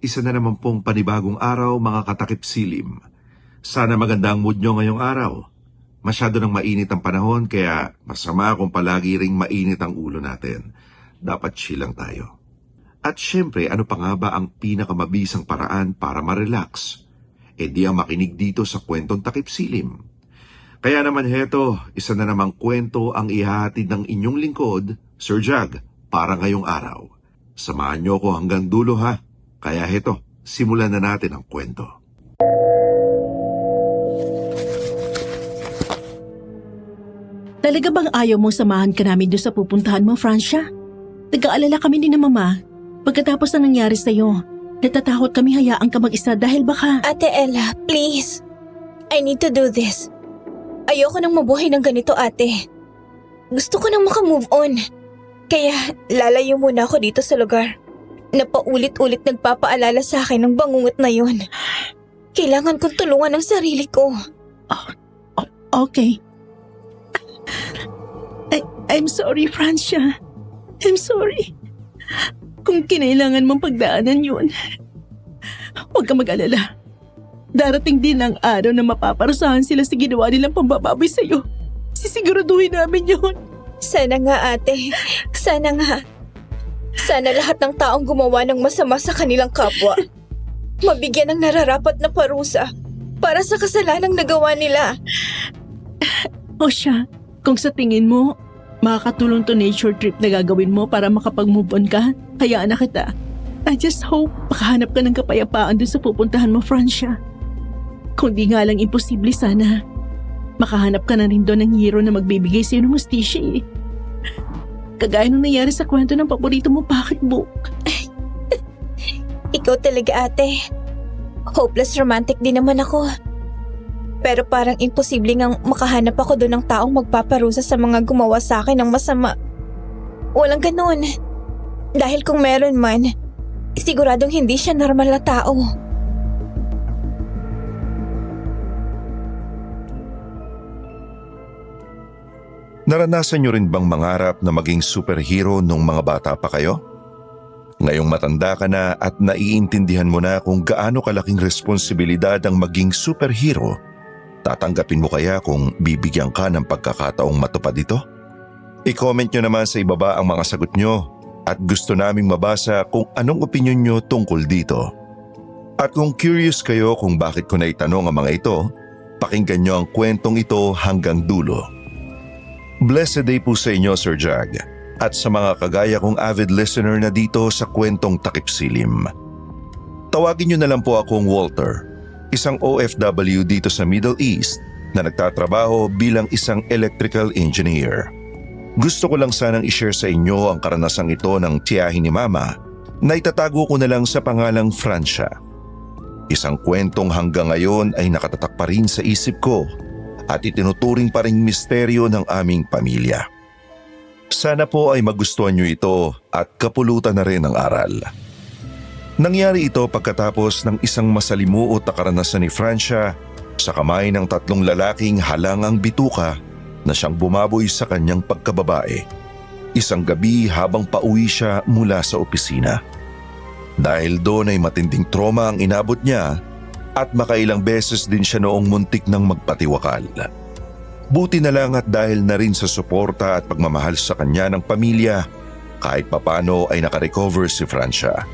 Isa na naman pong panibagong araw, mga katakip silim. Sana maganda ang mood nyo ngayong araw. Masyado nang mainit ang panahon, kaya masama kung palagi ring mainit ang ulo natin. Dapat chill lang tayo. At syempre, ano pa nga ba ang pinakamabisang paraan para ma-relax? E di ang makinig dito sa kwentong takip silim. Kaya naman heto, isa na namang kwento ang ihahatid ng inyong lingkod, Sir Jag, para ngayong araw. Samahan nyo ko hanggang dulo ha. Kaya heto, simulan na natin ang kwento. Talaga bang ayaw mong samahan ka namin doon sa pupuntahan mo, Francia? Nag-aalala kami ni na Mama. Pagkatapos na nangyari sa'yo, natatakot kami hayaan ka mag-isa dahil baka… Ate Ella, please. I need to do this. Ayoko nang mabuhay ng ganito, ate. Gusto ko nang makamove on. Kaya lalayo muna ako dito sa lugar. Napaulit-ulit nagpapaalala sa akin ng bangungot na yun. Kailangan kong tulungan ang sarili ko. Okay. I'm sorry, Francia. I'm sorry. Kung kinailangan mong pagdaanan yun, huwag ka mag-alala. Darating din ang araw na mapaparusahan sila sa ginawa nilang pambababoy sa'yo. Sisiguraduhin namin yun. Sana nga, ate. Sana nga. Sana lahat ng taong gumawa ng masama sa kanilang kapwa mabigyan ng nararapat na parusa para sa kasalanang nagawa nila. O siya, kung sa tingin mo, makakatulong to nature trip na gagawin mo para makapag-move on ka, hayaan na kita. I just hope makahanap ka ng kapayapaan dun sa pupuntahan mo, Francia. Kung di nga lang imposible sana, makahanap ka na rin doon ng hero na magbibigay sa'yo ng hustisya eh. Kagaya nung nangyari sa kwento ng paborito mo pocketbook. Ikaw talaga, ate. Hopeless romantic din naman ako. Pero parang imposible ngang makahanap ako doon ng taong magpaparusa sa mga gumawa sa akin ng masama. Walang ganoon. Dahil kung meron man, siguradong hindi siya normal na tao. Naranasan nyo rin bang mangarap na maging superhero nung mga bata pa kayo? Ngayong matanda ka na at naiintindihan mo na kung gaano kalaking responsibilidad ang maging superhero, tatanggapin mo kaya kung bibigyan ka ng pagkakataong matupad ito? I-comment nyo naman sa ibaba ang mga sagot nyo at gusto naming mabasa kung anong opinion nyo tungkol dito. At kung curious kayo kung bakit ko naitanong ang mga ito, pakinggan nyo ang kwentong ito hanggang dulo. Blessed day po sa inyo, Sir Jag, at sa mga kagaya kong avid listener na dito sa kwentong takip silim. Tawagin nyo na lang po akong Walter, isang OFW dito sa Middle East na nagtatrabaho bilang isang electrical engineer. Gusto ko lang sanang i-share sa inyo ang karanasang ito ng tiyahin ni Mama na itatago ko na lang sa pangalang Francia. Isang kwentong hanggang ngayon ay nakatatak pa rin sa isip ko at itinuturing pa ring misteryo ng aming pamilya. Sana po ay magustuhan nyo ito at kapulutan na rin ang aral. Nangyari ito pagkatapos ng isang masalimuot na karanasan ni Francia sa kamay ng tatlong lalaking halangang bituka na siyang bumaboy sa kanyang pagkababae. Isang gabi habang pauwi siya mula sa opisina. Dahil doon ay matinding trauma ang inabot niya at makailang beses din siya noong muntik ng magpatiwakal. Buti na lang at dahil na rin sa suporta at pagmamahal sa kanya ng pamilya, kahit papano ay nakarecover si Francia.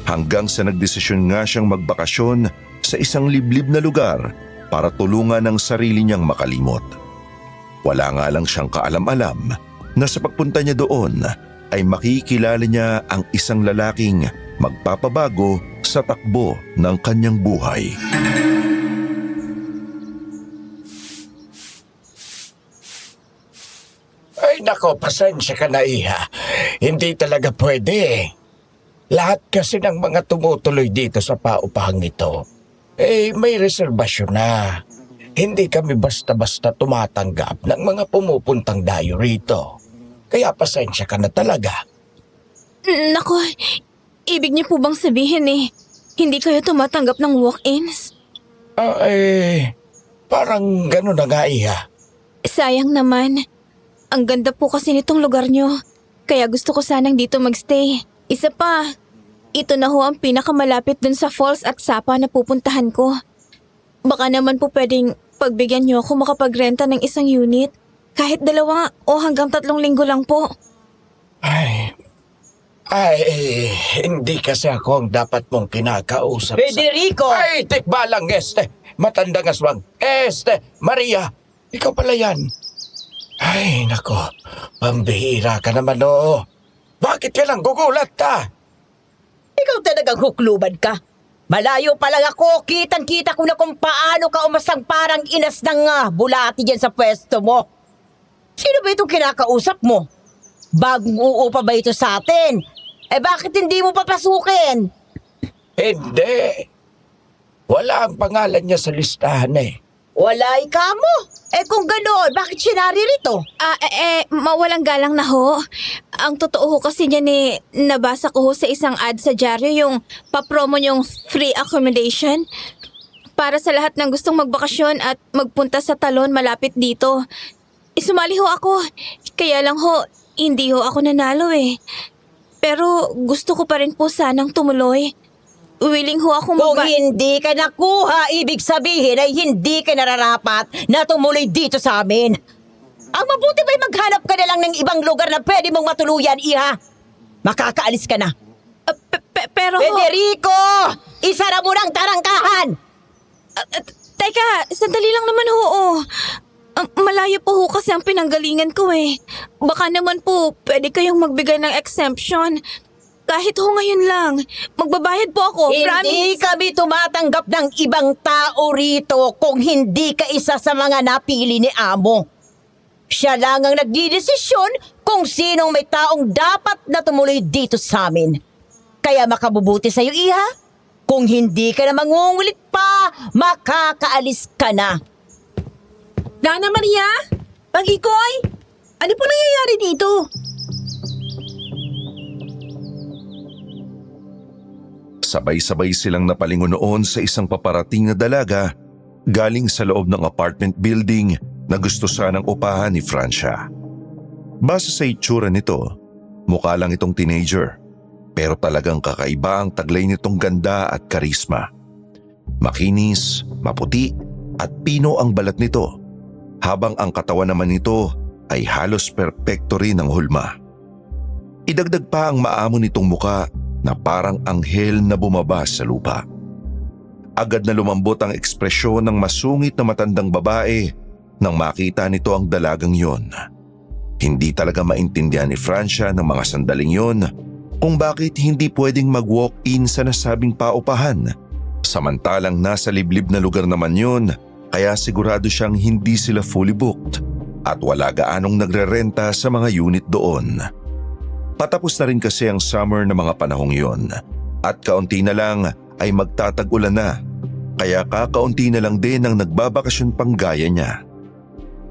Hanggang sa nagdesisyon nga siyang magbakasyon sa isang liblib na lugar para tulungan ang sarili niyang makalimot. Wala nga lang siyang kaalam-alam na sa pagpunta niya doon ay makikilala niya ang isang lalaking magpapabago sa takbo ng kanyang buhay. Ay nako, pasensya ka na iha. Hindi talaga pwede. Lahat kasi ng mga tumutuloy dito sa paupahang ito, may reserbasyon na. Hindi kami basta-basta tumatanggap ng mga pumupuntang dayo rito. Kaya pasensya ka na talaga. Nako, ibig niyo po bang sabihin hindi kayo tumatanggap ng walk-ins? Parang gano'n na nga iha. Sayang naman. Ang ganda po kasi nitong lugar niyo. Kaya gusto ko sanang dito magstay. Isa pa, ito na ho ang pinakamalapit dun sa falls at sapa na pupuntahan ko. Baka naman po pwedeng pagbigyan niyo ako makapagrenta ng isang unit. Kahit 2 o hanggang 3 linggo lang po. Ay, hindi kasi ako ang dapat mong kinakausap. Federico! Ay, tikba lang, Matandang aswang. Maria, ikaw pala yan. Ay, nako. Pambihira ka naman, oo. Bakit ka lang gugulat ka? Ikaw talagang hukluban ka. Malayo pa lang ako, kitang-kita ko na kung paano ka umasang parang inas ng bulati dyan sa pwesto mo. Sino ba itong kinakausap mo? Bagong uupa ba ito sa atin? Bakit hindi mo papasukin? Hindi. Wala ang pangalan niya sa listahan Wala ka mo. Kung gano'n, bakit siya naririto? Mawalang galang na ho. Ang totoo ho kasi niyan nabasa ko ho sa isang ad sa dyaryo yung papromo niyong free accommodation para sa lahat ng gustong magbakasyon at magpunta sa Talon malapit dito. Sumali ho ako. Kaya lang ho, hindi ho ako nanalo Pero gusto ko pa rin po sanang tumuloy. Willing ho ako Kung hindi ka nakuha, ibig sabihin ay hindi ka nararapat na tumuloy dito sa amin. Ang mabuti ba'y maghanap ka na lang ng ibang lugar na pwede mong matuluyan, iha? Makakaalis ka na. Pero ho... Federico! Isara mo ng tarangkahan! Teka, sandali lang naman ho. Malayo po ho kasi ang pinanggalingan ko Baka naman po pwede kayong magbigay ng exemption. Kahit ho ngayon lang. Magbabayad po ako, Hindi promise. kami tumatanggap ng ibang tao rito kung hindi ka isa sa mga napili ni Amo. Siya lang ang nagdidesisyon kung sinong may taong dapat na tumuloy dito sa amin. Kaya makabubuti sa'yo, iha. Kung hindi ka na mangungulit pa, makakaalis ka na. Nana Maria? Pag-ikoy? Ano po nangyayari dito? Sabay-sabay silang napalingon noon sa isang paparating na dalaga galing sa loob ng apartment building na gusto sanang upahan ni Francia. Base sa itsura nito, mukha lang itong teenager, pero talagang kakaiba ang taglay nitong ganda at karisma. Makinis, maputi at pino ang balat nito, habang ang katawan naman nito ay halos perpekto rin ang hulma. Idagdag pa ang maamo nitong muka na parang anghel na bumaba sa lupa. Agad na lumambot ang ekspresyon ng masungit na matandang babae nang makita nito ang dalagang yon. Hindi talaga maintindihan ni Francia ng mga sandaling yon kung bakit hindi pwedeng mag-walk-in sa nasabing paupahan. Samantalang nasa liblib na lugar naman yon, kaya sigurado siyang hindi sila fully booked at wala gaanong nagrerenta sa mga unit doon. Patapos na rin kasi ang summer na mga panahong yon at kaunti na lang ay magtatag-ulan na, kaya kakaunti na lang din ang nagbabakasyon pang gaya niya.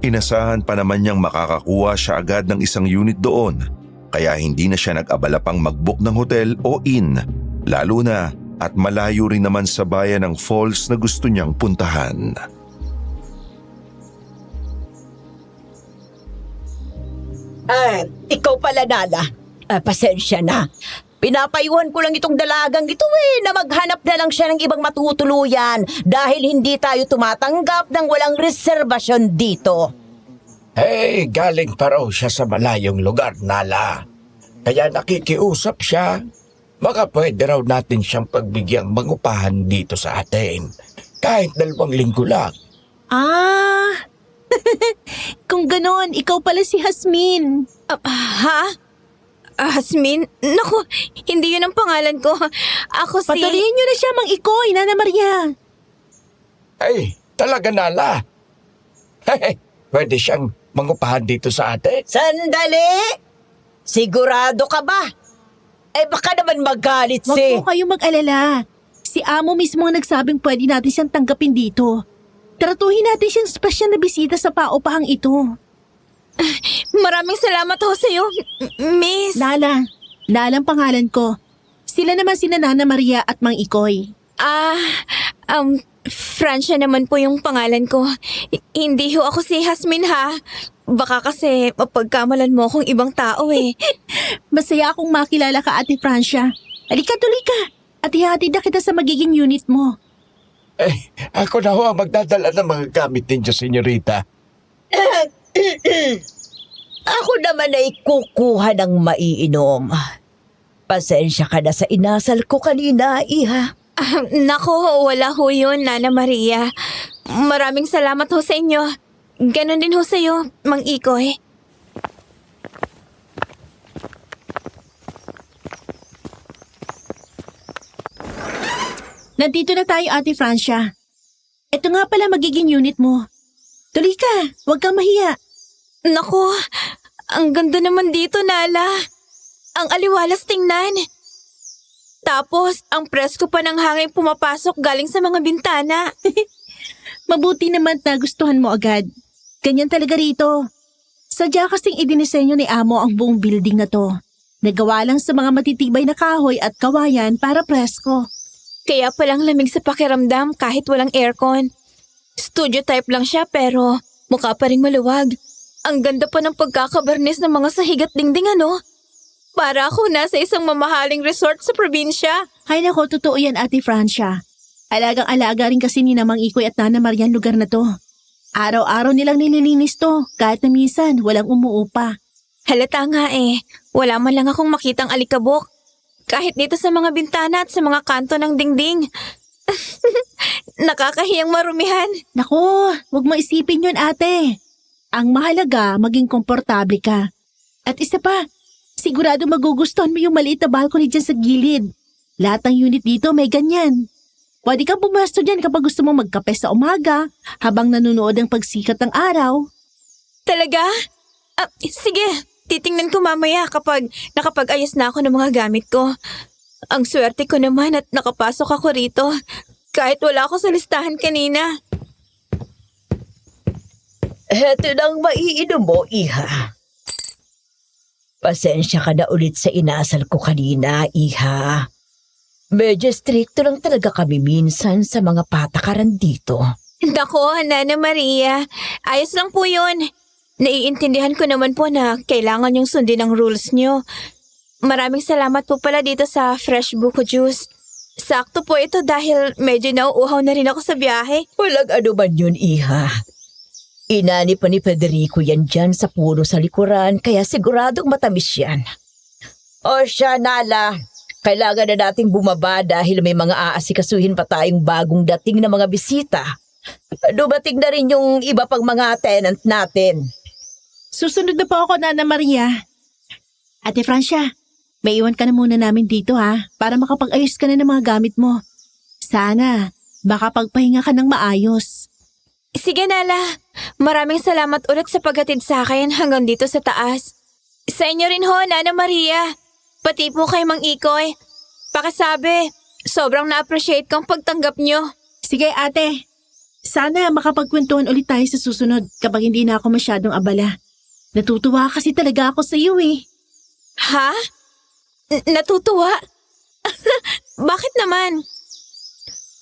Inasahan pa naman niyang makakakuha siya agad ng isang unit doon, kaya hindi na siya nag-abala pang mag-book ng hotel o inn, lalo na at malayo rin naman sa bayan ng falls na gusto niyang puntahan. Ikaw pala, Nala. Pasensya na. Pinapayuhan ko lang itong dalagang ito na maghanap na lang siya ng ibang matutuluyan dahil hindi tayo tumatanggap ng walang reserbasyon dito. Galing pa raw siya sa malayong lugar, Nala. Kaya nakikiusap siya. Baka pwede raw natin siyang pagbigyang mangupahan dito sa atin. Kahit 2 linggo lang. Kung ganon, ikaw pala si Hasmin. Ha? Hasmin? Naku, hindi yun ang pangalan ko. Ako si... Patuloyin niyo na siya, Mang Ikoy, Nana Maria. Talaga, Nala. Pwede siyang mangupahan dito sa atin. Sandali! Sigurado ka ba? Baka naman magalit Huwag si... po kayong mag-alala. Si Amo mismo ang nagsabing pwede natin siyang tanggapin dito. Tratuhin natin siyang espesyal na bisita sa paupahang ito. Maraming salamat ho sa'yo, Miss. Lala. Lala ang pangalan ko. Sila naman sina Nana Maria at Mang Ikoy. Francia naman po yung pangalan ko. Hindi ho ako si Hasmin ha. Baka kasi mapagkamalan mo akong ibang tao Masaya akong makilala ka, Ate Francia. Halika, tuloy ka. At ihatid na kita sa magiging unit mo. Ako na ho ang magdadala ng mga gamit ninyo, senyorita. Ako naman ay kukuha ng maiinom. Pasensya ka na sa inasal ko kanina, iha. Nako, wala ho yun, Nana Maria. Maraming salamat ho sa inyo. Ganon din ho sa'yo, Mang Ikoy. Nandito na tayo, Ate Francia. Ito nga pala magiging unit mo. Tuloy ka, huwag kang mahiya. Nako, ang ganda naman dito, Nala. Ang aliwalas tingnan. Tapos, ang presko pa ng hangin pumapasok galing sa mga bintana. Mabuti naman na gustuhan mo agad. Ganyan talaga rito. Sadya kasing idinisenyo ni Amo ang buong building na to. Nagawa lang sa mga matitibay na kahoy at kawayan para presko. Kaya palang lamig sa pakiramdam kahit walang aircon. Studio type lang siya pero mukha pa rin maluwag. Ang ganda pa ng pagkakabarnis ng mga sahig at dingding ano. Para ako nasa isang mamahaling resort sa probinsya. Ay nako, totoo yan, Ate Francia. Alagang-alaga rin kasi ni Namang Ikoy at Nana Maria ang lugar na to. Araw-araw nilang nililinis to kahit na minsan walang umuupa. Halata nga eh, wala man lang akong makitang alikabok. Kahit dito sa mga bintana at sa mga kanto ng dingding. Nakakahiyang marumihan. Nako, huwag mo isipin yun, ate. Ang mahalaga, maging komportable ka. At isa pa, sigurado magugustuhan mo yung maliit na balcony dyan sa gilid. Lahat ng unit dito may ganyan. Pwede kang pumasto dyan kapag gusto mong magkape sa umaga habang nanonood ang pagsikat ng araw. Talaga? Sige, titingnan ko mamaya kapag nakapag-ayos na ako ng mga gamit ko. Ang swerte ko naman at nakapasok ako rito. Kahit wala ako sa listahan kanina. Heto nang maiinom mo, iha. Pasensya ka na ulit sa inasal ko kanina, iha. Medyo stricto lang talaga kami minsan sa mga patakaran dito. Nako, Nana Maria. Ayos lang po yun. Naiintindihan ko naman po na kailangan yung sundin ang rules nyo. Maraming salamat po pala dito sa fresh buko juice. Sakto po ito dahil medyo nauuhaw na rin ako sa biyahe. Walang ano man yun, iha. Inani pa ni Federico yan dyan sa puno sa likuran, kaya siguradong matamis yan. O siya, Nala. Kailangan na nating bumaba dahil may mga aasikasuhin pa tayong bagong dating na mga bisita. Dumating na rin yung iba pang mga tenant natin. Susunod na po ako, Nana Maria. Ate Francia, may iwan ka na muna namin dito ha, para makapag-ayos ka na ng mga gamit mo. Sana, baka pagpahinga ka ng maayos. Sige, Nala. Maraming salamat ulit sa paghatid sa akin hanggang dito sa taas. Sa inyo rin ho, Nana Maria. Pati po kay Mang Ikoy. Pakisabi, sobrang na-appreciate ko ang pagtanggap nyo. Sige ate, sana makapagkwentuhan ulit tayo sa susunod kapag hindi na ako masyadong abala. Natutuwa kasi talaga ako sa iyo eh. Ha? Natutuwa? Bakit naman?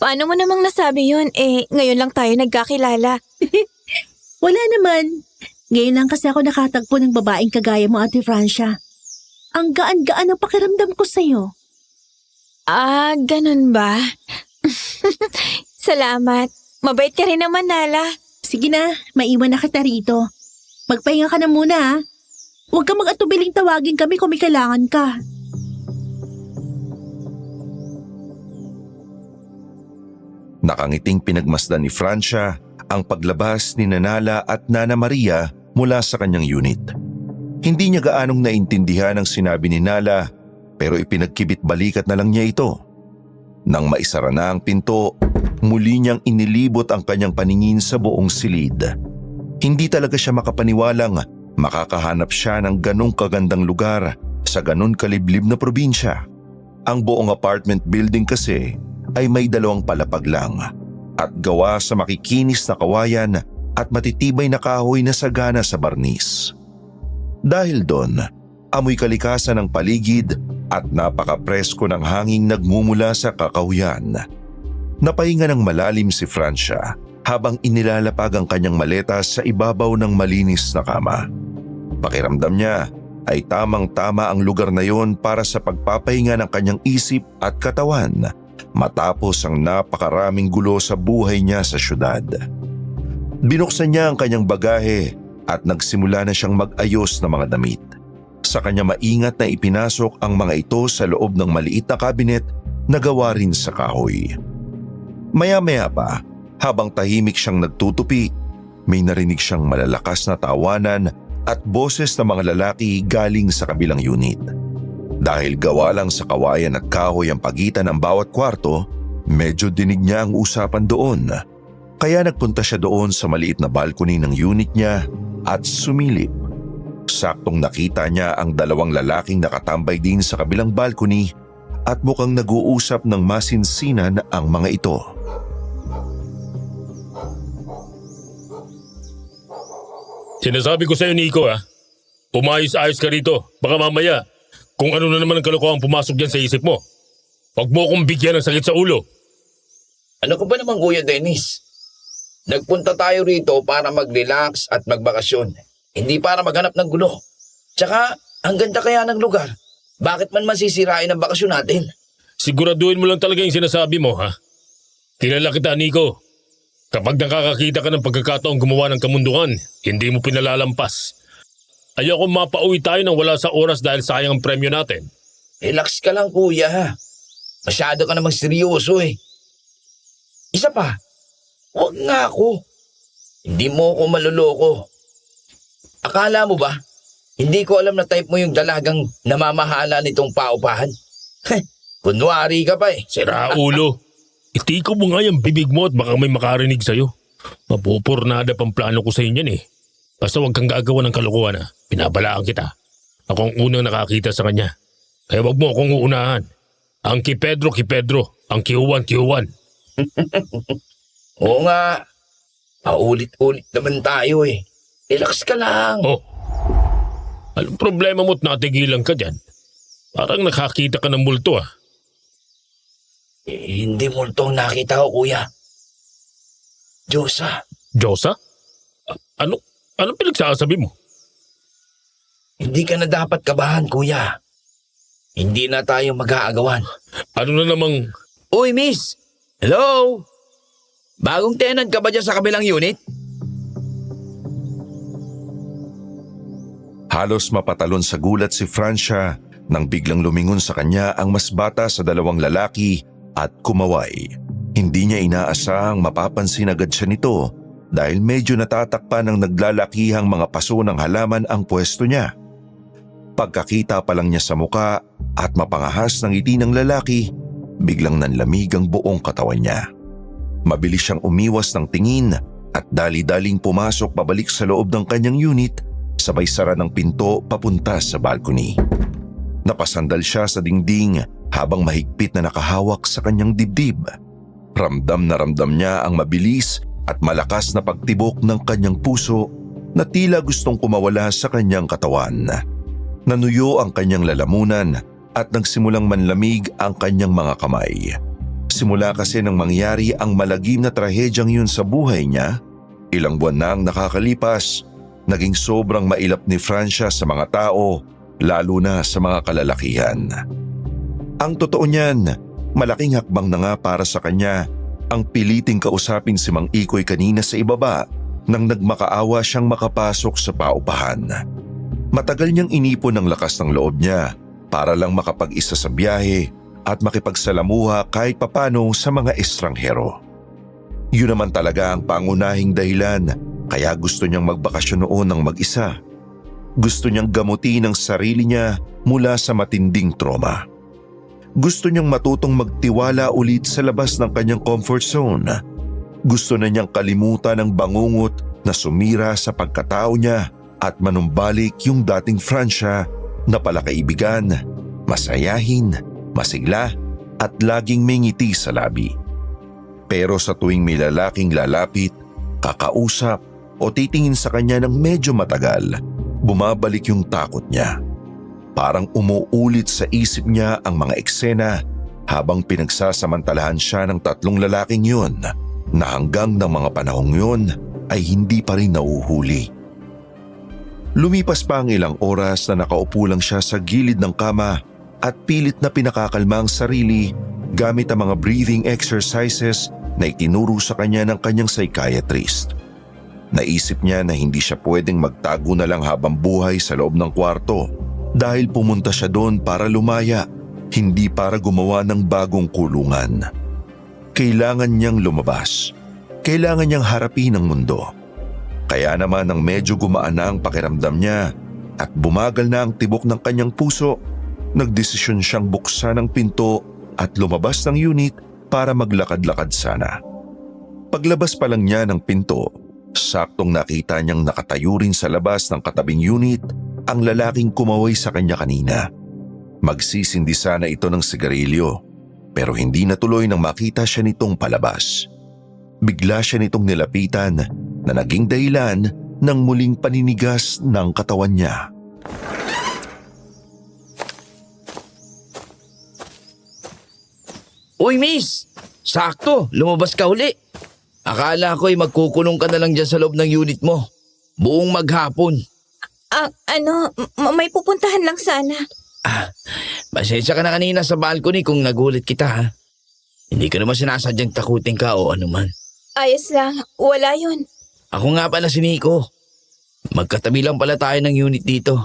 Paano mo namang nasabi yun? Ngayon lang tayo nagkakilala. Wala naman. Ngayon lang kasi ako nakatagpo ng babaeng kagaya mo, Ate Francia. Ang gaan-gaan ang pakiramdam ko sa'yo. Ganun ba? Salamat. Mabait ka rin naman, Nala. Sige na, maiwan na kita rito. Magpahinga ka na muna ha. Huwag ka mag-atubiling tawagin kami kung may kailangan ka. Nakangiting pinagmasdan ni Francia ang paglabas ni Nala at Nana Maria mula sa kanyang unit. Hindi niya gaanong naintindihan ang sinabi ni Nala pero ipinagkibit balikat na lang niya ito. Nang maisara na ang pinto, muli niyang inilibot ang kanyang paningin sa buong silid. Hindi talaga siya makapaniwalang makakahanap siya ng ganong kagandang lugar sa ganon kaliblib na probinsya. Ang buong apartment building kasi ay may 2 palapag lang at gawa sa makikinis na kawayan at matitibay na kahoy na sagana sa barnis. Dahil doon, amoy kalikasan ng paligid at napaka-presko ng hanging nagmumula sa kakahuyan. Napahinga ng malalim si Francia habang inilalapag ang kanyang maleta sa ibabaw ng malinis na kama. Pakiramdam niya, ay tamang-tama ang lugar na yon para sa pagpapahinga ng kanyang isip at katawan matapos ang napakaraming gulo sa buhay niya sa syudad. Binuksan niya ang kanyang bagahe at nagsimula na siyang mag-ayos ng mga damit. Sa kanya maingat na ipinasok ang mga ito sa loob ng maliit na kabinet na gawa rin sa kahoy. Maya-maya pa, habang tahimik siyang nagtutupi, may narinig siyang malalakas na tawanan at boses ng mga lalaki galing sa kabilang unit. Dahil gawa lang sa kawayan at kahoy ang pagitan ng bawat kwarto, medyo dinig niya ang usapan doon. Kaya nagpunta siya doon sa maliit na balcony ng unit niya at sumilip. Saktong nakita niya ang dalawang lalaking nakatambay din sa kabilang balcony at mukhang nag-uusap ng masinsinan ang mga ito. Sinasabi ko sa'yo, Nico, umayos-ayos ka rito. Baka mamaya, kung ano na naman ang kalokohang pumasok dyan sa isip mo. Huwag mo akong bigyan ng sakit sa ulo. Ano ko ba naman, Kuya Dennis? Nagpunta tayo rito para mag-relax at magbakasyon. Hindi para maghanap ng gulo. Tsaka, ang ganda kaya ng lugar. Bakit man masisirain ang bakasyon natin? Siguraduhin mo lang talaga yung sinasabi mo, ha? Kilala kita, Nico. Kapag nakakakita ka ng pagkakataong gumawa ng kamundukan, hindi mo pinalalampas. Ayoko mapauwi tayo nang wala sa oras dahil sayang ang premyo natin. Relax ka lang, Kuya. Masyado ka namang seryoso eh. Isa pa, huwag nga ako. Hindi mo ako maluloko. Akala mo ba, hindi ko alam na type mo yung dalagang namamahala nitong paupahan? Kunwari ka pa eh. Sira ulo. Itiko mo nga yung bibig mo at baka may makarinig sa'yo. Mapupurnada pang plano ko sa inyan eh. Basta huwag kang gagawa ng kalokohan ha. Pinabalaan kita. Ako ang unang nakakita sa kanya. Kaya huwag mo akong uunahan. Ang ki Pedro, ang kiuwan. Oo nga, paulit-ulit naman tayo eh. Relax ka lang. Oh, anong problema mo't natigilan ka dyan? Parang nakakita ka ng multo ah. Hindi multong nakita ko, Kuya. Diyosa, Diyosa? Anong pinagsasabi mo? hindi ka na dapat kabahan, Kuya. Hindi na tayo mag-aagawan. Ano na namang... Uy, miss! Hello? Bagong tenant ka ba dyan sa kabilang unit? Halos mapatalon sa gulat si Francia nang biglang lumingon sa kanya ang mas bata sa dalawang lalaki at kumaway. Hindi niya inaasahang mapapansin agad siya nito dahil medyo natatakpan ng naglalakihang mga paso ng halaman ang pwesto niya. Pagkakita pa lang niya sa muka at mapangahas ng ngiti ng lalaki, biglang nanlamig ang buong katawan niya. Mabilis siyang umiwas ng tingin at dali-daling pumasok pabalik sa loob ng kanyang unit, sabay sara ng pinto papunta sa balcony. Napasandal siya sa dingding habang mahigpit na nakahawak sa kanyang dibdib. Ramdam na ramdam niya ang mabilis at malakas na pagtibok ng kanyang puso na tila gustong kumawala sa kanyang katawan. Nanuyo ang kanyang lalamunan at nagsimulang manlamig ang kanyang mga kamay. Simula kasi nang mangyari ang malagim na trahedyang yun sa buhay niya, ilang buwan na ang nakakalipas, naging sobrang mailap ni Francia sa mga tao, lalo na sa mga kalalakihan. Ang totoo niyan, malaking hakbang na nga para sa kanya ang piliting kausapin si Mang Ikoy kanina sa ibaba nang nagmakaawa siyang makapasok sa paupahan. Matagal niyang inipon ang lakas ng loob niya para lang makapag-isa sa biyahe at makipagsalamuha kahit papano sa mga estranghero. Yun naman talaga ang pangunahing dahilan kaya gusto niyang magbakasyon noon ng mag-isa. Gusto niyang gamutin ang sarili niya mula sa matinding trauma. Gusto niyang matutong magtiwala ulit sa labas ng kanyang comfort zone. Gusto na niyang kalimutan ang bangungot na sumira sa pagkatao niya at manumbalik yung dating Francia na palakaibigan, masayahin, masigla at laging may ngiti sa labi. Pero sa tuwing may lalaking lalapit, kakausap o titingin sa kanya ng medyo matagal, bumabalik yung takot niya. Parang umuulit sa isip niya ang mga eksena habang pinagsasamantalahan siya ng tatlong lalaking yun na hanggang ng mga panahong yun ay hindi pa rin nauhuli. Lumipas pa ang ilang oras na nakaupo lang siya sa gilid ng kama at pilit na pinakakalma ang sarili gamit ang mga breathing exercises na itinuro sa kanya ng kanyang psychiatrist. Naisip niya na hindi siya pwedeng magtago na lang habang buhay sa loob ng kwarto dahil pumunta siya doon para lumaya, hindi para gumawa ng bagong kulungan. Kailangan niyang lumabas. Kailangan niyang harapin ang mundo. Kaya naman nang medyo gumaan na ang pakiramdam niya at bumagal na ang tibok ng kanyang puso, nagdesisyon siyang buksan ang pinto at lumabas ng unit para maglakad-lakad sana. Paglabas pa lang niya ng pinto, saktong nakita niyang nakatayo rin sa labas ng katabing unit ang lalaking kumaway sa kanya kanina. Magsisindi sana ito ng sigarilyo, pero hindi natuloy nang makita siya nitong palabas. Bigla siya nitong nilapitan na naging dahilan ng muling paninigas ng katawan niya. Uy, miss! Sakto, lumabas ka uli. Akala ko ay magkukulong ka na lang dyan sa loob ng unit mo. Buong maghapon. May pupuntahan lang sana. Pasensya ka na kanina sa balcony kung nagulit kita ha. Hindi ko naman sinasadyang takutin ka o anuman. Ayos lang, wala yun. Ako nga pala si Nico. Magkatabi lang pala tayo ng unit dito.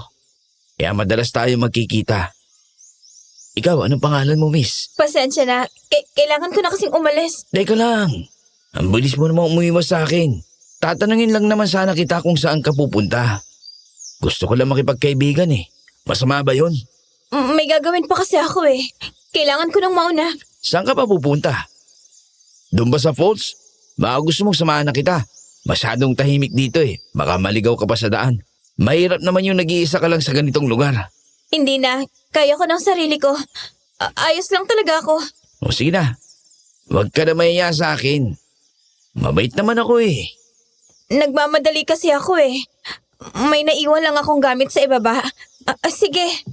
Kaya madalas tayo magkikita. Ikaw, anong pangalan mo, miss? Pasensya na, kailangan ko na kasing umalis. Teka lang. Ang bilis mo namang umuiwas sa akin. Tatanungin lang naman sana kita kung saan ka pupunta. Gusto ko lang makipagkaibigan eh. Masama ba yun? May gagawin pa kasi ako eh. Kailangan ko nang mauna. Saan ka pa pupunta? Doon ba sa falls? Baka gusto mong samahan na kita. Masyadong tahimik dito eh. Baka maligaw ka pa sa daan. Mahirap naman yung nag-iisa ka lang sa ganitong lugar. Hindi na, kaya ko ng sarili ko. Ayos lang talaga ako. O sige na. Huwag ka na mahiya sa akin. Mabait naman ako eh. Nagmamadali kasi ako eh. May naiwan lang akong gamit sa ibaba. Sige.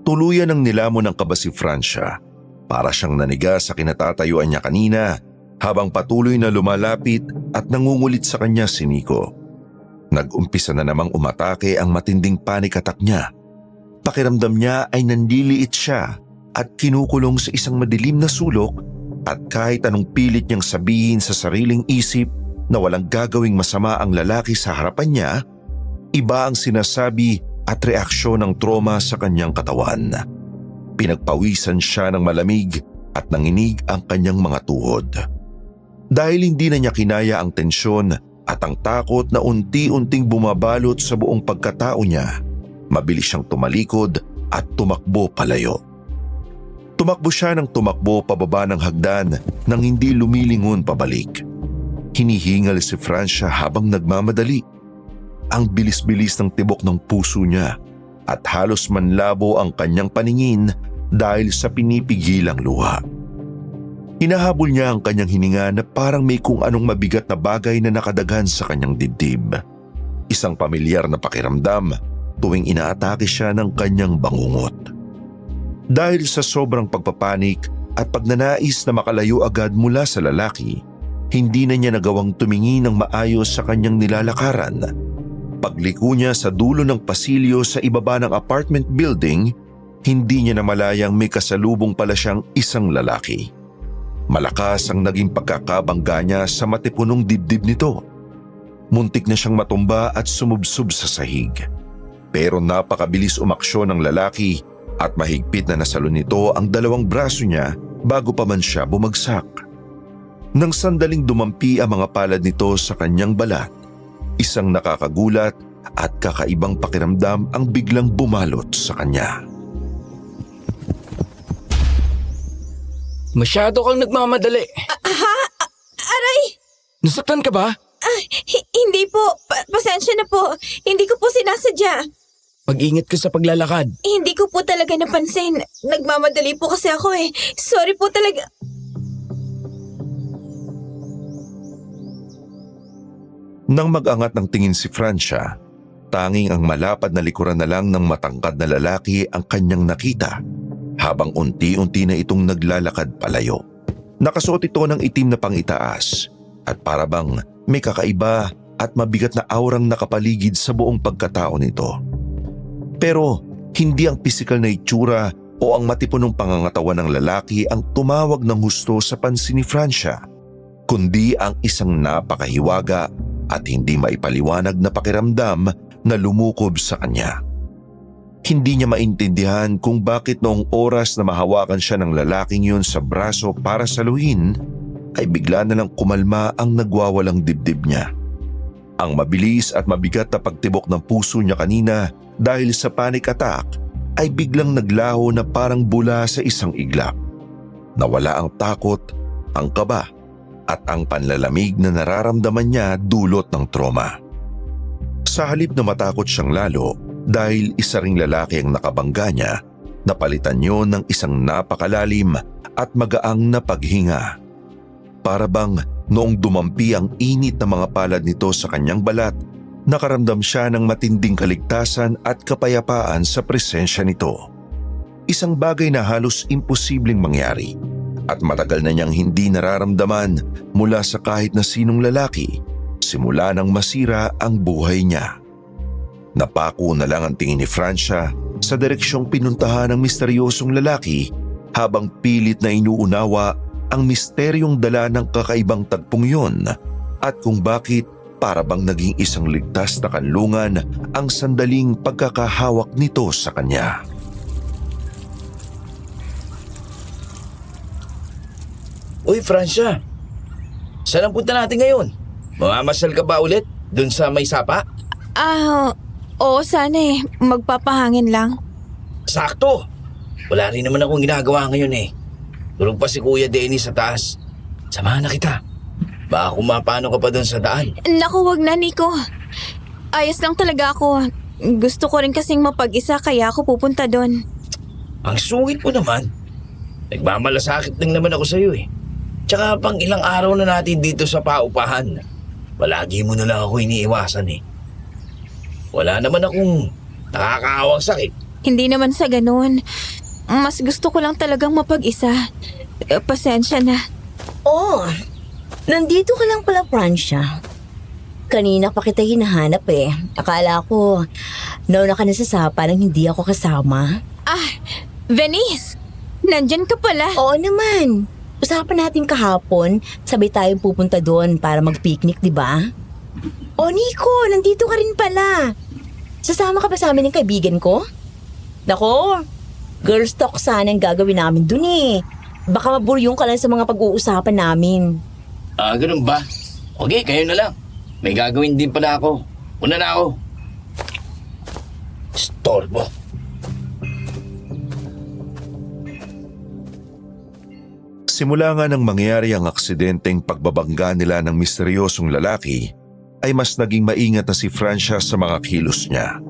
Tuluyan ang nilamon ng kaba si Francia. Para siyang naniga sa kinatatayuan niya kanina habang patuloy na lumalapit at nangungulit sa kanya si Nico. Nag-umpisa na namang umatake ang matinding panic attack niya. Pakiramdam niya ay nandiliit siya at kinukulong sa isang madilim na sulok at kahit anong pilit niyang sabihin sa sariling isip na walang gagawing masama ang lalaki sa harapan niya, iba ang sinasabi at reaksyon ng trauma sa kanyang katawan. Pinagpawisan siya ng malamig at nanginig ang kanyang mga tuhod. Dahil hindi na niya kinaya ang tensyon at ang takot na unti-unting bumabalot sa buong pagkatao niya, mabilis siyang tumalikod at tumakbo palayo. Tumakbo siya ng tumakbo pababa ng hagdan nang hindi lumilingon pabalik. Hinihingal si Francia habang nagmamadali. Ang bilis-bilis ng tibok ng puso niya at halos manlabo ang kanyang paningin dahil sa pinipigilang luha. Hinahabol niya ang kanyang hininga na parang may kung anong mabigat na bagay na nakadaghan sa kanyang dibdib. Isang pamilyar na pakiramdam tuwing inaatake siya ng kanyang bangungot. Dahil sa sobrang pagpapanik at pagnanais na makalayo agad mula sa lalaki, hindi na niya nagawang tumingin ng maayos sa kanyang nilalakaran. Pagliko niya sa dulo ng pasilyo sa ibaba ng apartment building, hindi niya namalayang may kasalubong pala siyang isang lalaki. Malakas ang naging pagkakabangga niya sa matipunong dibdib nito. Muntik na siyang matumba at sumubsob sa sahig. Pero napakabilis umaksyon ng lalaki at mahigpit na nasalon nito ang dalawang braso niya bago pa man siya bumagsak. Nang sandaling dumampi ang mga palad nito sa kanyang balat, isang nakakagulat at kakaibang pakiramdam ang biglang bumalot sa kanya. Masyado kang nagmamadali. Aray! Nasaktan ka ba? Hindi po. Pasensya na po. Hindi ko po sinasadya. Mag-ingat ka sa paglalakad. Hindi ko po talaga napansin. Nagmamadali po kasi ako eh. Sorry po talaga. Nang mag-angat ng tingin si Francia, tanging ang malapad na likuran na lang ng matangkad na lalaki ang kanyang nakita habang unti-unti na itong naglalakad palayo. Nakasuot ito ng itim na pangitaas at para bang may kakaiba at mabigat na aurang nakapaligid sa buong pagkatao nito. Pero hindi ang pisikal na itsura o ang matipunong pangangatawan ng lalaki ang tumawag ng husto sa pansin ni Francia, kundi ang isang napakahiwaga at hindi maipaliwanag na pakiramdam na lumukob sa kanya. Hindi niya maintindihan kung bakit noong oras na mahawakan siya ng lalaking yun sa braso para saluhin, ay bigla na lang kumalma ang nagwawalang dibdib niya. Ang mabilis at mabigat na pagtibok ng puso niya kanina dahil sa panic attack ay biglang naglaho na parang bula sa isang iglap. Nawala ang takot, ang kaba at ang panlalamig na nararamdaman niya dulot ng trauma. Sa halip na matakot siyang lalo dahil isa ring lalaki ang nakabangga niya, napalitan niyo ng isang napakalalim at magaang na paghinga. Para bang noong dumampi ang init na mga palad nito sa kanyang balat, nakaramdam siya ng matinding kaligtasan at kapayapaan sa presensya nito. Isang bagay na halos imposibleng mangyari at matagal na niyang hindi nararamdaman mula sa kahit na sinong lalaki simula nang masira ang buhay niya. Napako na lang ang tingin ni Francia sa direksyong pinuntahan ng misteryosong lalaki habang pilit na inuunawa ang misteryong dala ng kakaibang tagpong yun at kung bakit para bang naging isang ligtas na kanlungan ang sandaling pagkakahawak nito sa kanya. Uy, Francia. Saan ang punta natin ngayon? Mamamasal ka ba ulit dun sa may sapa? Oo, sana eh. Magpapahangin lang. Sakto. Wala rin naman akong ginagawa ngayon eh. Tulog pa si Kuya Dennis sa taas. Samahan na kita. Baka kumapano ka pa dun sa daan. Naku, wag na, Nico. Ayos lang talaga ako. Gusto ko rin kasing mapag-isa kaya ako pupunta doon. Ang sungit mo naman. Nagmamalasakit lang naman ako sa'yo eh. Tsaka pang ilang araw na natin dito sa paupahan. Palagi mo na lang ako iniiwasan eh. Wala naman akong nakakaawang sakit. Hindi naman sa ganun. Mas gusto ko lang talagang mapag-isa. Pasensya na. Oh, nandito ka lang pala, Francia. Kanina pa kita hinahanap eh. Akala ko, nauna ka na sa sapa nang hindi ako kasama. Venice! Nandyan ka pala. Oo naman. Usapan natin kahapon, sabay tayong pupunta doon para mag-picnic, di ba? Oh, Nico, nandito ka rin pala. Sasama ka ba sa amin ng kaibigan ko? Nako, girls talk sana ang gagawin namin doon eh. Baka maburyong ka lang sa mga pag-uusapan namin. Ganun ba? Okay, kayo na lang. May gagawin din pala ako. Una na ako. Storbo. Simula nga nang mangyari ang aksidenteng pagbabangga nila ng misteryosong lalaki, ay mas naging maingat na si Francia sa mga kilos niya.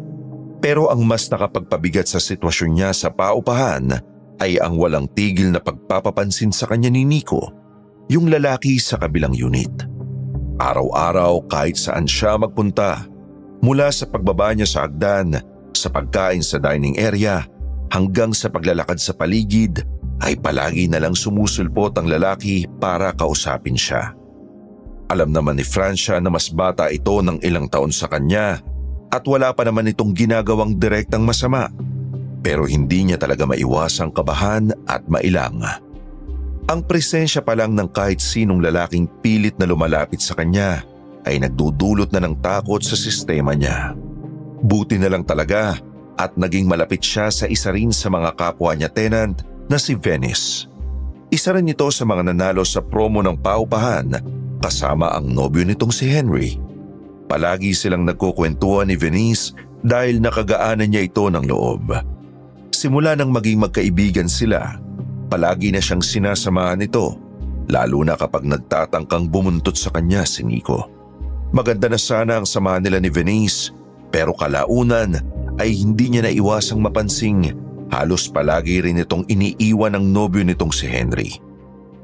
Pero ang mas nakapagpabigat sa sitwasyon niya sa paupahan ay ang walang tigil na pagpapapansin sa kanya ni Nico, yung lalaki sa kabilang unit. Araw-araw kahit saan siya magpunta, mula sa pagbaba niya sa hagdan, sa pagkain sa dining area, hanggang sa paglalakad sa paligid, ay palagi na lang sumusulpot ang lalaki para kausapin siya. Alam naman ni Francia na mas bata ito ng ilang taon sa kanya at wala pa naman itong ginagawang direktang masama, pero hindi niya talaga maiwasang kabahan at mailang. Ang presensya pa lang ng kahit sinong lalaking pilit na lumalapit sa kanya ay nagdudulot na ng takot sa sistema niya. Buti na lang talaga at naging malapit siya sa isa rin sa mga kapwa niya tenant na si Venice. Isa rin ito sa mga nanalo sa promo ng paupahan kasama ang nobyo nitong si Henry. Palagi silang nagkukwentuhan ni Venice dahil nakagaanan niya ito ng loob. Simula nang maging magkaibigan sila, palagi na siyang sinasamahan nito, lalo na kapag nagtatangkang bumuntot sa kanya si Nico. Maganda na sana ang samahan nila ni Venice, pero kalaunan ay hindi niya naiwasang mapansing halos palagi rin itong iniiwan ng nobyo nitong si Henry.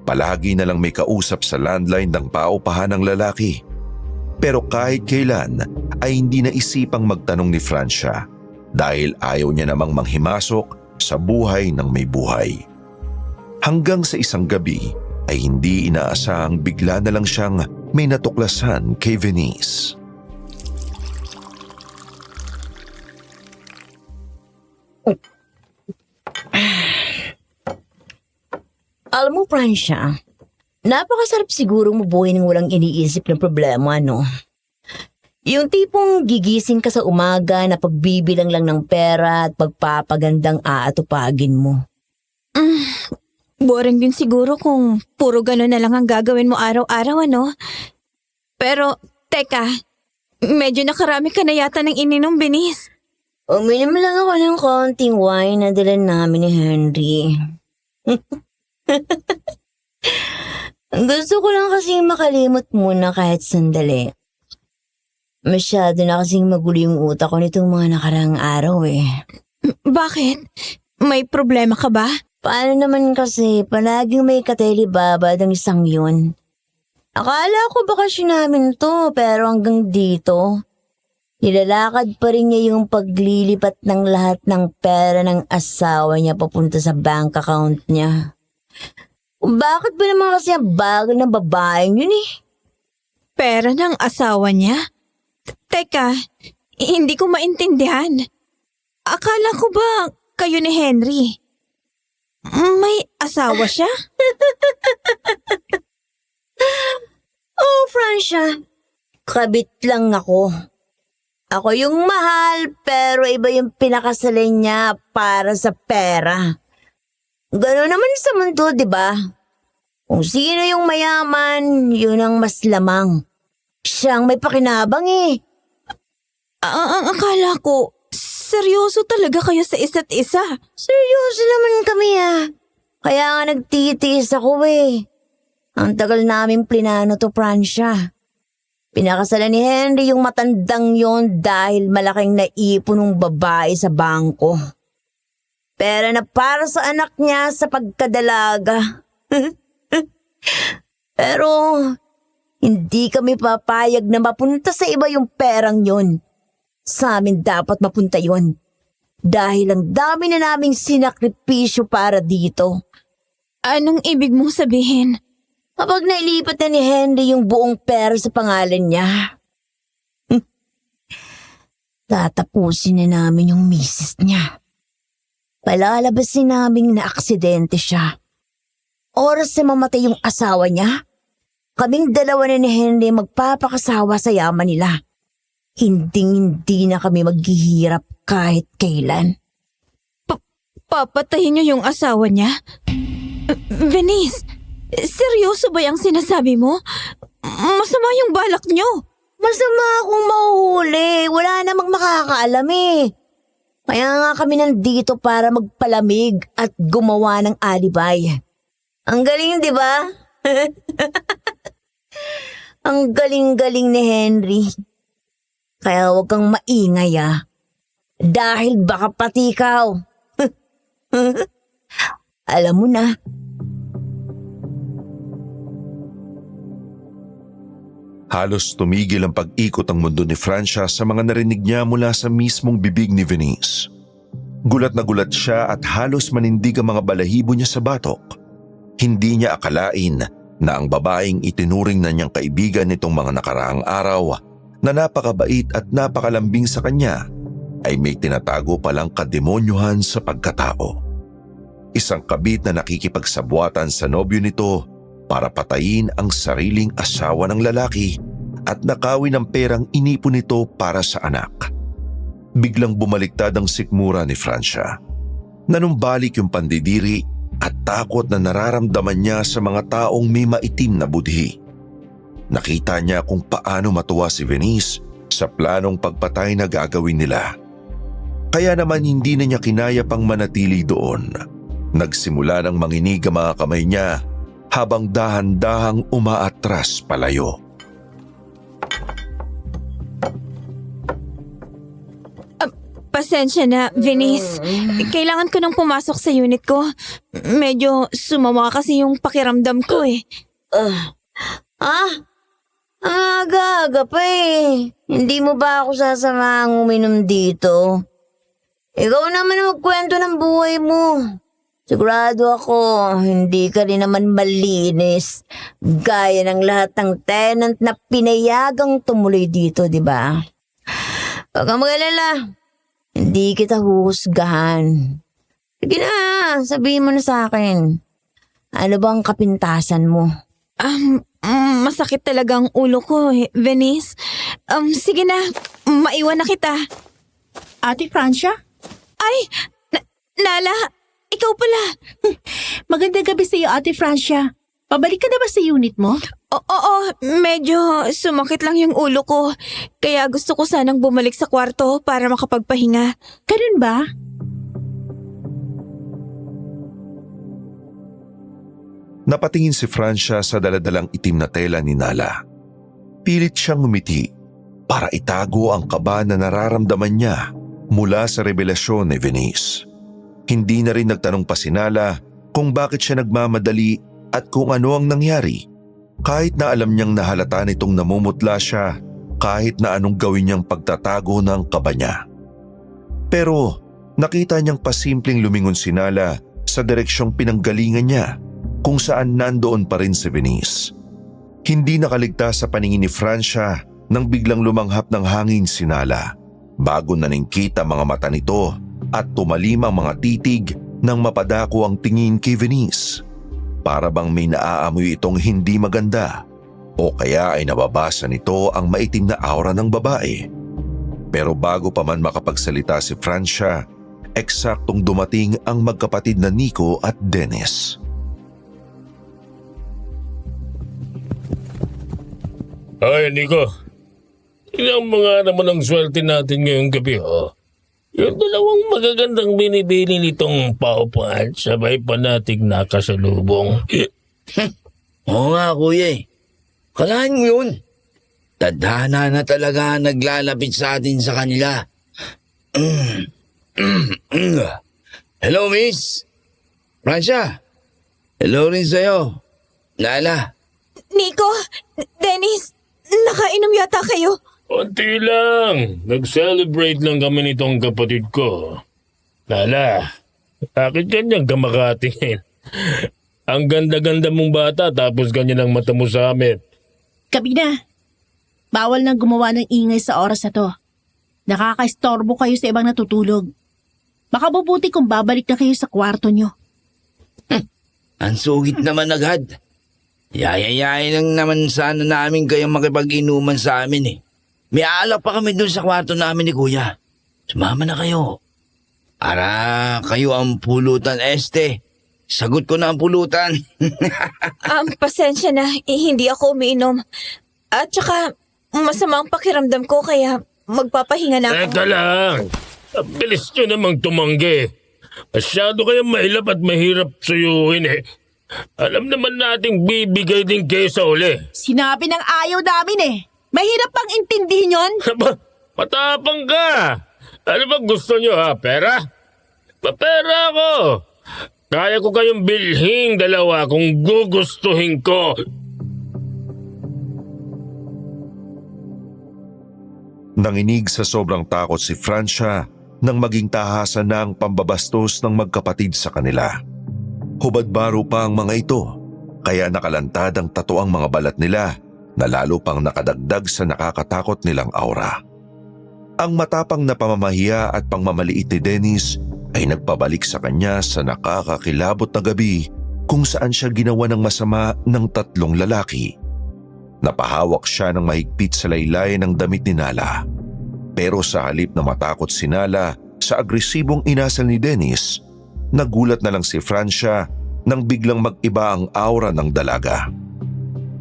Palagi na lang may kausap sa landline ng paupahan ng lalaki. Pero kahit kailan ay hindi na isipang magtanong ni Francia dahil ayaw niya namang manghimasok sa buhay ng may buhay. Hanggang sa isang gabi ay hindi inaasahang bigla na lang siyang may natuklasan kay Venice. Alam mo, Francia, napakasarap siguro mabuhay ng walang iniisip ng problema, no? Yung tipong gigising ka sa umaga na pagbibilang lang ng pera at pagpapagandang aatupagin mo. Boring din siguro kung puro gano'n na lang ang gagawin mo araw-araw, ano? Pero, teka, medyo nakarami ka na yata ng ininom, Binis. Uminom lang ako ng konting wine na dala namin ni Henry. Gusto ko lang kasing makalimot muna kahit sandali. Masyado na kasing magulo yung utak ko nitong mga nakaraang araw eh. Bakit? May problema ka ba? Paano naman kasi palaging may katelibabad ang isang yun? Akala ko bakasyon namin to pero hanggang dito, nilalakad pa rin niya yung paglilipat ng lahat ng pera ng asawa niya papunta sa bank account niya. Bakit ba naman kasi ang bagal ng babaeng yun eh? Pera ng asawa niya? Teka, hindi ko maintindihan. Akala ko ba kayo ni Henry? May asawa siya? Oh, Francia, kabit lang ako. Ako yung mahal pero iba yung pinakasalan niya para sa pera. Gano'n naman sa mundo, di ba? Kung sino yung mayaman, yun ang mas lamang. Siyang may pakinabang eh. Ang akala ko, seryoso talaga kayo sa isa't isa. Seryoso naman kami ah. Kaya nga nagtitiis ako eh. Ang tagal namin plinano to, Francia. Pinakasalan ni Henry yung matandang yon dahil malaking naipon ng babae sa bangko. Pera na para sa anak niya sa pagkadalaga. Pero hindi kami papayag na mapunta sa iba yung perang yon. Sa amin dapat mapunta yon. Dahil ang dami na naming sinakripisyo para dito. Anong ibig mong sabihin? Kapag nailipat na ni Henry yung buong pera sa pangalan niya, tatapusin na namin yung misis niya. Palalabasin namin na aksidente siya. Oras na mamatay yung asawa niya, kaming dalawa na ni Henry magpapakasawa sa yaman nila. Hindi na kami maghihirap kahit kailan. Papatayin niyo yung asawa niya? Venice, seryoso ba yung sinasabi mo? Masama yung balak niyo. Masama akong mahuhuli. Wala namang makakaalam eh. Kaya nga kami nandito para magpalamig at gumawa ng alibay. Ang galing, di ba? Ang galing-galing ni Henry. Kaya huwag kang maingay ah. Dahil baka pati ikaw. Alam mo na. Halos tumigil ang pag-ikot ang mundo ni Francia sa mga narinig niya mula sa mismong bibig ni Venice. Gulat na gulat siya at halos manindig ang mga balahibo niya sa batok. Hindi niya akalain na ang babaeng itinuring na niyang kaibigan nitong mga nakaraang araw na napakabait at napakalambing sa kanya ay may tinatago palang kademonyohan sa pagkatao. Isang kabit na nakikipagsabwatan sa nobyo nito para patayin ang sariling asawa ng lalaki at nakawin ang perang inipon nito para sa anak. Biglang bumaliktad ang sikmura ni Francia. Nanumbalik yung pandidiri at takot na nararamdaman niya sa mga taong may maitim na budhi. Nakita niya kung paano matuwa si Venice sa planong pagpatay na gagawin nila. Kaya naman hindi na niya kinaya pang manatili doon. Nagsimula ng manginig ang mga kamay niya habang dahan-dahang umaatras palayo. Pasensya na, Venice. Kailangan ko nang pumasok sa unit ko. Medyo sumama kasi yung pakiramdam ko eh. Aga-aga pa eh. Hindi mo ba ako sasamahang uminom dito? Ikaw naman magkwento ng buhay mo. Sigurado ako, hindi ka rin naman malinis. Gaya ng lahat ng tenant na pinayagang tumuloy dito, di ba? Huwag kang mag-alala. Hindi kita huhusgahan. Sige na, sabihin mo na sa akin. Ano bang kapintasan mo? Masakit talaga ang ulo ko, Venice. Sige na, maiwan na kita. Ate Francia? Ay, Nala, ikaw pala. Magandang gabi sa iyo, Ate Francia. Pabalik ka na ba sa unit mo? Oo, medyo sumakit lang yung ulo ko. Kaya gusto ko sanang bumalik sa kwarto para makapagpahinga. Ganun ba? Napatingin si Francia sa daladalang itim na tela ni Nala. Pilit siyang ngumiti para itago ang kaba na nararamdaman niya mula sa revelasyon ni Venice. Hindi na rin nagtanong pa si Nala kung bakit siya nagmamadali at kung ano ang nangyari. Kahit na alam niyang nahalata nitong namumutla siya kahit na anong gawin niyang pagtatago ng kaba niya. Pero nakita niyang pasimpleng lumingon si Nala sa direksyong pinanggalingan niya kung saan nandoon pa rin si Venice. Hindi nakaligtas sa paningin ni Francia nang biglang lumanghap ng hangin si Nala bago naningkita mga mata nito at tumalim ang mga titig nang mapadako ang tingin kay Venice. Para bang may naaamoy itong hindi maganda o kaya ay nababasa nito ang maitim na aura ng babae. Pero bago pa man makapagsalita si Francia, eksaktong dumating ang magkapatid na Nico at Dennis. Ay, Nico. Ilang mga naman ang swerte natin ngayong gabi, oh. Yung dalawang magagandang binibili nitong paupuan, sabay pa nating nakasalubong. Oo nga, kuya eh. Kalahin mo yun. Tadhana na talaga naglalapit sa atin sa kanila. Hello, miss. Francia. Hello rin sa'yo. Nala. Nico, Dennis, nakainom yata kayo. Unti lang. Nag-celebrate lang kami nitong kapatid ko. Lala, bakit ganyan ka makatingin? Ang ganda-ganda mong bata tapos ganyan ang mata mo sa amin. Gabi na. Bawal nang gumawa ng ingay sa oras na to. Nakakaistorbo kayo sa ibang natutulog. Baka mabuti kung babalik na kayo sa kwarto nyo. Ang sugit naman agad. Yayayay lang naman sana namin kayong makipag-inuman sa amin eh. May alak pa kami dun sa kwarto namin ni Kuya. Sumama na kayo. Para kayo ang pulutan, este. Sagot ko na ang pulutan. Pasensya na, hindi ako umiinom. At saka, masama ang pakiramdam ko kaya magpapahinga na ako. Teka lang. Ang bilis nyo namang tumanggi. Masyado kayong mailap at mahirap suyuin eh. Alam naman nating bibigay din kayo sa uli. Sinabi ng ayaw namin eh. Mahirap pang intindihin yon. Matapang ka. Ano ba gusto nyo ha? Pera? Papera ako. Kaya ko kayong bilhing dalawa kung gugustuhin ko. Nanginig sa sobrang takot si Francia nang maging tahasan na ang pambabastos ng magkapatid sa kanila. Hubad-baro pa ang mga ito, kaya nakalantad ang tato ang mga balat nila na lalo pang nakadagdag sa nakakatakot nilang aura. Ang matapang na pamamahiya at pangmamaliit ni Dennis ay nagpabalik sa kanya sa nakakakilabot na gabi kung saan siya ginawa ng masama ng 3 lalaki. Napahawak siya ng mahigpit sa laylayan ng damit ni Nala. Pero sa halip na matakot si Nala sa agresibong inasal ni Dennis, nagulat na lang si Francia nang biglang mag-iba ang aura ng dalaga.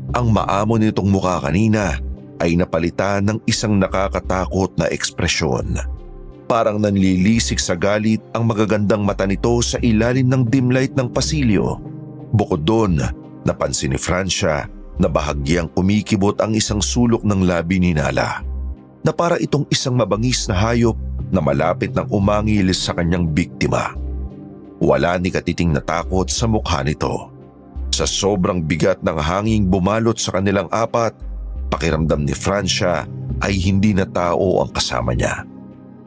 Ang maamo nitong mukha kanina ay napalitan ng isang nakakatakot na ekspresyon. Parang nanlilisik sa galit ang magagandang mata nito sa ilalim ng dim light ng pasilyo. Bukod doon, napansin ni Francia na bahagyang kumikibot ang isang sulok ng labi ni Nala, na para itong isang mabangis na hayop na malapit ng umangilis sa kanyang biktima. Wala ni katiting na takot sa mukha nito. Sa sobrang bigat ng hanging bumalot sa kanilang apat, pakiramdam ni Francia ay hindi na tao ang kasama niya.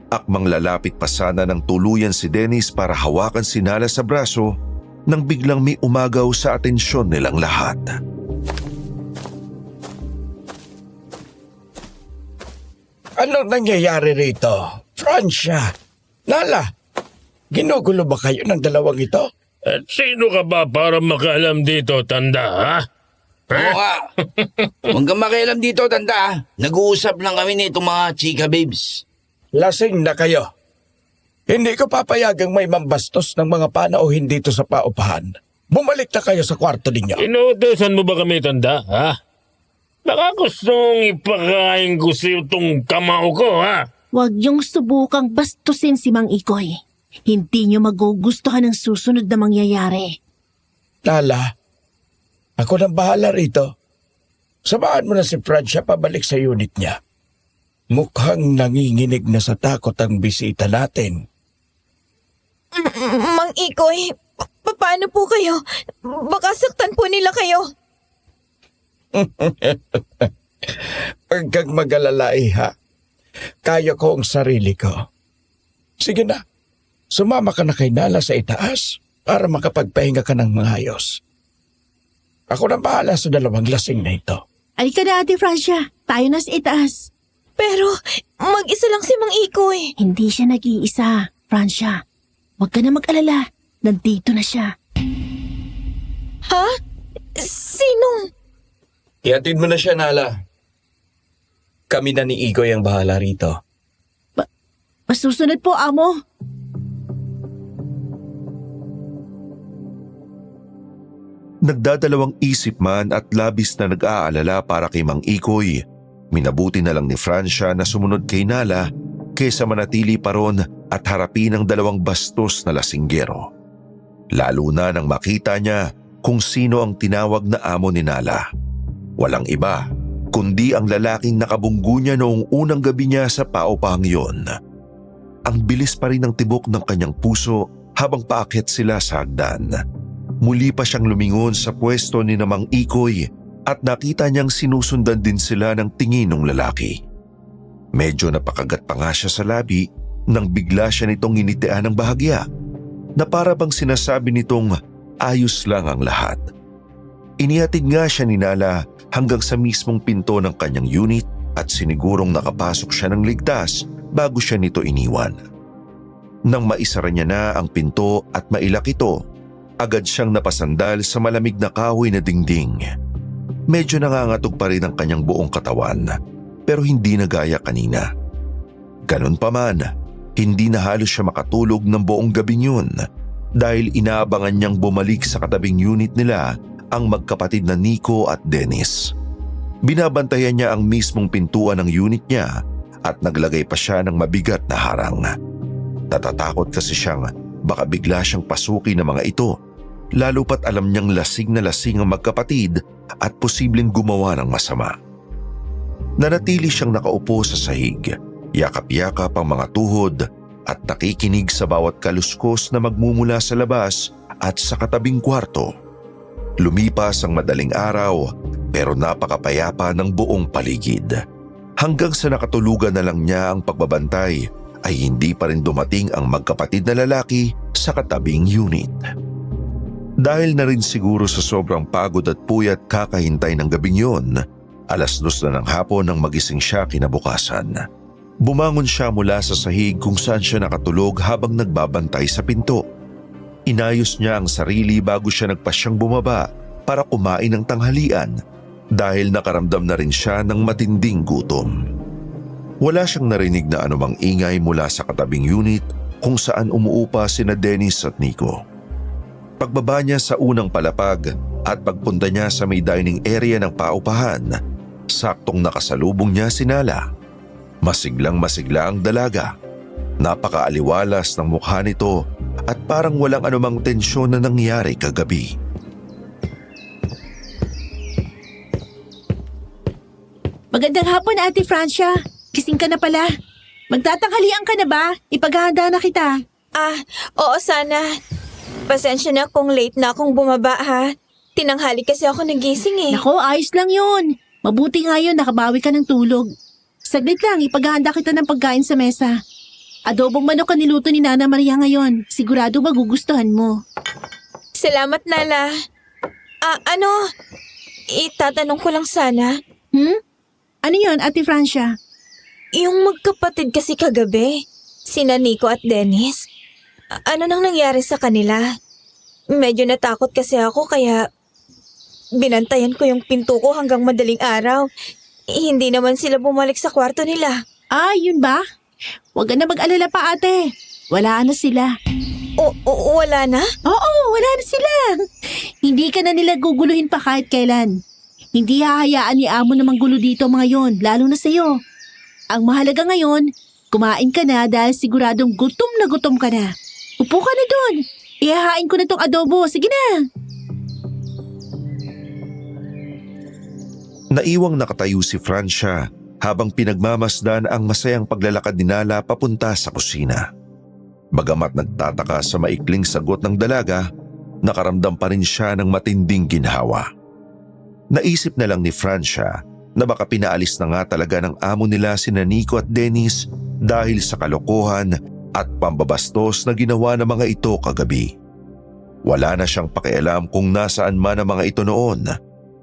Akmang lalapit pa sana ng tuluyan si Dennis para hawakan si Nala sa braso nang biglang may umagaw sa atensyon nilang lahat. Ano nangyayari rito? Francia, Nala, ginugulo ba kayo ng dalawang ito? At sino ka ba para makaalam dito, tanda, ha? Oo nga. Huwag kang makialam dito, tanda. Nag-uusap lang kami nitong mga chika babes. Lasing na kayo. Hindi ko papayagang may mambastos ng mga panauhin dito sa paupahan. Bumalik na kayo sa kwarto ninyo. Inuutosan mo ba kami, tanda, ha? Baka gustong ipakain ko sa'yo tong kamao ko, ha? Huwag niyong subukang bastusin si Mang Ikoy. Hindi niyo magugustuhan ang susunod na mangyayari. Nala, ako nang bahala rito. Samahan mo na si Francia pabalik sa unit niya. Mukhang nanginginig na sa takot ang bisita natin. Mang Ikoy, paano po kayo? Baka saktan po nila kayo. Huwag kang mag-alala, iha. Kaya ko ang sarili ko. Sige na, sumama ka na kay Nala sa itaas para makapagpahinga ka ng maayos. Ako nang bahala sa dalawang lasing na ito. Alika na, Ate Francia. Tayo na sa itaas. Pero mag-isa lang si Mang Ikoy. Hindi siya nag-iisa, Francia. Huwag ka na mag-alala. Nandito na siya. Ha? Sino? Ihatid mo na siya, Nala. Kami na ni Ikoy ang bahala rito. Masusunod po, Amo. Nagdadalawang isip man at labis na nag-aalala para kay Mang Ikoy, minabuti na lang ni Francia na sumunod kay Nala kaysa manatili pa ron at harapin ang dalawang bastos na lasinggero. Lalo na nang makita niya kung sino ang tinawag na amo ni Nala. Walang iba kundi ang lalaking nakabunggo niya noong unang gabi niya sa paupahang yon. Ang bilis pa rin ng tibok ng kanyang puso habang paakyat sila sa hagdan. Muli pa siyang lumingon sa pwesto ni Mang Ikoy at nakita niyang sinusundan din sila ng tingin ng lalaki. Medyo napakagat pa nga siya sa labi nang bigla siya nitong initian ng bahagya na para bang sinasabi nitong ayos lang ang lahat. Inihatid nga siya ni Nala hanggang sa mismong pinto ng kanyang unit at sinigurong nakapasok siya ng ligtas bago siya nito iniwan. Nang maisara niya na ang pinto at mailak ito, agad siyang napasandal sa malamig na kahoy na dingding. Medyo nangangatog pa rin ang kanyang buong katawan pero hindi na gaya kanina. Ganun pa man, hindi na halos siya makatulog ng buong gabing yun dahil inaabangan niyang bumalik sa katabing unit nila ang magkapatid na Nico at Dennis. Binabantayan niya ang mismong pintuan ng unit niya at naglagay pa siya ng mabigat na harang. Natatakot kasi siyang baka bigla siyang pasukin ng mga ito, lalo pat alam niyang lasing na lasing ang magkapatid at posibleng gumawa ng masama. Nanatili siyang nakaupo sa sahig, yakap-yakap ang mga tuhod at nakikinig sa bawat kaluskos na magmumula sa labas at sa katabing kwarto. Lumipas ang madaling araw pero napakapayapa ng buong paligid. Hanggang sa nakatulugan na lang niya ang pagbabantay ay hindi pa rin dumating ang magkapatid na lalaki sa katabing unit. Dahil na rin siguro sa sobrang pagod at puyat kakahintay ng gabing yon, 2:00 na ng hapon nang magising siya kinabukasan. Bumangon siya mula sa sahig kung saan siya nakatulog habang nagbabantay sa pinto. Inayos niya ang sarili bago siya nagpasyang bumaba para kumain ng tanghalian dahil nakaramdam na rin siya ng matinding gutom. Wala siyang narinig na anumang ingay mula sa katabing unit kung saan umuupa sina Dennis at Nico. Pagbaba niya sa unang palapag at pagpunta niya sa may dining area ng paupahan, saktong nakasalubong niya si Nala. Masiglang-masigla ang dalaga. Napakaaliwalas ng mukha nito at parang walang anumang tensyon na nangyari kagabi. Magandang hapon, Ate Francia. Gising ka na pala. Magtatanghalian ka na ba? Ipaghahanda na kita. Oo sana. Pasensya na kung late na akong bumaba ha. Tinanghali kasi ako nagising eh. Nako, ayos lang yun. Mabuti nga yun, nakabawi ka ng tulog. Saglit lang, ipaghahanda kita ng pagkain sa mesa. Adobong manok ang niluto ni Nana Maria ngayon. Sigurado magugustuhan mo. Salamat, Nala. Itatanong ko lang sana. Ano yun, Ate Francia? Yung magkapatid kasi kagabi, sina Nico at Dennis. Ano nang nangyari sa kanila? Medyo natakot kasi ako kaya binantayan ko yung pinto ko hanggang madaling araw. Hindi naman sila bumalik sa kwarto nila. Yun ba? Huwag ka na mag-alala pa, ate. Wala na sila. Wala na? Oo, wala na sila. Hindi ka na nila guguluhin pa kahit kailan. Hindi hahayaan ni Amo na manggulo dito mga yon, lalo na sa'yo. Ang mahalaga ngayon, kumain ka na dahil siguradong gutom na gutom ka na. Upo ka na dun. Ihahain ko na tong adobo. Sige na. Naiwang nakatayo si Francia habang pinagmamasdan ang masayang paglalakad ni Nala papunta sa kusina. Bagamat nagtataka sa maikling sagot ng dalaga, nakaramdam pa rin siya ng matinding ginhawa. Naisip na lang ni Francia na baka pinaalis na nga talaga ng amo nila sina Nico at Dennis dahil sa kalokohan at pambabastos na ginawa ng mga ito kagabi. Wala na siyang pakialam kung nasaan man ang mga ito noon.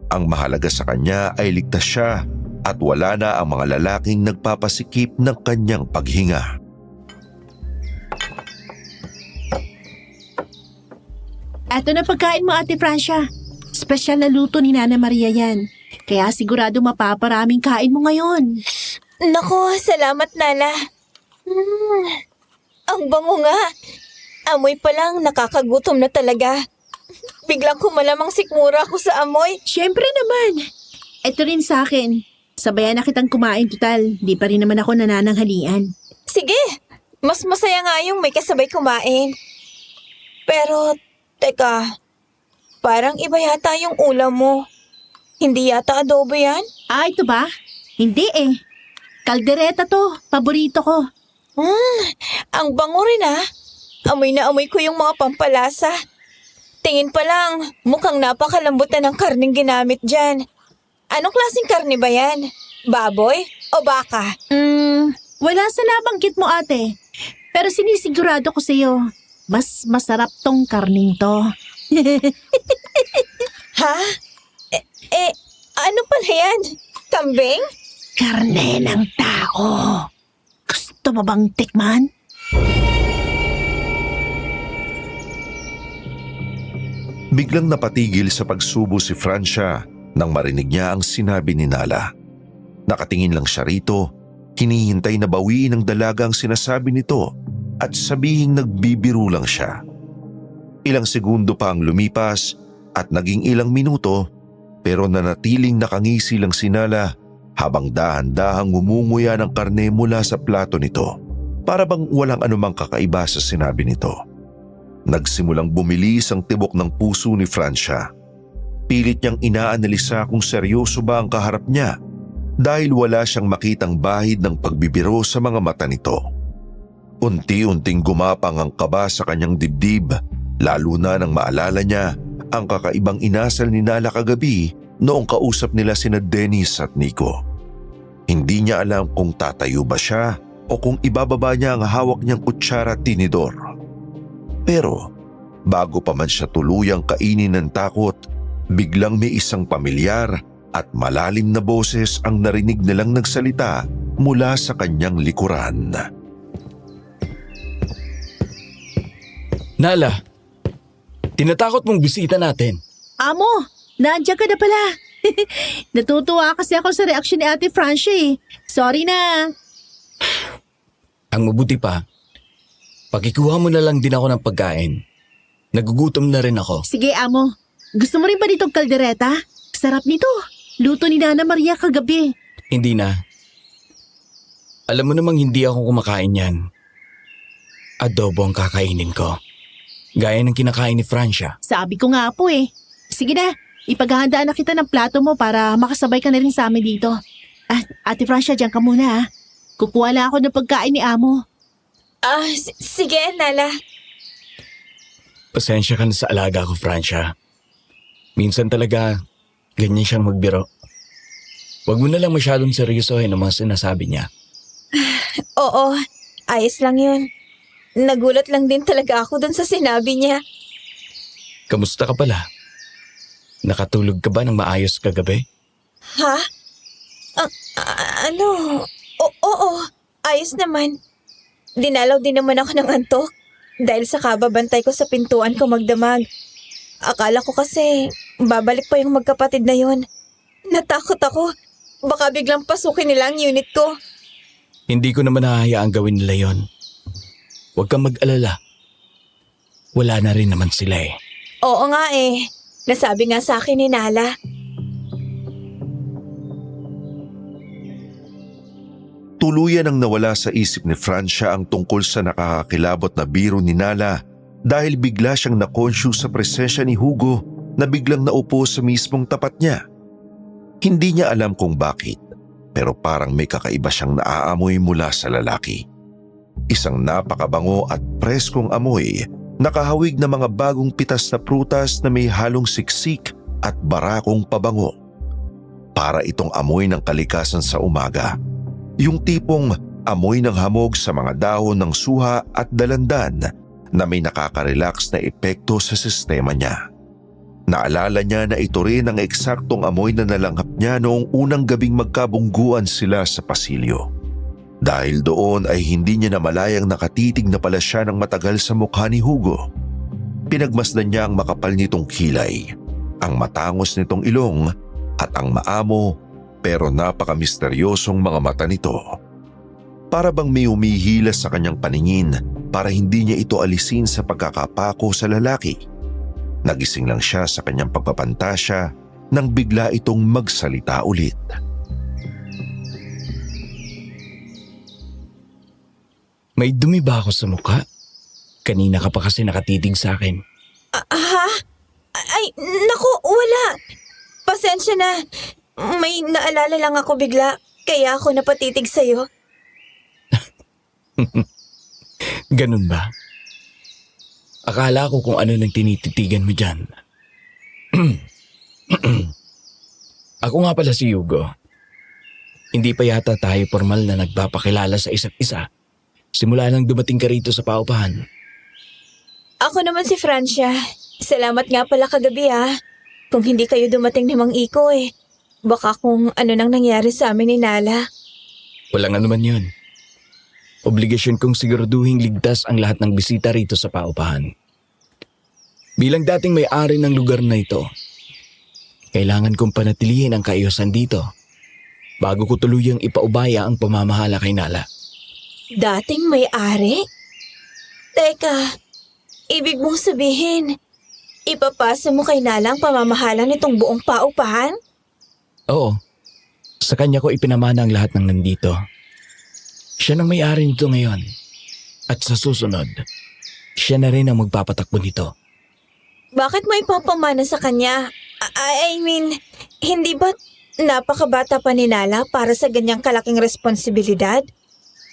Ang mahalaga sa kanya ay ligtas siya at wala na ang mga lalaking nagpapasikip ng kanyang paghinga. Eto na pagkain mo, Ate Francia. Espesyal na luto ni Nana Maria yan. Kaya sigurado mapaparaming kain mo ngayon. Nako, salamat, Nala. Ang bango nga. Amoy pa lang, nakakagutom na talaga. Biglang kumalamang sikmura ako sa amoy. Siyempre naman. Ito rin sa akin. Sabayan na kitang kumain total. Di pa rin naman ako nanananghalian. Sige, mas masaya nga yung may kasabay kumain. Pero, teka, parang iba yata yung ulam mo. Hindi yata adobo yan? Ito ba? Hindi eh. Kaldereta to. Paborito ko. Ang bango rin ah. Amoy na amoy ko yung mga pampalasa. Tingin pa lang, mukhang napakalambot na ng karning ginamit dyan. Anong klaseng karne ba yan? Baboy o baka? Wala sa nabanggit mo, ate. Pero sinisigurado ko sa'yo, mas masarap tong karning to. Ha? Ano pala yan? Kambing? Karne ng tao. Gusto mo bang tikman? Biglang napatigil sa pagsubo si Francia nang marinig niya ang sinabi ni Nala. Nakatingin lang siya rito, hinihintay na bawiin ng dalaga ang sinasabi nito at sabihing nagbibiro lang siya. Ilang segundo pa ang lumipas at naging ilang minuto pero nanatiling nakangisi lang si Nala habang dahan-dahang ngumunguya ng karne mula sa plato nito para bang walang anumang kakaiba sa sinabi nito. Nagsimulang bumilis ang tibok ng puso ni Francia. Pilit niyang inaanalisa kung seryoso ba ang kaharap niya dahil wala siyang makitang bahid ng pagbibiro sa mga mata nito. Unti-unting gumapang ang kaba sa kanyang dibdib lalo na nang maalala niya ang kakaibang inasal ni Nala kagabi noong kausap nila sina Dennis at Nico. Hindi niya alam kung tatayo ba siya o kung ibababa niya ang hawak niyang kutsara at tinidor. Pero bago pa man siya tuluyang kainin ng takot, biglang may isang pamilyar at malalim na boses ang narinig nilang nagsalita mula sa kanyang likuran. Nala, tinatakot mong bisita natin. Amo, nandiyan ka na pala. Natutuwa kasi ako sa reaksyon ni Ate Francia eh. Sorry na. Ang mabuti pa, pakikuha mo na lang din ako ng pagkain. Nagugutom na rin ako. Sige, Amo. Gusto mo rin ba nitong kaldereta? Sarap nito. Luto ni Nana Maria kagabi. Hindi na. Alam mo namang hindi ako kumakain yan. Adobo ang kakainin ko. Gaya ng kinakain ni Francia. Sabi ko nga po eh. Sige na, ipaghahandaan na kita ng plato mo para makasabay ka na rin sa amin dito. Ate Francia, diyan ka muna ha. Kukuha lang ako ng pagkain ni Amo. Sige, Nala. Pasensya ka na sa alaga ko, Francia. Minsan talaga, ganyan siyang magbiro. Huwag mo na lang masyadong seryosohin ang mga sinasabi niya. Oo, ayos lang yun. Nagulat lang din talaga ako dun sa sinabi niya. Kamusta ka pala? Nakatulog ka ba ng maayos kagabi? Ha? Ano? Oo, ayos naman. Dinalaw din naman ako ng antok dahil sa kababantay ko sa pintuan ko magdamag. Akala ko kasi babalik pa yung magkapatid na yon. Natakot ako. Baka biglang pasukin nila ang unit ko. Hindi ko naman hahayaang gawin nila yon. Huwag kang mag-alala. Wala na rin naman sila eh. Oo nga eh. Nasabi nga sa akin ni Nala. Tuluyan ang nawala sa isip ni Francia ang tungkol sa nakakakilabot na biro ni Nala dahil bigla siyang na-conscious sa presensya ni Hugo na biglang naupo sa mismong tapat niya. Hindi niya alam kung bakit, pero parang may kakaiba siyang naaamoy mula sa lalaki. Isang napakabango at preskong amoy, nakahawig na mga bagong pitas na prutas na may halong siksik at barakong pabango. Para itong amoy ng kalikasan sa umaga. Yung tipong amoy ng hamog sa mga dahon ng suha at dalandan na may nakaka-relax na epekto sa sistema niya. Naalala niya na ito rin ang eksaktong amoy na nalanghap niya noong unang gabing magkabungguan sila sa pasilyo. Dahil doon ay hindi niya namalayang nakatitig na pala siya ng matagal sa mukha ni Hugo. Pinagmasdan niya ang makapal nitong kilay, ang matangos nitong ilong at ang maamo pero napaka-misteryosong mga mata nito. Para bang may umihilas sa kanyang paningin para hindi niya ito alisin sa pagkakapako sa lalaki. Nagising lang siya sa kanyang pagpapantasya nang bigla itong magsalita ulit. May dumi ba ako sa mukha? Kanina ka pa kasi nakatitig sa akin. Ha? Ay, naku, wala. Pasensya na. May naalala lang ako bigla, kaya ako napatitig sa'yo. Ganun ba? Akala ko kung ano nang tinititigan mo dyan. Ako nga pala si Hugo. Hindi pa yata tayo formal na nagpapakilala sa isa't isa. Simula nang dumating ka rito sa paupahan. Ako naman si Francia. Salamat nga pala kagabi Kung hindi kayo dumating ni Mang Iko baka kung ano nang nangyari sa amin ni Nala. Walang anuman yun. Obligasyon kong siguraduhing ligtas ang lahat ng bisita rito sa paupahan. Bilang dating may-ari ng lugar na ito, kailangan kong panatilihin ang kaayusan dito bago ko tuluyang ipaubaya ang pamamahala kay Nala. Dating may-ari? Teka, ibig mong sabihin, ipapasa mo kay Nala ang pamamahala nitong buong paupahan? Oo, sa kanya ko ipinamana ang lahat ng nandito. Siya nang may-ari nito ngayon. At sa susunod, siya na rin ang magpapatakbo nito. Bakit mo ipapamana sa kanya? I mean, hindi ba napakabata pa ni Nala para sa ganyang kalaking responsibilidad?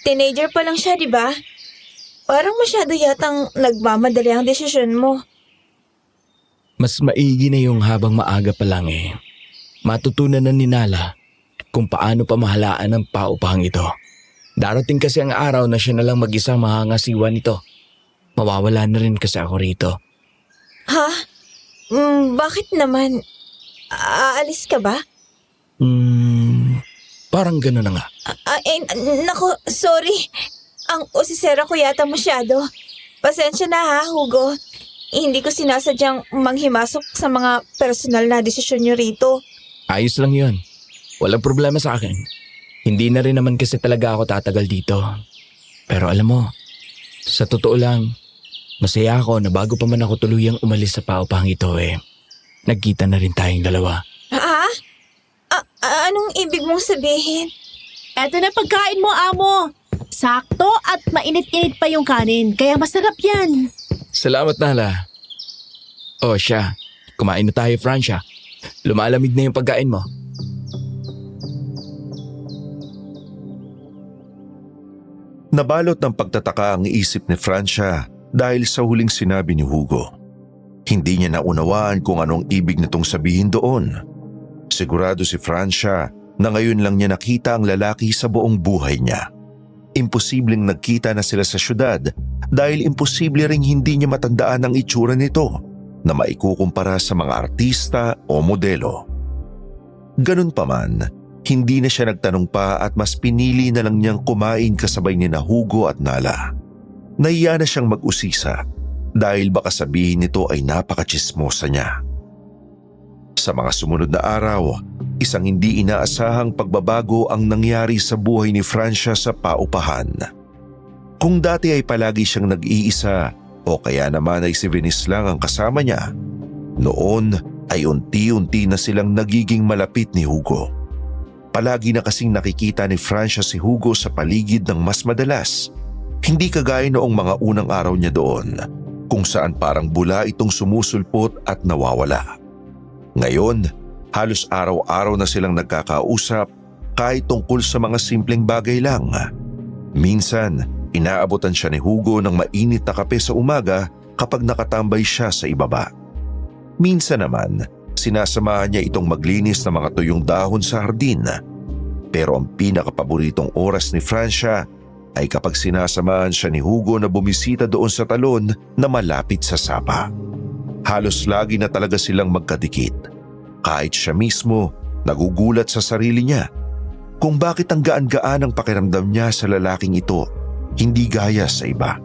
Teenager pa lang siya, di ba? Parang masyado yatang nagmamadali ang desisyon mo. Mas maigi na yung habang maaga pa lang Matutunan na ni Nala kung paano pamahalaan ang paupahang ito. Darating kasi ang araw na siya na lang mag-isa mahangasiwa nito. Mawawala na rin kasi ako rito. Ha? Bakit naman? Aalis ka ba? Parang gano'n na nga. Naku, sorry. Ang usisera ko yata masyado. Pasensya na Hugo. Hindi ko sinasadyang manghimasok sa mga personal na desisyon niyo rito. Ayos lang yun. Walang problema sa akin. Hindi na rin naman kasi talaga ako tatagal dito. Pero alam mo, sa totoo lang, masaya ako na bago pa man ako tuluyang umalis sa paupahang ito nagkita na rin tayong dalawa. Ha? Anong ibig mong sabihin? Eto na pagkain mo, amo. Sakto at mainit-init pa yung kanin, kaya masarap yan. Salamat, Nala. O siya, kumain na tayo, Francia. Lumalamig na yung pagkain mo. Nabalot ng pagtataka ang isip ni Francia dahil sa huling sinabi ni Hugo. Hindi niya naunawaan kung anong ibig nitong sabihin doon. Sigurado si Francia na ngayon lang niya nakita ang lalaki sa buong buhay niya. Imposibleng nagkita na sila sa syudad dahil imposible ring hindi niya matandaan ang itsura nito na maikukumpara sa mga artista o modelo. Ganun pa man, hindi na siya nagtanong pa at mas pinili na lang niyang kumain kasabay ni Hugo at Nala. Nahiya na siyang mag-usisa dahil baka sabihin nito ay napaka-tsismosa niya. Sa mga sumunod na araw, isang hindi inaasahang pagbabago ang nangyari sa buhay ni Francia sa paupahan. Kung dati ay palagi siyang nag-iisa o kaya naman ay si Venice lang ang kasama niya, noon ay unti-unti na silang nagiging malapit ni Hugo. Palagi na kasing nakikita ni Francia si Hugo sa paligid ng mas madalas, hindi kagaya noong mga unang araw niya doon, kung saan parang bula itong sumusulpot at nawawala. Ngayon, halos araw-araw na silang nagkakausap kahit tungkol sa mga simpleng bagay lang. Minsan, inaabutan siya ni Hugo ng mainit na kape sa umaga kapag nakatambay siya sa ibaba. Minsan naman, sinasamahan niya itong maglinis ng mga tuyong dahon sa hardin. Pero ang pinakapaboritong oras ni Francia ay kapag sinasamahan siya ni Hugo na bumisita doon sa talon na malapit sa sapa. Halos lagi na talaga silang magkadikit. Kahit siya mismo, nagugulat sa sarili niya kung bakit ang gaan-gaan ang pakiramdam niya sa lalaking ito, hindi gaya sa iba.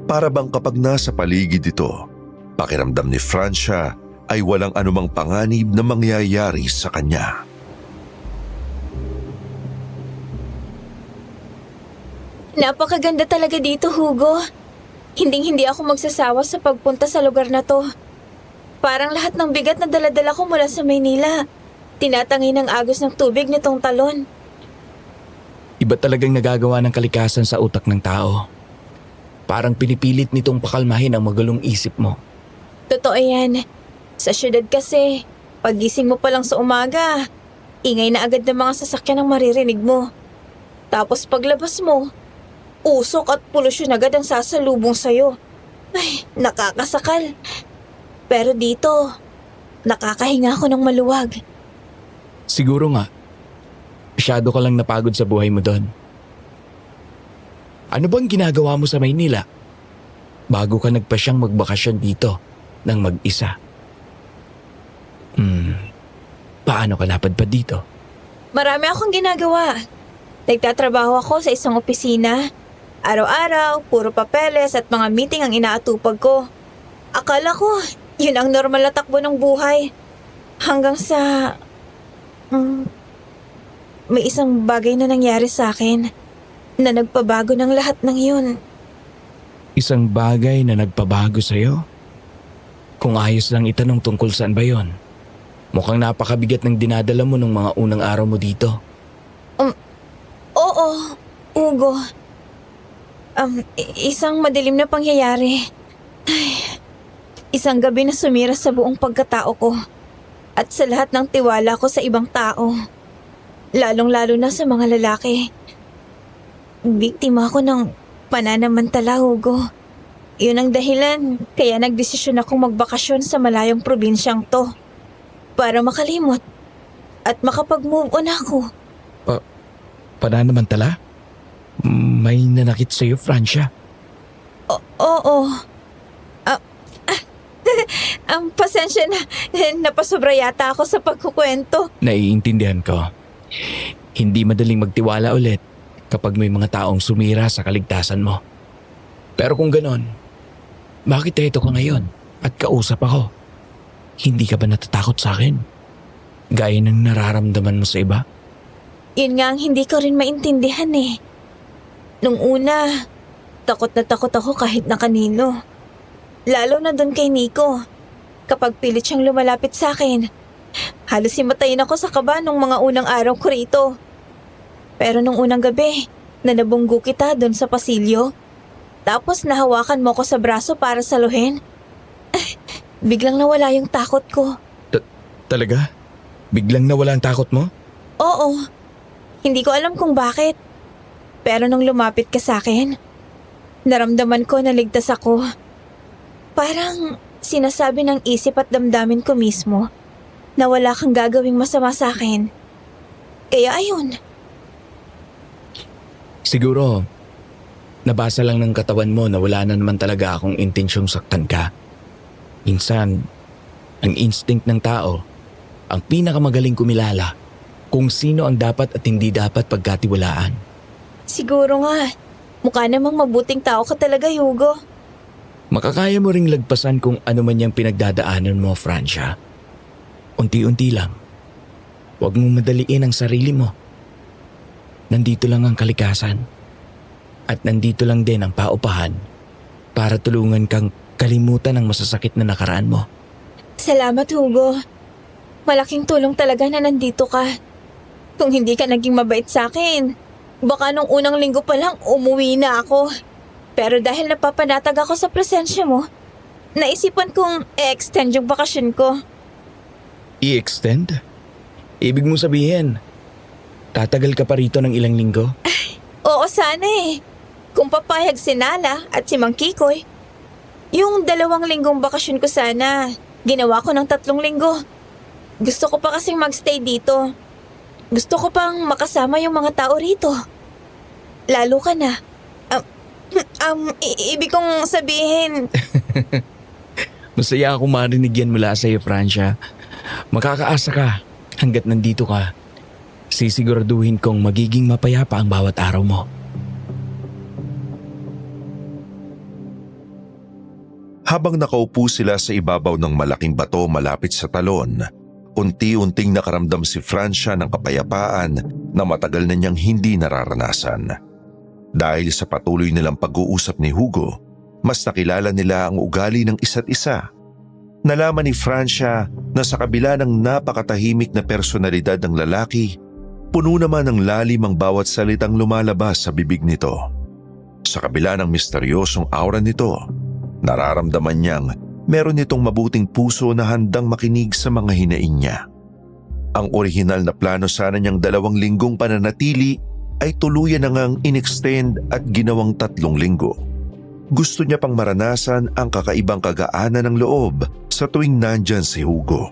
Para bang kapag nasa paligid ito, pakiramdam ni Francia ay walang anumang panganib na mangyayari sa kanya. Napakaganda talaga dito, Hugo. Hinding-hindi ako magsasawa sa pagpunta sa lugar na to. Parang lahat ng bigat na daladala ko mula sa Maynila, tinatangi ng agos ng tubig nitong talon. Iba talagang nagagawa ng kalikasan sa utak ng tao. Parang pinipilit nitong pakalmahin ang magalong isip mo. Totoo yan. Sa syudad kasi, pagising mo pa lang sa umaga, ingay na agad ng mga sasakyan ang maririnig mo. Tapos paglabas mo, usok at polusyon agad ang sasalubong sa'yo. Ay, nakakasakal. Pero dito, nakakahinga ako ng maluwag. Siguro nga, masyado ka lang napagod sa buhay mo doon. Ano bang ginagawa mo sa Maynila bago ka nagpasyang magbakasyon dito ng mag-isa? Paano ka napadpad dito? Marami akong ginagawa. Nagtatrabaho ako sa isang opisina. Araw-araw, puro papeles at mga meeting ang inaatupag ko. Akala ko, yun ang normal na takbo ng buhay. Hanggang sa... may isang bagay na nangyari sa akin na nagpabago ng lahat ng yun. Isang bagay na nagpabago sa'yo? Kung ayos lang itanong tungkol saan ba yon? Mukhang napakabigat ng dinadala mo ng mga unang araw mo dito. Oo, Hugo. Isang madilim na pangyayari. Ay, isang gabi na sumira sa buong pagkatao ko at sa lahat ng tiwala ko sa ibang tao. Lalong-lalo na sa mga lalaki. Biktima ako ng pananamantala, Hugo. Yun ang dahilan kaya nagdesisyon akong magbakasyon sa malayong probinsyang to para makalimot at makapag-move on ako. Pananamantala? May nanakit sa'yo, Francia. Oo. Pasensya na. Napasobra yata ako sa pagkukwento. Naiintindihan ko. Hindi madaling magtiwala ulit kapag may mga taong sumira sa kaligtasan mo. Pero kung ganon, bakit eto ka ngayon at kausap ako? Hindi ka ba natatakot sa akin? Gaya ng nararamdaman mo sa iba? Yun nga ang hindi ko rin maintindihan eh. Nung una, takot na takot ako kahit na kanino. Lalo na doon kay Nico. Kapag pilit siyang lumalapit sa akin, halos himatayin ako sa kaba nung mga unang araw ko rito. Pero nung unang gabi, nanabunggo kita doon sa pasilyo. Tapos nahawakan mo ko sa braso para saluhin. Biglang nawala yung takot ko. Talaga? Biglang nawala ang takot mo? Oo. Hindi ko alam kung bakit. Pero nung lumapit ka sa akin, naramdaman ko na ligtas ako. Parang sinasabi ng isip at damdamin ko mismo na wala kang gagawing masama sa akin. Kaya ayun. Siguro, nabasa lang ng katawan mo na wala na naman talaga akong intensyong saktan ka. Minsan, ang instinct ng tao, ang pinakamagaling kumilala kung sino ang dapat at hindi dapat pagkatiwalaan. Siguro nga. Mukha namang mabuting tao ka talaga, Hugo. Makakaya mo ring lagpasan kung ano man yung pinagdadaanan mo, Francia. Unti-unti lang. Huwag mong madaliin ang sarili mo. Nandito lang ang kalikasan. At nandito lang din ang paupahan para tulungan kang kalimutan ang masasakit na nakaraan mo. Salamat, Hugo. Malaking tulong talaga na nandito ka. Kung hindi ka naging mabait sa akin, baka nung unang linggo pa lang umuwi na ako. Pero dahil napapanatag ako sa presensya mo, naisipan kong i-extend yung bakasyon ko. I-extend? Ibig mo sabihin, tatagal ka pa rito ng ilang linggo? Oo, sana eh. Kung papayag si Nala at si Mang Kikoy, yung 2 linggong bakasyon ko sana, ginawa ko ng 3 linggo. Gusto ko pa kasing magstay dito. Gusto ko pang makasama yung mga tao rito. Lalo ka na. Ibig kong sabihin, Masaya akong marinig yan mula sa iyo, Francia. Makakaasa ka hanggat nandito ka. Sisiguraduhin kong magiging mapayapa ang bawat araw mo. Habang nakaupo sila sa ibabaw ng malaking bato malapit sa talon, unti-unting nakaramdam si Francia ng kapayapaan na matagal na niyang hindi nararanasan. Dahil sa patuloy nilang pag-uusap ni Hugo, mas nakilala nila ang ugali ng isa't isa. Nalaman ni Francia na sa kabila ng napakatahimik na personalidad ng lalaki, puno naman ng lalim ang bawat salitang lumalabas sa bibig nito. Sa kabila ng misteryosong aura nito, nararamdaman niyang meron itong mabuting puso na handang makinig sa mga hinaing niya. Ang orihinal na plano sana niyang 2 linggong pananatili ay tuluyan na ngang inextend at ginawang 3 linggo. Gusto niya pang maranasan ang kakaibang kagaanan ng loob sa tuwing nandyan si Hugo.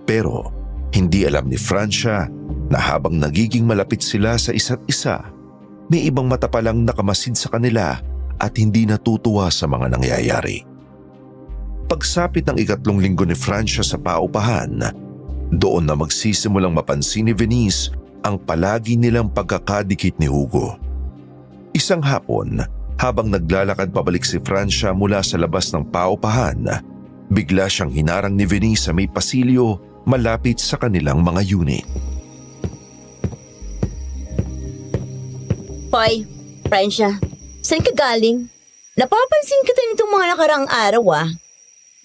Pero hindi alam ni Francia na habang nagiging malapit sila sa isa't isa, may ibang mata palang nakamasid sa kanila at hindi natutuwa sa mga nangyayari. Pagsapit ng 3 linggo ni Francia sa paupahan, doon na magsisimulang mapansin ni Venice ang palagi nilang pagkakadikit ni Hugo. Isang hapon, habang naglalakad pabalik si Francia mula sa labas ng paupahan, bigla siyang hinarang ni Venice sa may pasilyo malapit sa kanilang mga unit. Hoy, Francia, saan ka galing? Napapansin kita nitong mga nakaraang araw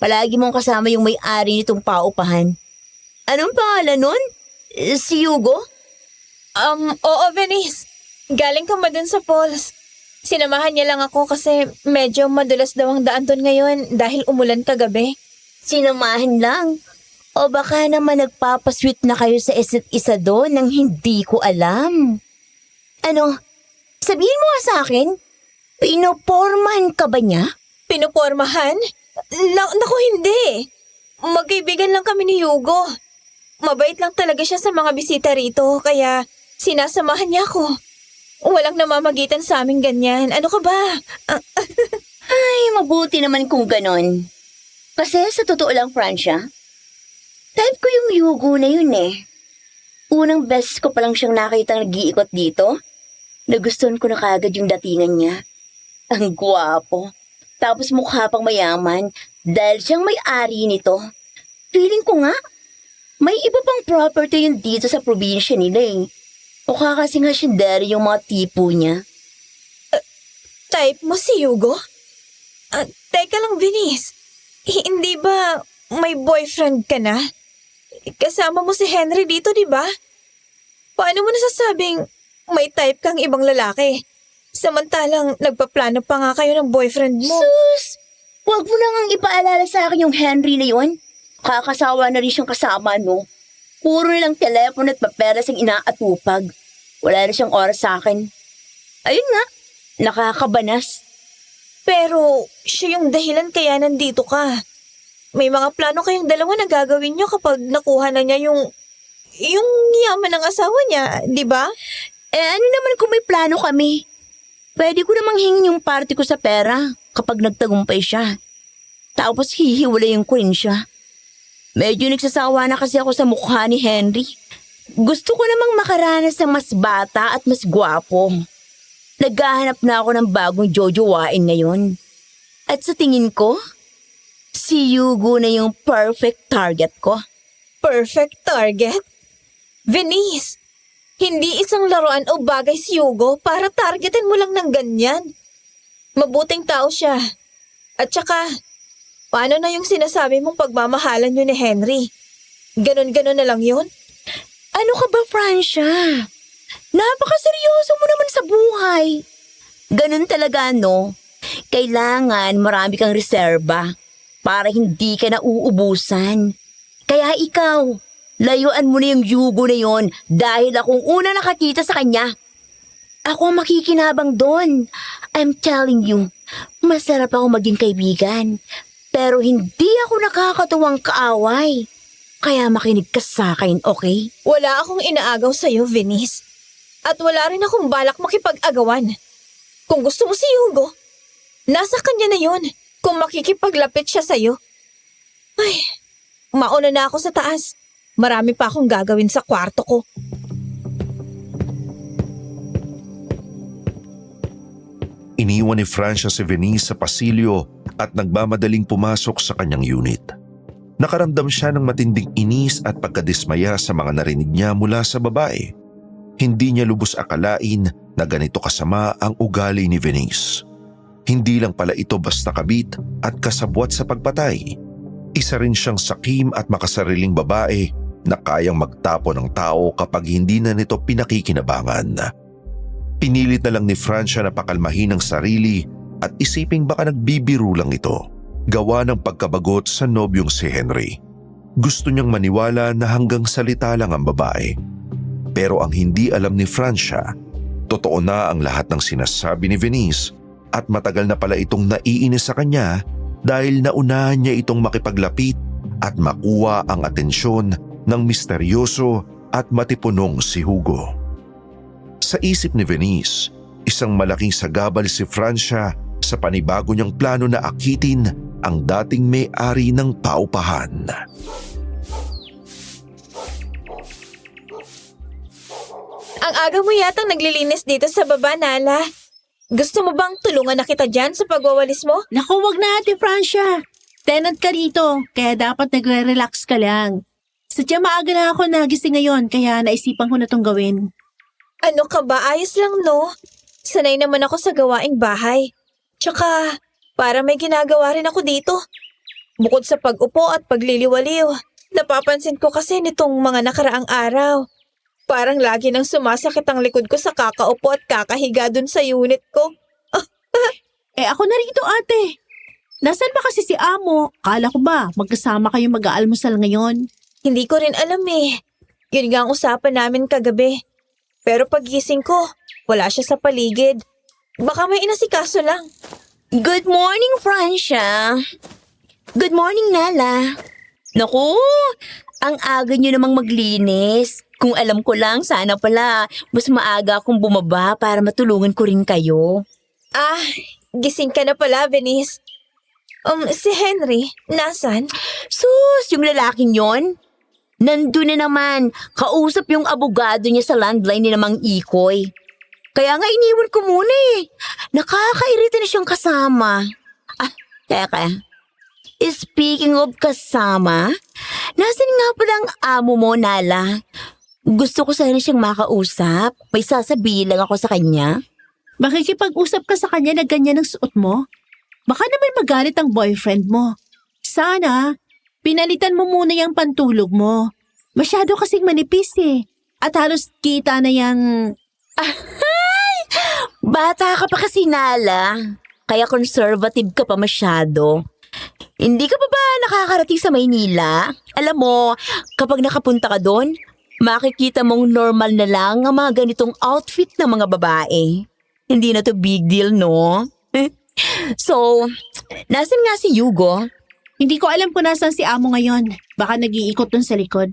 Palagi mong kasama yung may-ari nitong paupahan. Anong pangalan nun? Si Hugo? Oo, Venice. Galing ka ba dun sa falls? Sinamahan niya lang ako kasi medyo madulas daw ang daan doon ngayon dahil umulan kagabi. Sinamahan lang. O baka naman nagpapasweet na kayo sa isa't isa doon nang hindi ko alam. Ano? Sabihin mo nga sa akin, pinopormahan ka ba niya? Pinupormahan? Naku, hindi. Magkaibigan lang kami ni Hugo. Mabait lang talaga siya sa mga bisita rito, kaya sinasamahan niya ako. Walang namamagitan sa aming ganyan. Ano ka ba? Ay, mabuti naman kung ganon. Kasi sa totoo lang, Francia, type ko yung Hugo na yun Unang beses ko palang siyang nakitang nag-iikot dito. Nagustuhan ko na kagad yung datingan niya. Ang gwapo. Tapos mukha pang mayaman dahil siyang may-ari nito. Feeling ko nga, may iba pang property yun dito sa probinsya nila O kakasing hasyendary yung mga tipo niya. Type mo si Hugo? Teka lang, Venice. Hindi ba may boyfriend ka na? Kasama mo si Henry dito, di ba? Paano mo nasasabing may type kang ibang lalaki? Samantalang nagpaplano pa nga kayo ng boyfriend mo. Sus! Huwag mo na ngang ipaalala sa akin yung Henry na yun. Kakasawa na rin siyang kasama, no? Puro nilang telepono at paperas ang inaatupag. Wala na siyang oras sa akin. Ayun nga, nakakabanas. Pero siya yung dahilan kaya nandito ka. May mga plano kayong dalawa na gagawin niyo kapag nakuha na niya yung yaman ng asawa niya, di ba? Ano naman kung may plano kami? Pwede ko namang hingin yung party ko sa pera kapag nagtagumpay siya. Tapos hihiwalayin ko rin siya. Medyo nagsasawa na kasi ako sa mukha ni Henry. Gusto ko namang makaranas ng mas bata at mas gwapo. Naghahanap na ako ng bagong jojowain ngayon. At sa tingin ko, si Yugo na yung perfect target ko. Perfect target? Venice, hindi isang laruan o bagay si Hugo para targetin mo lang ng ganyan. Mabuting tao siya. At saka, paano na yung sinasabi mong pagmamahalan yun ni Henry? Ganon-ganon na lang yun? Ano ka ba, Francia? Napakaseryoso mo naman sa buhay. Ganun talaga, no? Kailangan marami kang reserba para hindi ka na uubusan. Kaya ikaw, layuan mo na yung Yugo na yon dahil akong una nakakita sa kanya. Ako ang makikinabang doon. I'm telling you, masarap ako maging kaibigan. Pero hindi ako nakakatuwang kaaway. Kaya makinig ka sa akin, okay? Wala akong inaagaw sa'yo, Venice. At wala rin akong balak makipag-agawan. Kung gusto mo si Hugo, nasa kanya na yun kung makikipaglapit siya sa'yo. Ay, mauna na ako sa taas. Marami pa akong gagawin sa kwarto ko. Iniwan ni Francia si Venice sa pasilyo at nagmamadaling pumasok sa kanyang unit. Nakaramdam siya ng matinding inis at pagkadismaya sa mga narinig niya mula sa babae. Hindi niya lubos akalain na ganito kasama ang ugali ni Venice. Hindi lang pala ito basta kabit at kasabwat sa pagpatay. Isa rin siyang sakim at makasariling babae na kayang magtapo ng tao kapag hindi na nito pinakikinabangan. Pinilit na lang ni Francia na pakalmahin ang sarili at isiping baka nagbibiro lang ito. Gawa ng pagkabagot sa nobyong si Henry. Gusto niyang maniwala na hanggang salita lang ang babae. Pero ang hindi alam ni Francia, totoo na ang lahat ng sinasabi ni Venice at matagal na pala itong naiinis sa kanya dahil naunahan niya itong makipaglapit at makuha ang atensyon ng misteryoso at matipunong si Hugo. Sa isip ni Venice, isang malaking sagabal si Francia sa panibago niyang plano na akitin ang dating may-ari ng paupahan. Ang aga mo yatang naglilinis dito sa baba, Nala. Gusto mo bang tulungan na kita dyan sa pagwawalis mo? Naku, wag na Ate Francia. Tenant ka rito, kaya dapat nagre-relax ka lang. Sadya maaga na ako nagising ngayon, kaya naisipan ko na tong gawin. Ano ka ba? Ayos lang, no? Sanay naman ako sa gawaing bahay. Tsaka, para may ginagawa rin ako dito. Bukod sa pag-upo at pagliliwaliw, napapansin ko kasi nitong mga nakaraang araw. Parang lagi nang sumasakit ang likod ko sa kakaupo at kakahiga dun sa unit ko. Ako na rito ate. Nasaan ba kasi si Amo? Kala ko ba magkasama kayo mag-aalmusal ngayon? Hindi ko rin alam eh. Yun nga ang usapan namin kagabi. Pero pagising ko, wala siya sa paligid. Baka may inasikaso lang. Good morning, Francia. Good morning, Nala. Naku, ang aga niyo namang maglinis. Kung alam ko lang, sana pala mas maaga akong bumaba para matulungan ko rin kayo. Gising ka na pala, Venice. Si Henry, nasan? Sus, yung lalaking yon? Nandun na naman, kausap yung abogado niya sa landline ni namang Ikoy. Kaya nga iniwan ko muna eh. Nakakairita na siyang kasama. Teka. Speaking of kasama, nasan nga pala ang amo mo, Nala? Gusto ko sana siyang makausap. May sasabihin lang ako sa kanya. Makikipag-usap ka sa kanya na ganyan ang suot mo? Baka naman magalit ang boyfriend mo. Sana, pinalitan mo muna yung pantulog mo. Masyado kasing manipis eh. At halos kita na yung... Bata ka pa kasi, Nala. Kaya conservative ka pa masyado. Hindi ka pa ba nakakarating sa Maynila? Alam mo, kapag nakapunta ka doon, makikita mong normal na lang ang mga ganitong outfit ng mga babae. Hindi na to big deal, no? So, nasan nga si Yugo? Hindi ko alam kung nasan si Amo ngayon. Baka nag-iikot dun sa likod.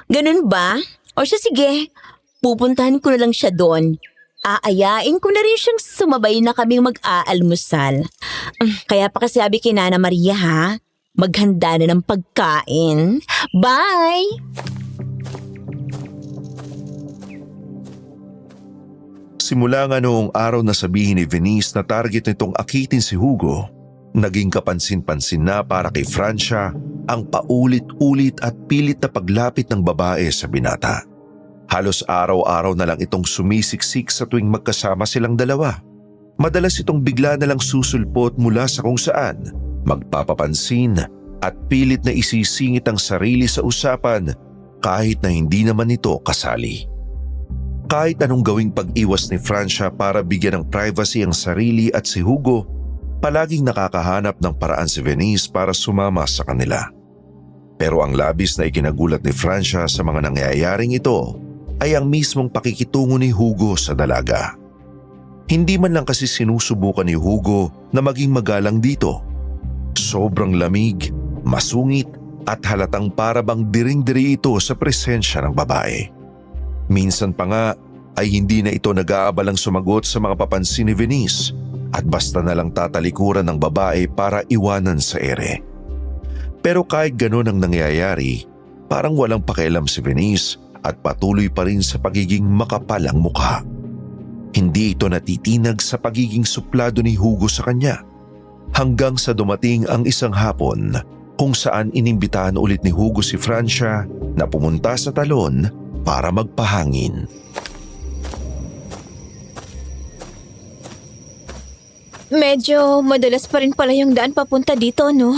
Ganun ba? O siya sige, pupuntahan ko na lang siya doon. aayain ko na rin siyang sumabay na kaming mag-aalmusal. Kaya pa kasi sabi kay Nana Maria ha, maghanda na ng pagkain. Bye! Simula nga noong araw na sabihin ni Venice na target nitong akitin si Hugo, naging kapansin-pansin na para kay Francia ang paulit-ulit at pilit na paglapit ng babae sa binata. Halos araw-araw na lang itong sumisiksik sa tuwing magkasama silang dalawa. Madalas itong bigla na lang susulpot mula sa kung saan, magpapapansin at pilit na isisingit ang sarili sa usapan kahit na hindi naman ito kasali. Kahit anong gawing pag-iwas ni Francia para bigyan ng privacy ang sarili at si Hugo, palaging nakakahanap ng paraan si Venice para sumama sa kanila. Pero ang labis na ikinagulat ni Francia sa mga nangyayaring ito ay ang mismong pakikitungo ni Hugo sa dalaga. Hindi man lang kasi sinusubukan ni Hugo na maging magalang dito. Sobrang lamig, masungit at halatang parabang diring-diri ito sa presensya ng babae. Minsan pa nga ay hindi na ito nag-aabalang sumagot sa mga papansin ni Venice at basta na lang tatalikuran ng babae para iwanan sa ere. Pero kahit gano'n ang nangyayari, parang walang pakialam si Venice at patuloy pa rin sa pagiging makapalang mukha. Hindi ito natitinag sa pagiging suplado ni Hugo sa kanya hanggang sa dumating ang isang hapon kung saan inimbitahan ulit ni Hugo si Francia na pumunta sa talon para magpahangin. Medyo madalas pa rin pala yung daan papunta dito, no?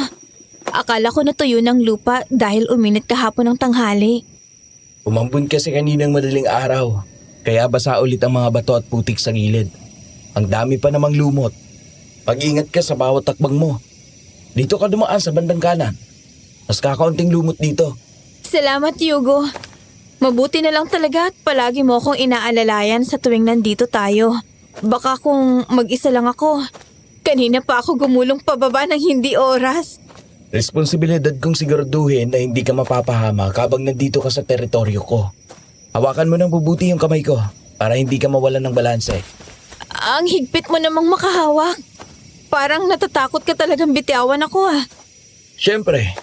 Akala ko natuyo ng lupa dahil uminit kahapon ng tanghali. Umambon kasi kaninang madaling araw, kaya basa ulit ang mga bato at putik sa gilid. Ang dami pa namang lumot. Pag-ingat ka sa bawat takbang mo. Dito ka dumaan sa bandang kanan. Mas kakaunting lumot dito. Salamat, Hugo. Mabuti na lang talaga at palagi mo akong inaalalayan sa tuwing nandito tayo. Baka kung mag-isa lang ako, kanina pa ako gumulong pababa ng hindi oras. Responsibilidad kong siguraduhin na hindi ka mapapahama habang nandito ka sa teritoryo ko. Hawakan mo ng mabuti yung kamay ko para hindi ka mawalan ng balanse. Ang higpit mo namang makahawak. Parang natatakot ka talagang bitiawan ako ah. Siyempre,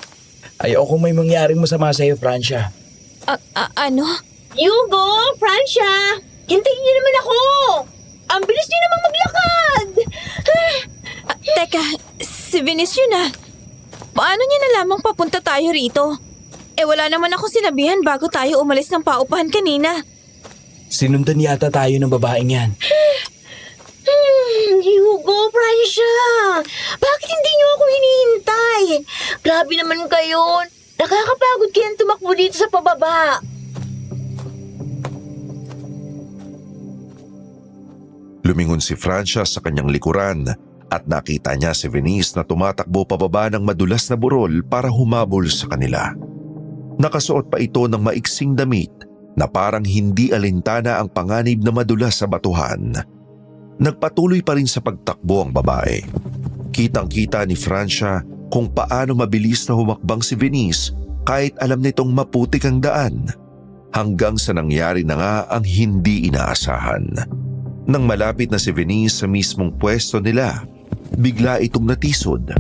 ayoko may mangyaring masama sa'yo, Francia. Ano? Hugo! Francia! Hintayin niyo naman ako! Ang bilis niyo namang maglakad! Teka, si Venice yun ah. Paano niya nalamang papunta tayo rito? Wala naman ako sinabihan bago tayo umalis ng paupahan kanina. Sinundan yata tayo ng babaeng yan. Hugo, Francia! Bakit hindi niyo ako hinihintay? Grabe naman kayo. Nakakapagod kayang tumakbo dito sa pababa. Lumingon si Francia sa kanyang likuran at nakita niya si Venice na tumatakbo pababa ng madulas na burol para humabol sa kanila. Nakasuot pa ito ng maiksing damit na parang hindi alintana ang panganib na madulas sa batuhan. Nagpatuloy pa rin sa pagtakbo ang babae. Kitang-kita ni Francia kung paano mabilis na humakbang si Venice kahit alam nitong maputik ang daan. Hanggang sa nangyari na nga ang hindi inaasahan. Nang malapit na si Venice sa mismong pwesto nila, bigla itong natisod.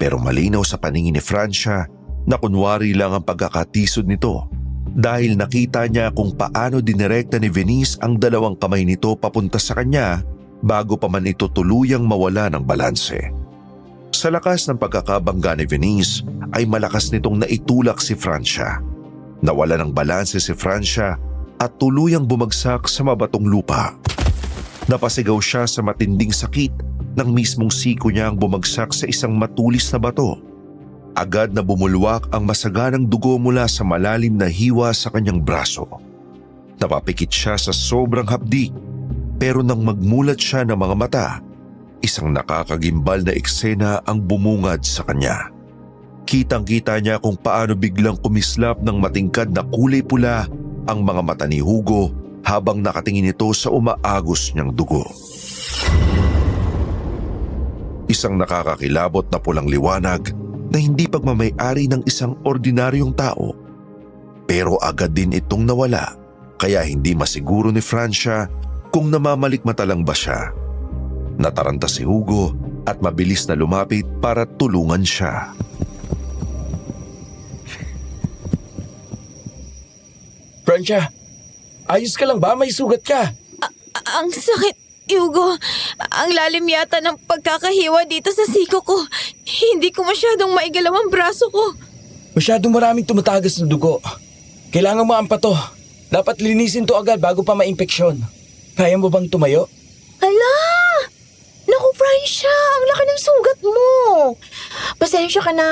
Pero malinaw sa paningin ni Francia na kunwari lang ang pagkakatisod nito dahil nakita niya kung paano dinirekta ni Venice ang dalawang kamay nito papunta sa kanya bago pa man ito tuluyang mawala ng balanse. Sa lakas ng pagkakabangga ni Venice ay malakas nitong naitulak si Francia. Nawala ng balanse si Francia at tuluyang bumagsak sa mabatong lupa. Napasigaw siya sa matinding sakit nang mismong siko niya ang bumagsak sa isang matulis na bato. Agad na bumulwak ang masaganang dugo mula sa malalim na hiwa sa kanyang braso. Napapikit siya sa sobrang hapdi, pero nang magmulat siya ng mga mata, isang nakakagimbal na eksena ang bumungad sa kanya. Kitang-kita niya kung paano biglang kumislap ng matingkad na kulay pula ang mga mata ni Hugo habang nakatingin ito sa umaagos niyang dugo. Isang nakakakilabot na pulang liwanag na hindi pagmamay-ari ng isang ordinaryong tao. Pero agad din itong nawala, kaya hindi masiguro ni Francia kung namamalikmata lang ba siya. Nataranta si Hugo at mabilis na lumapit para tulungan siya. Francia, ayos ka lang ba? May sugat ka. Ang sakit, Hugo. Ang lalim yata ng pagkakahiwa dito sa siko ko. Hindi ko masyadong maigalaw ang braso ko. Masyadong maraming tumatagas na dugo. Kailangan mo ampa to. Dapat linisin to agad bago pa ma-impeksyon. Kaya mo bang tumayo? Hala! Naku, Francia, ang laki ng sugat mo. Pasensya ka na.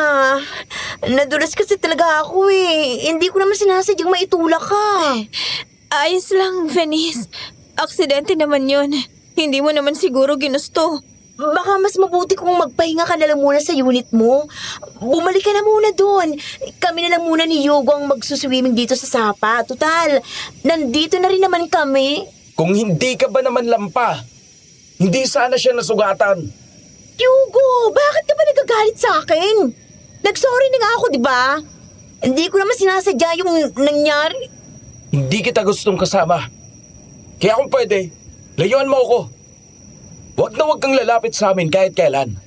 Nadulas kasi talaga ako eh. Hindi ko naman sinasadyang maitulak ka. Ayos lang, Venice. Aksidente naman yun. Hindi mo naman siguro ginusto. Baka mas mabuti kung magpahinga ka na lang muna sa unit mo. Bumalik ka na muna doon. Kami na lang muna ni Yogo ang magsuswimming dito sa Sapa. Total, nandito na rin naman kami. Kung hindi ka ba naman lampa, hindi sana siya nasugatan. Yogo, bakit ka ba nagagalit sa akin? Nagsorry na nga ako, di ba? Hindi ko naman sinasadya yung nangyari. Hindi kita gustong kasama. Kaya kung pwede, layuan mo ako. Huwag kang lalapit sa amin kahit kailan.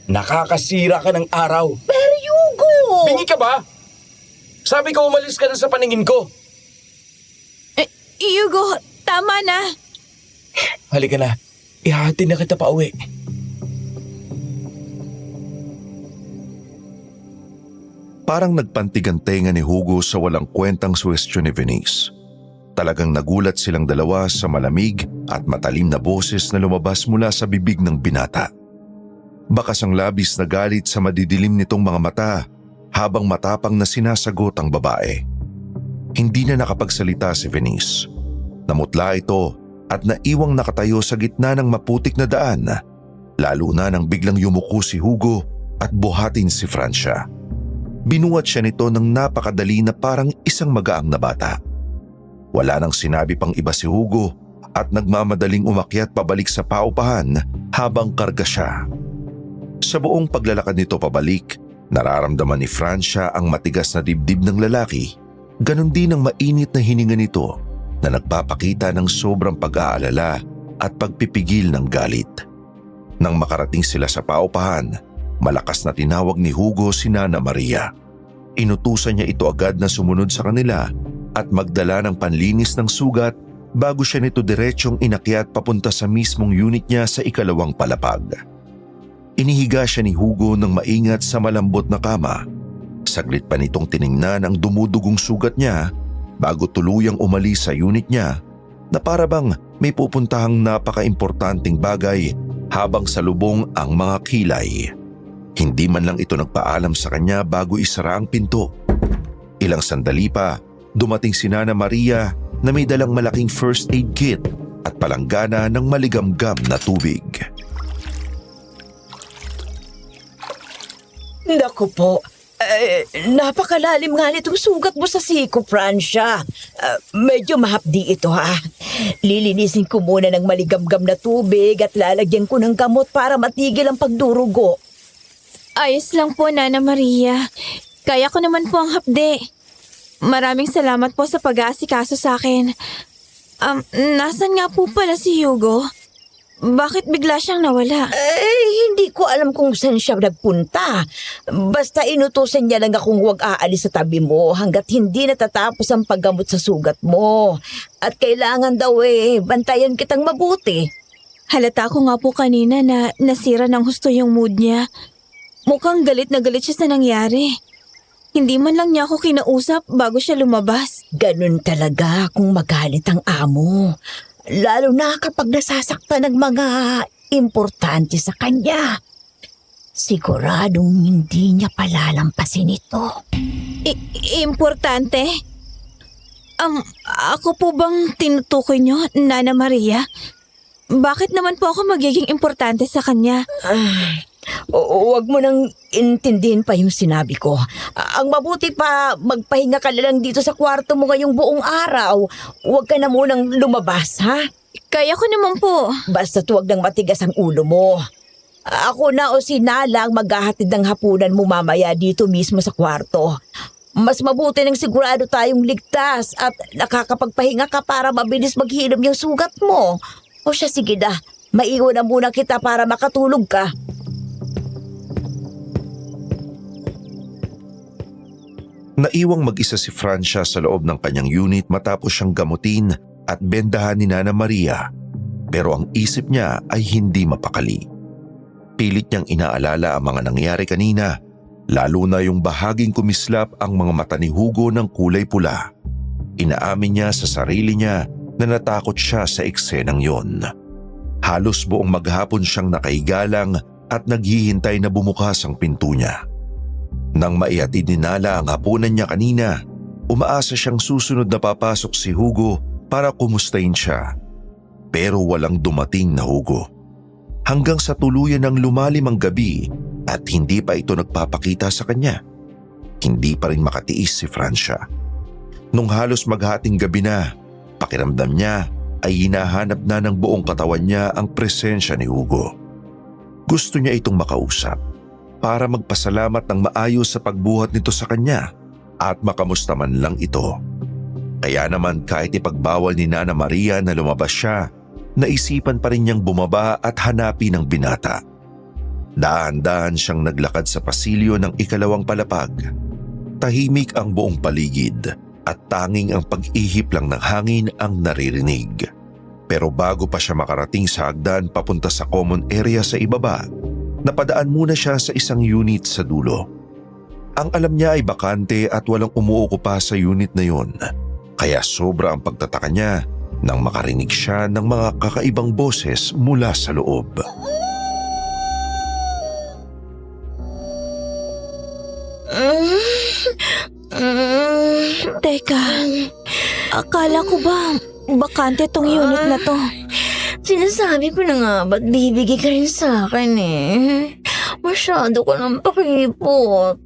Nakakasira ka ng araw. Pero Yogo! Bingi ka ba? Sabi ko umalis ka na sa paningin ko. Hugo, tama na. Halika na. Ihahatid na kita pa uwi. Parang nagpantigantenga ni Hugo sa walang kwentang suwestyon ni Venice. Talagang nagulat silang dalawa sa malamig at matalim na boses na lumabas mula sa bibig ng binata. Bakas ang labis na galit sa madidilim nitong mga mata habang matapang na sinasagot ang babae. Hindi na nakapagsalita si Venice. Namutla ito at naiwang nakatayo sa gitna ng maputik na daan, lalo na nang biglang yumuko si Hugo at buhatin si Francia. Binuhat siya nito ng napakadali na parang isang magaang na bata. Wala nang sinabi pang iba si Hugo at nagmamadaling umakyat pabalik sa paupahan habang karga siya. Sa buong paglalakad nito pabalik, nararamdaman ni Francia ang matigas na dibdib ng lalaki, ganon din ang mainit na hininga nito na nagpapakita ng sobrang pag-aalala at pagpipigil ng galit. Nang makarating sila sa paupahan, malakas na tinawag ni Hugo si Nana Maria. Inutusan niya ito agad na sumunod sa kanila at magdala ng panlinis ng sugat bago siya nito diretsyong inakyat papunta sa mismong unit niya sa ikalawang palapag. Inihiga siya ni Hugo ng maingat sa malambot na kama. Saglit pa nitong tiningnan ang dumudugong sugat niya bago tuluyang umalis sa unit niya na para bang may pupuntahang napaka-importanting bagay habang salubong ang mga kilay. Hindi man lang ito nagpaalam sa kanya bago isara ang pinto. Ilang sandali pa, dumating si Nana Maria na may dalang malaking first aid kit at palanggana ng maligamgam na tubig. Naku po, napakalalim nga nitong sugat mo sa siko, Francia. Medyo mahapdi ito ha. Lilinisin ko muna ng maligamgam na tubig at lalagyan ko ng gamot para matigil ang pagdurugo. Ayos lang po, Nana Maria. Kaya ko naman po ang hapde. Maraming salamat po sa pag-aasikaso sa akin. Nasan nga po pala si Hugo? Bakit bigla siyang nawala? Hindi ko alam kung saan siya nagpunta. Basta inutusan niya lang akong huwag aalis sa tabi mo hanggat hindi natatapos ang paggamot sa sugat mo. At kailangan daw bantayan kitang mabuti. Halata ko nga po kanina na nasira ng husto yung mood niya. Mukhang galit na galit siya sa nangyari. Hindi man lang niya ako kinausap bago siya lumabas. Ganun talaga kung magalit ang amo. Lalo na kapag nasasaktan ng mga importante sa kanya. Siguradong hindi niya palalampasin ito. Importante? Ako po bang tinutukoy niyo, Nana Maria? Bakit naman po ako magiging importante sa kanya? Huwag mo nang intindihin pa yung sinabi ko. Ang mabuti pa, magpahinga ka lang dito sa kwarto mo ngayong buong araw. Huwag ka na munang lumabas, ha? Kaya ko naman po. Basta't huwag nang matigas ang ulo mo. Ako na o si Nala ang maghahatid ng hapunan mo mamaya dito mismo sa kwarto. Mas mabuti nang sigurado tayong ligtas at nakakapagpahinga ka para mabilis maghilom yung sugat mo. O siya, sige na. Maiwan na muna kita para makatulog ka. Naiwang mag-isa si Francia sa loob ng kanyang unit matapos siyang gamutin at bendahan ni Nana Maria. Pero ang isip niya ay hindi mapakali. Pilit niyang inaalala ang mga nangyari kanina, lalo na yung bahaging kumislap ang mga mata ni Hugo ng kulay pula. Inaamin niya sa sarili niya na natakot siya sa eksenang yon. Halos buong maghapon siyang nakaigalang at naghihintay na bumukas ang pinto niya. Nang maihatid ni Nala ang hapunan niya kanina, umaasa siyang susunod na papasok si Hugo para kumustahin siya. Pero walang dumating na Hugo. Hanggang sa tuluyan ng lumalim ang gabi at hindi pa ito nagpapakita sa kanya. Hindi pa rin makatiis si Francia. Nung halos maghating gabi na, pakiramdam niya ay hinahanap na ng buong katawan niya ang presensya ni Hugo. Gusto niya itong makausap para magpasalamat ng maayos sa pagbuhat nito sa kanya at makamusta man lang ito. Kaya naman kahit ipagbawal ni Nana Maria na lumabas siya, naisipan pa rin niyang bumaba at hanapin ang binata. Dahan-dahan siyang naglakad sa pasilyo ng ikalawang palapag. Tahimik ang buong paligid at tanging ang pag-ihip lang ng hangin ang naririnig. Pero bago pa siya makarating sa hagdan papunta sa common area sa ibaba, napadaan muna siya sa isang unit sa dulo. Ang alam niya ay bakante at walang umuukupa sa unit na yon. Kaya sobra ang pagtataka niya nang makarinig siya ng mga kakaibang boses mula sa loob. Teka, akala ko ba bakante tong unit na to? Sinasabi ko na nga, ba't bibigay ka rin sa akin eh? Masyado ko nang pakipot.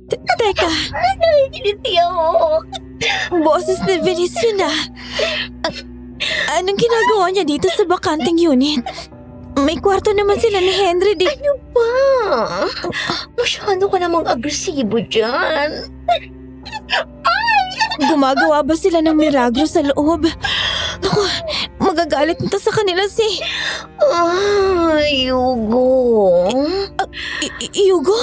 Teka, nakikiliti ako. Boses ni Vinicio na. Anong ginagawa niya dito sa bakanteng unit? May kwarto naman sila ni Henry di... Ano ba? Masyado ka namang agresibo dyan. Gumagawa ba sila ng milagro sa loob? Naku, magagalit nito sa kanila si... Yugo. Yugo?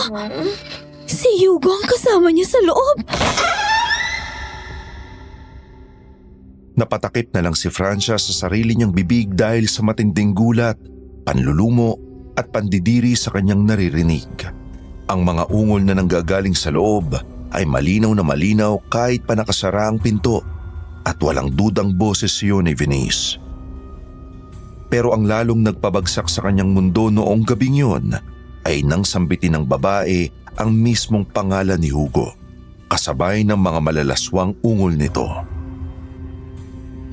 Si Yugo ang kasama niya sa loob. Napatakip na lang si Francia sa sarili niyang bibig dahil sa matinding gulat, panlulumo at pandidiri sa kanyang naririnig. Ang mga ungol na nanggagaling sa loob ay malinaw na malinaw kahit pa nakasara ang pinto at walang dudang boses yun ni Venice. Pero ang lalong nagpabagsak sa kanyang mundo noong gabing yun ay nang sambitin ng babae ang mismong pangalan ni Hugo, kasabay ng mga malalaswang ungol nito.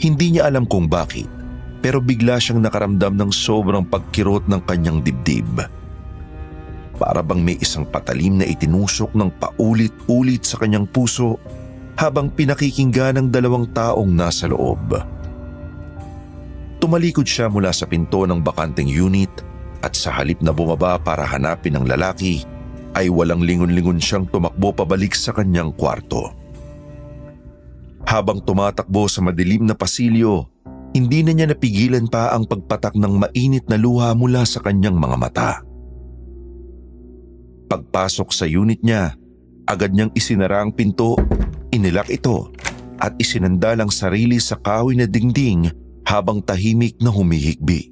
Hindi niya alam kung bakit, pero bigla siyang nakaramdam ng sobrang pagkirot ng kanyang dibdib. Para bang may isang patalim na itinusok ng paulit-ulit sa kanyang puso habang pinakikinggan ng dalawang taong nasa loob. Tumalikod siya mula sa pinto ng bakanteng unit at sa halip na bumaba para hanapin ang lalaki, ay walang lingon-lingon siyang tumakbo pabalik sa kanyang kwarto. Habang tumatakbo sa madilim na pasilyo, hindi na niya napigilan pa ang pagpatak ng mainit na luha mula sa kanyang mga mata. Pagpasok sa unit niya, agad niyang isinara ang pinto, inilak ito at isinandal ang sarili sa kahoy na dingding habang tahimik na humihikbi.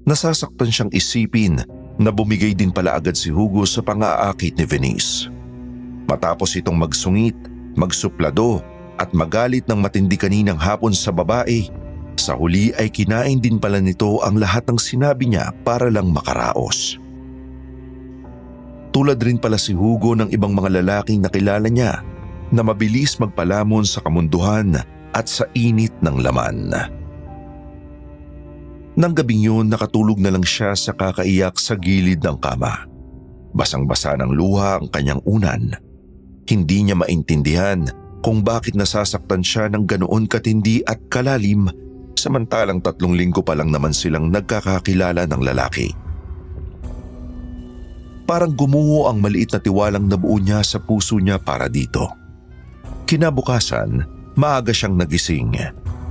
Nasasaktan siyang isipin na bumigay din pala agad si Hugo sa pang-aakit ni Venice. Matapos itong magsungit, magsuplado at magalit ng matindi kaninang hapon sa babae, sa huli ay kinain din pala nito ang lahat ng sinabi niya para lang makaraos. Tulad rin pala si Hugo ng ibang mga lalaking nakilala niya na mabilis magpalamon sa kamunduhan at sa init ng laman. Nang gabing yun, nakatulog na lang siya sa kakaiyak sa gilid ng kama. Basang-basa ng luha ang kanyang unan. Hindi niya maintindihan kung bakit nasasaktan siya ng ganoon katindi at kalalim samantalang 3 linggo pa lang naman silang nagkakakilala ng lalaki. Parang gumuho ang maliit na tiwalang nabuo niya sa puso niya para dito. Kinabukasan, maaga siyang nagising.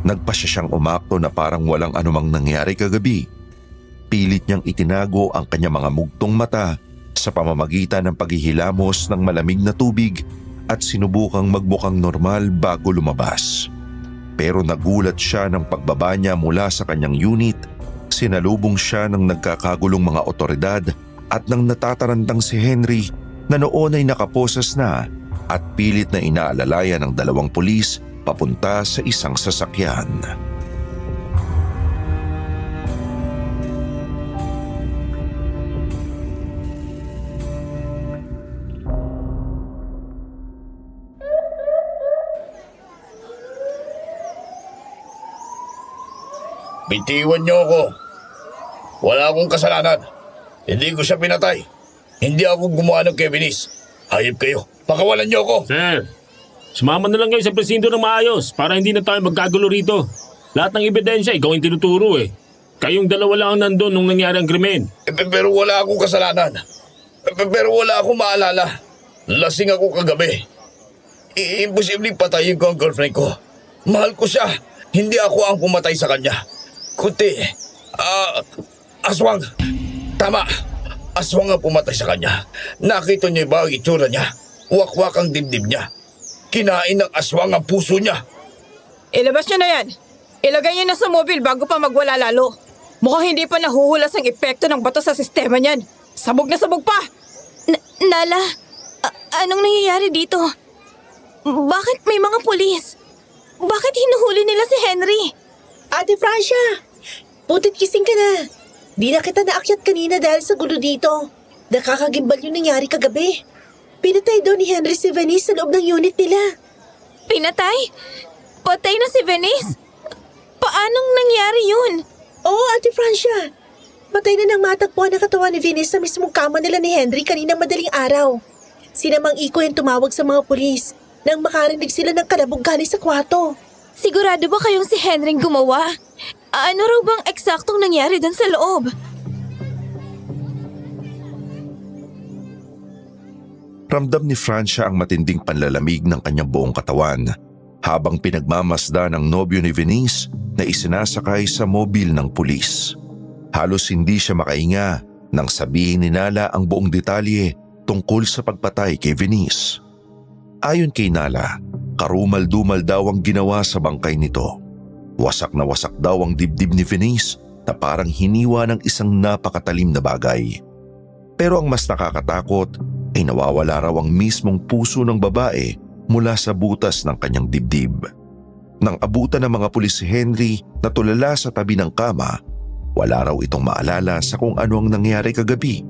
Nagpasya siyang umakto na parang walang anumang nangyari kagabi. Pilit niyang itinago ang kanyang mga mugtong mata sa pamamagitan ng paghihilamos ng malamig na tubig at sinubukang magmukhang normal bago lumabas. Pero nagulat siya ng pagbaba niya mula sa kanyang unit. Sinalubong siya ng nagkakagulong mga otoridad at ng natatarandang si Henry na noon ay nakaposas na at pilit na inaalalayan ng 2 pulis papunta sa isang sasakyan. Bitiwan niyo ako. Wala akong kasalanan. Hindi ko siya pinatay. Hindi ako gumawa ng Kevinis. Hayop kayo. Pakawalan niyo ako. Sir, sumama na lang kayo sa presinto ng maayos para hindi na tayo magkagulo rito. Lahat ng ebidensya, ikaw yung tinuturo eh. Kayong dalawa lang ang nandun nung nangyari ang krimen. Pero wala akong kasalanan. Pero wala akong maalala. Lasing ako kagabi. Imposibleng patayin ko ang girlfriend ko. Mahal ko siya. Hindi ako ang pumatay sa kanya. Kundi, aswang. Tama. Aswang ang pumatay sa kanya. Nakita niyo ba ang itsura niya? Wakwak ang dibdib niya. Kinain ng aswang ang puso niya. Ilabas niyo na yan. Ilagay niyo na sa mobil bago pa magwala lalo. Mukhang hindi pa nahuhulas ang epekto ng bato sa sistema niyan. Sabog na sabog pa. Nala, anong nangyayari dito? Bakit may mga pulis? Bakit hinuhuli nila si Henry? Ate Francia, putit kising ka na. Di na kita naakyat kanina dahil sa gulo dito. Nakakagimbal yung nangyari kagabi. Pinatay daw ni Henry si Venice sa loob ng unit nila. Pinatay? Patay na si Venice? Paanong nangyari yun? Oo, Ate Francia. Patay na nang matagpuan ang katawan ni Venice sa mismong kama nila ni Henry kaninang madaling araw. Sinamang Iko yung tumawag sa mga pulis nang makarinig sila ng kalabog galing sa kwarto. Sigurado ba kayong si Henry gumawa? Ano raw bang eksaktong nangyari doon sa loob? Ramdam ni Francia ang matinding panlalamig ng kanyang buong katawan habang pinagmamasda ng nobyo ni Venice na isinasakay sa mobil ng pulis. Halos hindi siya makahinga nang sabihin ni Nala ang buong detalye tungkol sa pagpatay kay Venice. Ayon kay Nala, karumal-dumal daw ang ginawa sa bangkay nito. Wasak na wasak daw ang dibdib ni Venice na parang hiniwa ng isang napakatalim na bagay. Pero ang mas nakakatakot ay nawawala raw ang mismong puso ng babae mula sa butas ng kanyang dibdib. Nang abutan ng mga pulis si Henry na tulala sa tabi ng kama, wala raw itong maalala sa kung ano ang nangyari kagabi.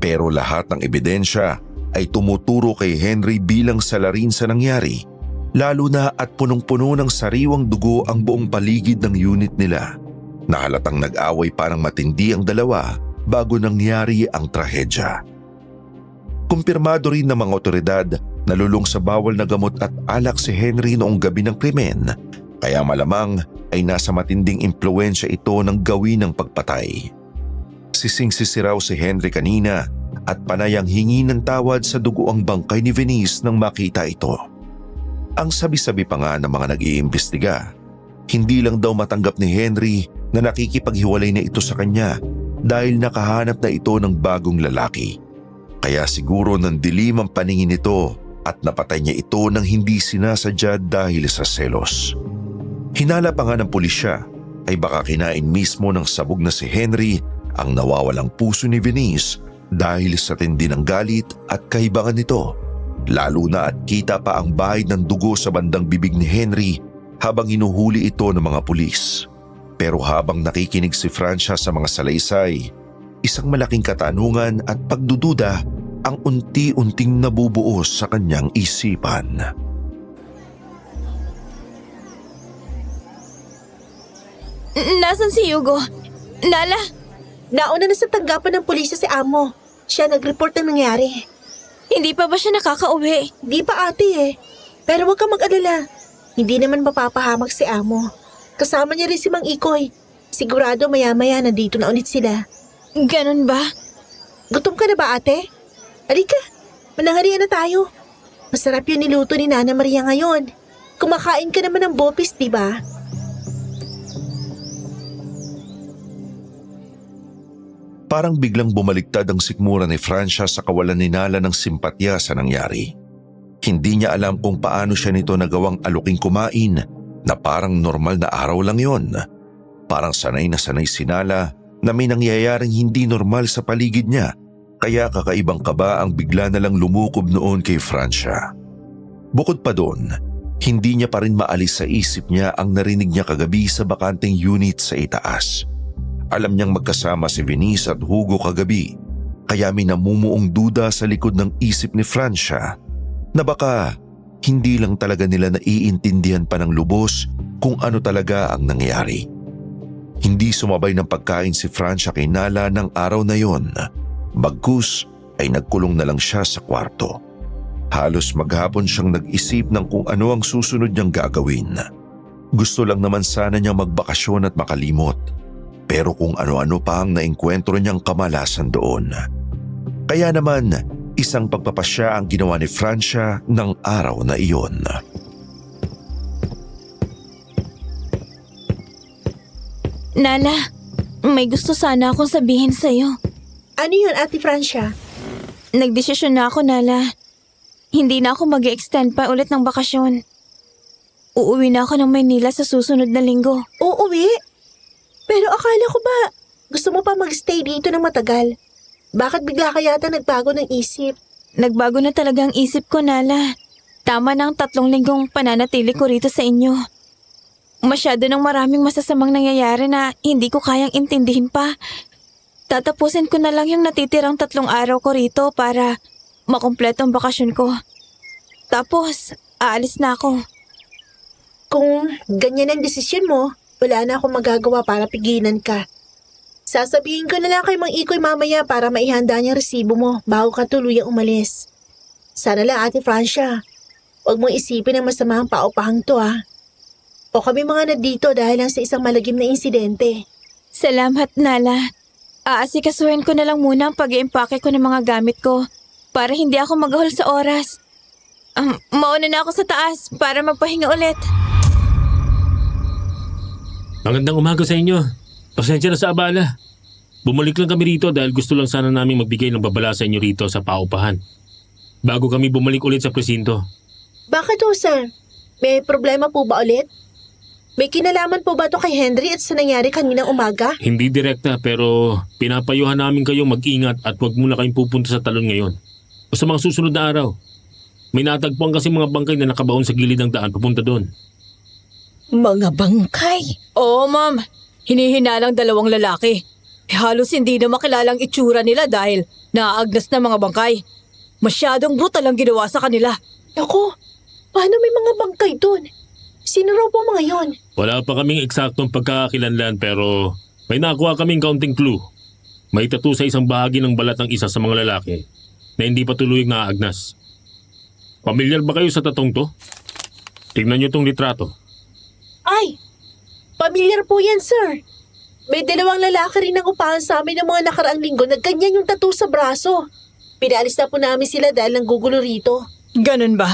Pero lahat ng ebidensya ay tumuturo kay Henry bilang salarin sa nangyari, lalo na at punong-puno ng sariwang dugo ang buong paligid ng unit nila. Nahalatang nag-away parang matindi ang dalawa bago nangyari ang trahedya. Kumpirmado rin ng mga otoridad na lulong sa bawal na gamot at alak si Henry noong gabi ng krimen, kaya malamang ay nasa matinding impluwensya ito ng gawin ng pagpatay. Sising-sisi raw si Henry kanina at panayang hingi ng tawad sa dugo ang bangkay ni Venice nang makita ito. Ang sabi-sabi pa nga ng mga nag-iimbestiga, hindi lang daw matanggap ni Henry na nakikipaghiwalay na ito sa kanya dahil nakahanap na ito ng bagong lalaki. Kaya siguro nandilim ang paningin nito at napatay niya ito nang hindi sinasadya dahil sa selos. Hinala pa nga ng pulisya ay baka kinain mismo ng sabog na si Henry ang nawawalang puso ni Venice dahil sa tindi ng galit at kahibangan nito. Lalo na at kita pa ang bahid ng dugo sa bandang bibig ni Henry habang hinuhuli ito ng mga pulis. Pero habang nakikinig si Francia sa mga salaysay, isang malaking katanungan at pagdududa ang unti-unting nabubuo sa kanyang isipan. Nasaan si Hugo? Nala? Nauna na sa tanggapan ng pulisya si Amo. Siya nag-report ng nangyari. Hindi pa ba siya nakakauwi? Di pa ate eh. Pero huwag kang mag-alala. Hindi naman mapapahamak si Amo. Kasama niya rin si Mang Ikoy. Sigurado maya-maya nandito na ulit sila. Ganun ba? Gutom ka na ba, ate? Halika, mananghalian na tayo. Masarap yung niluto ni Nana Maria ngayon. Kumakain ka naman ng bopis, di ba? Parang biglang bumaliktad ang sikmura ni Francia sa kawalan ni Nala ng simpatya sa nangyari. Hindi niya alam kung paano siya nito nagawang aluking kumain na parang normal na araw lang yon. Parang sanay na sanay si Nala na may nangyayaring hindi normal sa paligid niya, kaya kakaibang kaba ang bigla na lang lumukob noon kay Francia. Bukod pa doon, hindi niya pa rin maalis sa isip niya ang narinig niya kagabi sa bakanteng unit sa itaas. Alam niyang magkasama si Venice at Hugo kagabi, kaya may namumuong duda sa likod ng isip ni Francia na baka hindi lang talaga nila naiintindihan pa ng lubos kung ano talaga ang nangyari. Hindi sumabay ng pagkain si Francia kay Nala ng araw na yon, bagkus ay nagkulong na lang siya sa kwarto. Halos maghapon siyang nag-isip ng kung ano ang susunod niyang gagawin. Gusto lang naman sana niyang magbakasyon at makalimot. Pero kung ano-ano pa ang naengkwentro niyang kamalasan doon. Kaya naman, isang pagpapasya ang ginawa ni Francia ng araw na iyon. Nala, may gusto sana akong sabihin sa'yo. Ano yun, Ate Francia? Nagdesisyon na ako, Nala. Hindi na ako mag-extend pa ulit ng bakasyon. Uuwi na ako ng Maynila sa susunod na linggo. Uuwi? Pero akala ko ba gusto mo pa magstay dito ng matagal? Bakit bigla ka yata nagbago ng isip? Nagbago na talaga ang isip ko, Nala. Tama na ang 3 linggong pananatili ko rito sa inyo. Masyado ng maraming masasamang nangyayari na hindi ko kayang intindihin pa. Tatapusin ko na lang yung natitirang 3 araw ko rito para makumpleto ang bakasyon ko. Tapos, aalis na ako. Kung ganyan ang desisyon mo, wala na akong magagawa para pigilan ka. Sasabihin ko na lang kay Mang Ikoy mamaya para maihanda niya resibo mo bago ka tuluyang umalis. Sana lang, Ate Francia, huwag mong isipin ang masama ang paupahang to, ha. O kami mga nandito dahil lang sa isang malagim na insidente. Salamat, Nala. Aasikasuhin ko na lang muna ang pag-iimpake ko ng mga gamit ko para hindi ako maghol sa oras. Mauna na ako sa taas para magpahinga ulit. Magandang umaga sa inyo. Pasensya na sa abala. Bumalik lang kami rito dahil gusto lang sana namin magbigay ng babala sa inyo rito sa paupahan. Bago kami bumalik ulit sa presinto. Bakit ho, sir? May problema po ba ulit? May kinalaman po ba to kay Henry at sa nangyari kaninang umaga? Hindi direkta pero pinapayuhan namin kayong mag-ingat at huwag muna kayong pupunta sa talon ngayon. O sa mga susunod na araw. May natagpuan kasi mga bangkay na nakabaon sa gilid ng daan papunta doon. Mga bangkay? Oo, ma'am. Hinihinalang 2 lalaki. Halos hindi na makilalang itsura nila dahil naaagnas na mga bangkay. Masyadong brutal ang ginawa sa kanila. Naku, paano may mga bangkay doon? Sino raw po mga yon? Wala pa kaming eksaktong pagkakakilanlan pero may nakuha kaming kaunting clue. May tattoo sa isang bahagi ng balat ng isa sa mga lalaki na hindi pa tuluyang naaagnas. Pamilyar ba kayo sa tatong to? Tingnan niyo tong litrato. Ay, pamilyar po yan, sir. May 2 lalaki rin ang upahan sa amin ng mga nakaraang linggo na ganyan yung tattoo sa braso. Pinaalis na po namin sila dahil nanggugulo rito. Ganun ba?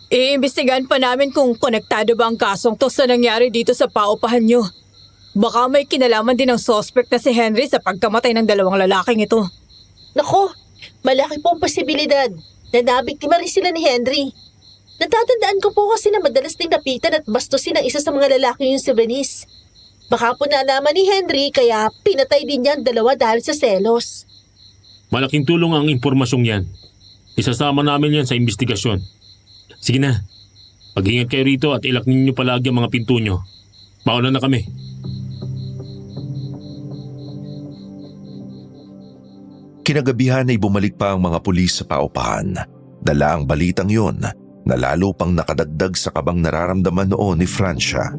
Iimbestigahan pa namin kung konektado ba ang kasong to sa nangyari dito sa paupahan nyo. Baka may kinalaman din ang suspect na si Henry sa pagkamatay ng 2 lalaking ito. Nako, malaki po ang posibilidad na nabiktima rin sila ni Henry. Natatandaan ko po kasi na madalas din napitan at bastusin ng isa sa mga lalaki yung si Venice. Baka po nalaman ni Henry kaya pinatay din niya ang 2 dahil sa selos. Malaking tulong ang impormasyong yan. Isasama namin yan sa investigasyon. Sige na, mag-ingat kayo rito at ilak ninyo palagi ang mga pinto nyo. Mauna na kami. Kinagabihan ay bumalik pa ang mga pulis sa paupahan. Dala ang balitang yon na lalo pang nakadagdag sa kabang nararamdaman noon ni Francia.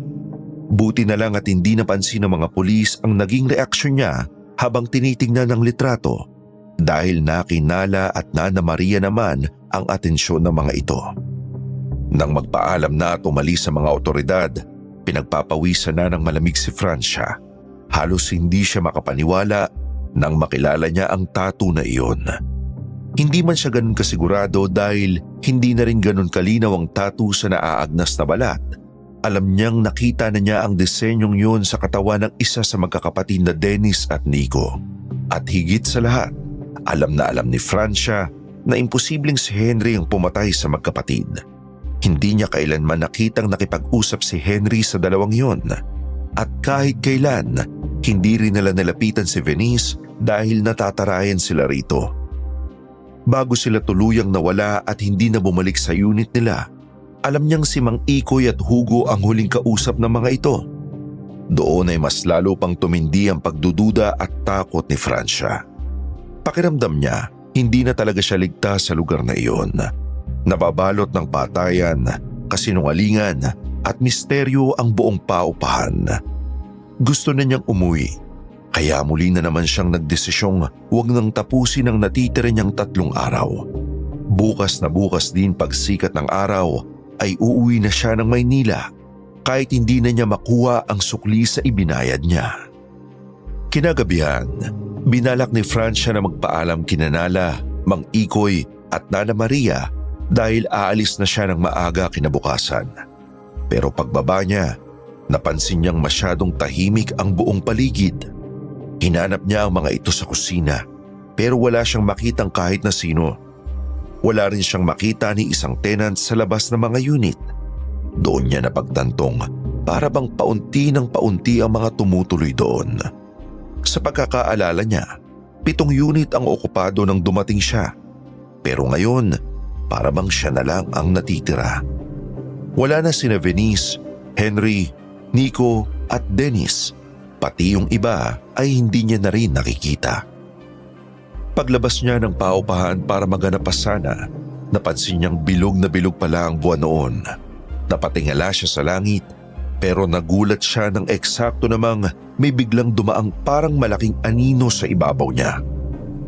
Buti na lang at hindi napansin ng mga pulis ang naging reaksyon niya habang tinitingnan ng litrato dahil nakinala at Nana Maria naman ang atensyon ng mga ito. Nang magpaalam na at umalis sa mga otoridad, pinagpapawisan na ng malamig si Francia. Halos hindi siya makapaniwala nang makilala niya ang tattoo na iyon. Hindi man siya ganun kasigurado dahil hindi na rin ganun kalinaw ang tattoo sa naaagnas na balat. Alam niyang nakita na niya ang disenyong yun sa katawan ng isa sa magkakapatid na Dennis at Nico. At higit sa lahat, alam na alam ni Francia na imposibleng si Henry ang pumatay sa magkapatid. Hindi niya kailanman nakitang nakipag-usap si Henry sa dalawang yon. At kahit kailan, hindi rin nila nalapitan si Venice dahil natatarayan sila rito. Bago sila tuluyang nawala at hindi na bumalik sa unit nila, alam niyang si Mang Ikoy at Hugo ang huling kausap ng mga ito. Doon ay mas lalo pang tumindi ang pagdududa at takot ni Francia. Pakiramdam niya, hindi na talaga siya ligtas sa lugar na iyon. Nababalot ng patayan, kasinungalingan at misteryo ang buong paupahan. Gusto na niyang umuwi. Kaya muli na naman siyang nagdesisyong huwag nang tapusin ang natitira niyang 3 araw. Bukas na bukas din pagsikat ng araw ay uuwi na siya ng Maynila kahit hindi na niya makuha ang sukli sa ibinayad niya. Kinagabihan, binalak ni Francia na magpaalam kina Nala, Mang Ikoy at Nana Maria dahil aalis na siya ng maaga kinabukasan. Pero pagbaba niya, napansin niyang masyadong tahimik ang buong paligid. Hinanap niya ang mga ito sa kusina pero wala siyang makitang kahit na sino. Wala rin siyang makita ni isang tenant sa labas ng mga unit. Doon niya napagtantong para bang paunti ng paunti ang mga tumutuloy doon. Sa pagkakaalala niya, 7 unit ang okupado nang dumating siya. Pero ngayon, para bang siya na lang ang natitira. Wala na sina Venice, Henry, Nico at Dennis. Pati yung iba ay hindi niya na rin nakikita. Paglabas niya ng paupahan para maganap pa sana, napansin niyang bilog na bilog pala ang buwan noon. Napatingala siya sa langit pero nagulat siya nang eksakto namang may biglang dumaang parang malaking anino sa ibabaw niya.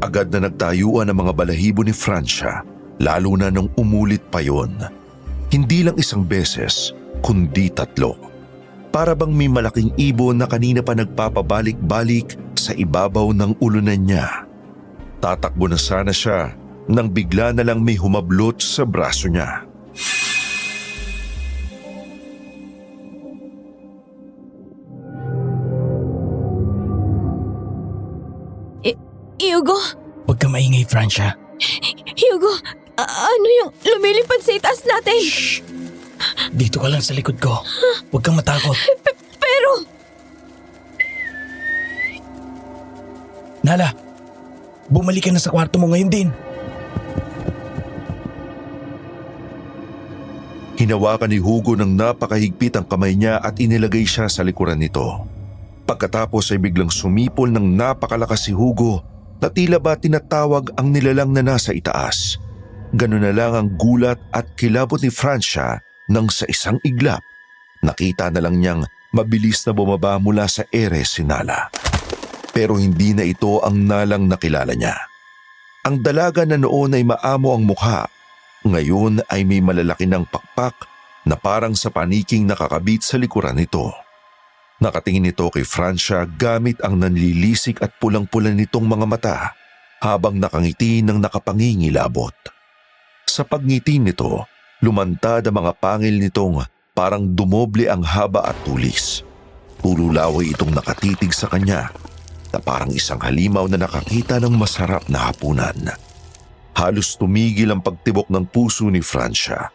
Agad na nagtayuan ang mga balahibo ni Francia, lalo na nung umulit pa yon. Hindi lang isang beses, kundi 3. Para bang may malaking ibon na kanina pa nagpapabalik-balik sa ibabaw ng ulunan niya. Tatakbo na sana siya nang bigla na lang may humablot sa braso niya. Hugo? Huwag ka maingay, Francia. Hugo, ano yung lumilipad sa itaas natin? Shh! Dito ka lang sa likod ko. Huwag kang matakot. Pero... Nala, bumalik ka na sa kwarto mo ngayon din. Hinawakan ni Hugo ng napakahigpit ang kamay niya at inilagay siya sa likuran nito. Pagkatapos ay biglang sumipol ng napakalakas si Hugo na tila ba tinatawag ang nilalang na nasa itaas. Ganun na lang ang gulat at kilabot ni Francia nang sa isang iglap, nakita na lang niyang mabilis na bumaba mula sa ere si Nala. Pero hindi na ito ang Nalang nakilala niya. Ang dalaga na noon ay maamo ang mukha, ngayon ay may malalaki ng pakpak na parang sa paniking nakakabit sa likuran nito. Nakatingin ito kay Francia gamit ang nanlilisik at pulang-pula nitong mga mata habang nakangiti ng nakapangingilabot. Sa pagngiti nito, lumantad ang mga pangil nitong parang dumoble ang haba at tulis. Puro laway itong nakatitig sa kanya na parang isang halimaw na nakakita ng masarap na hapunan. Halos tumigil ang pagtibok ng puso ni Francia.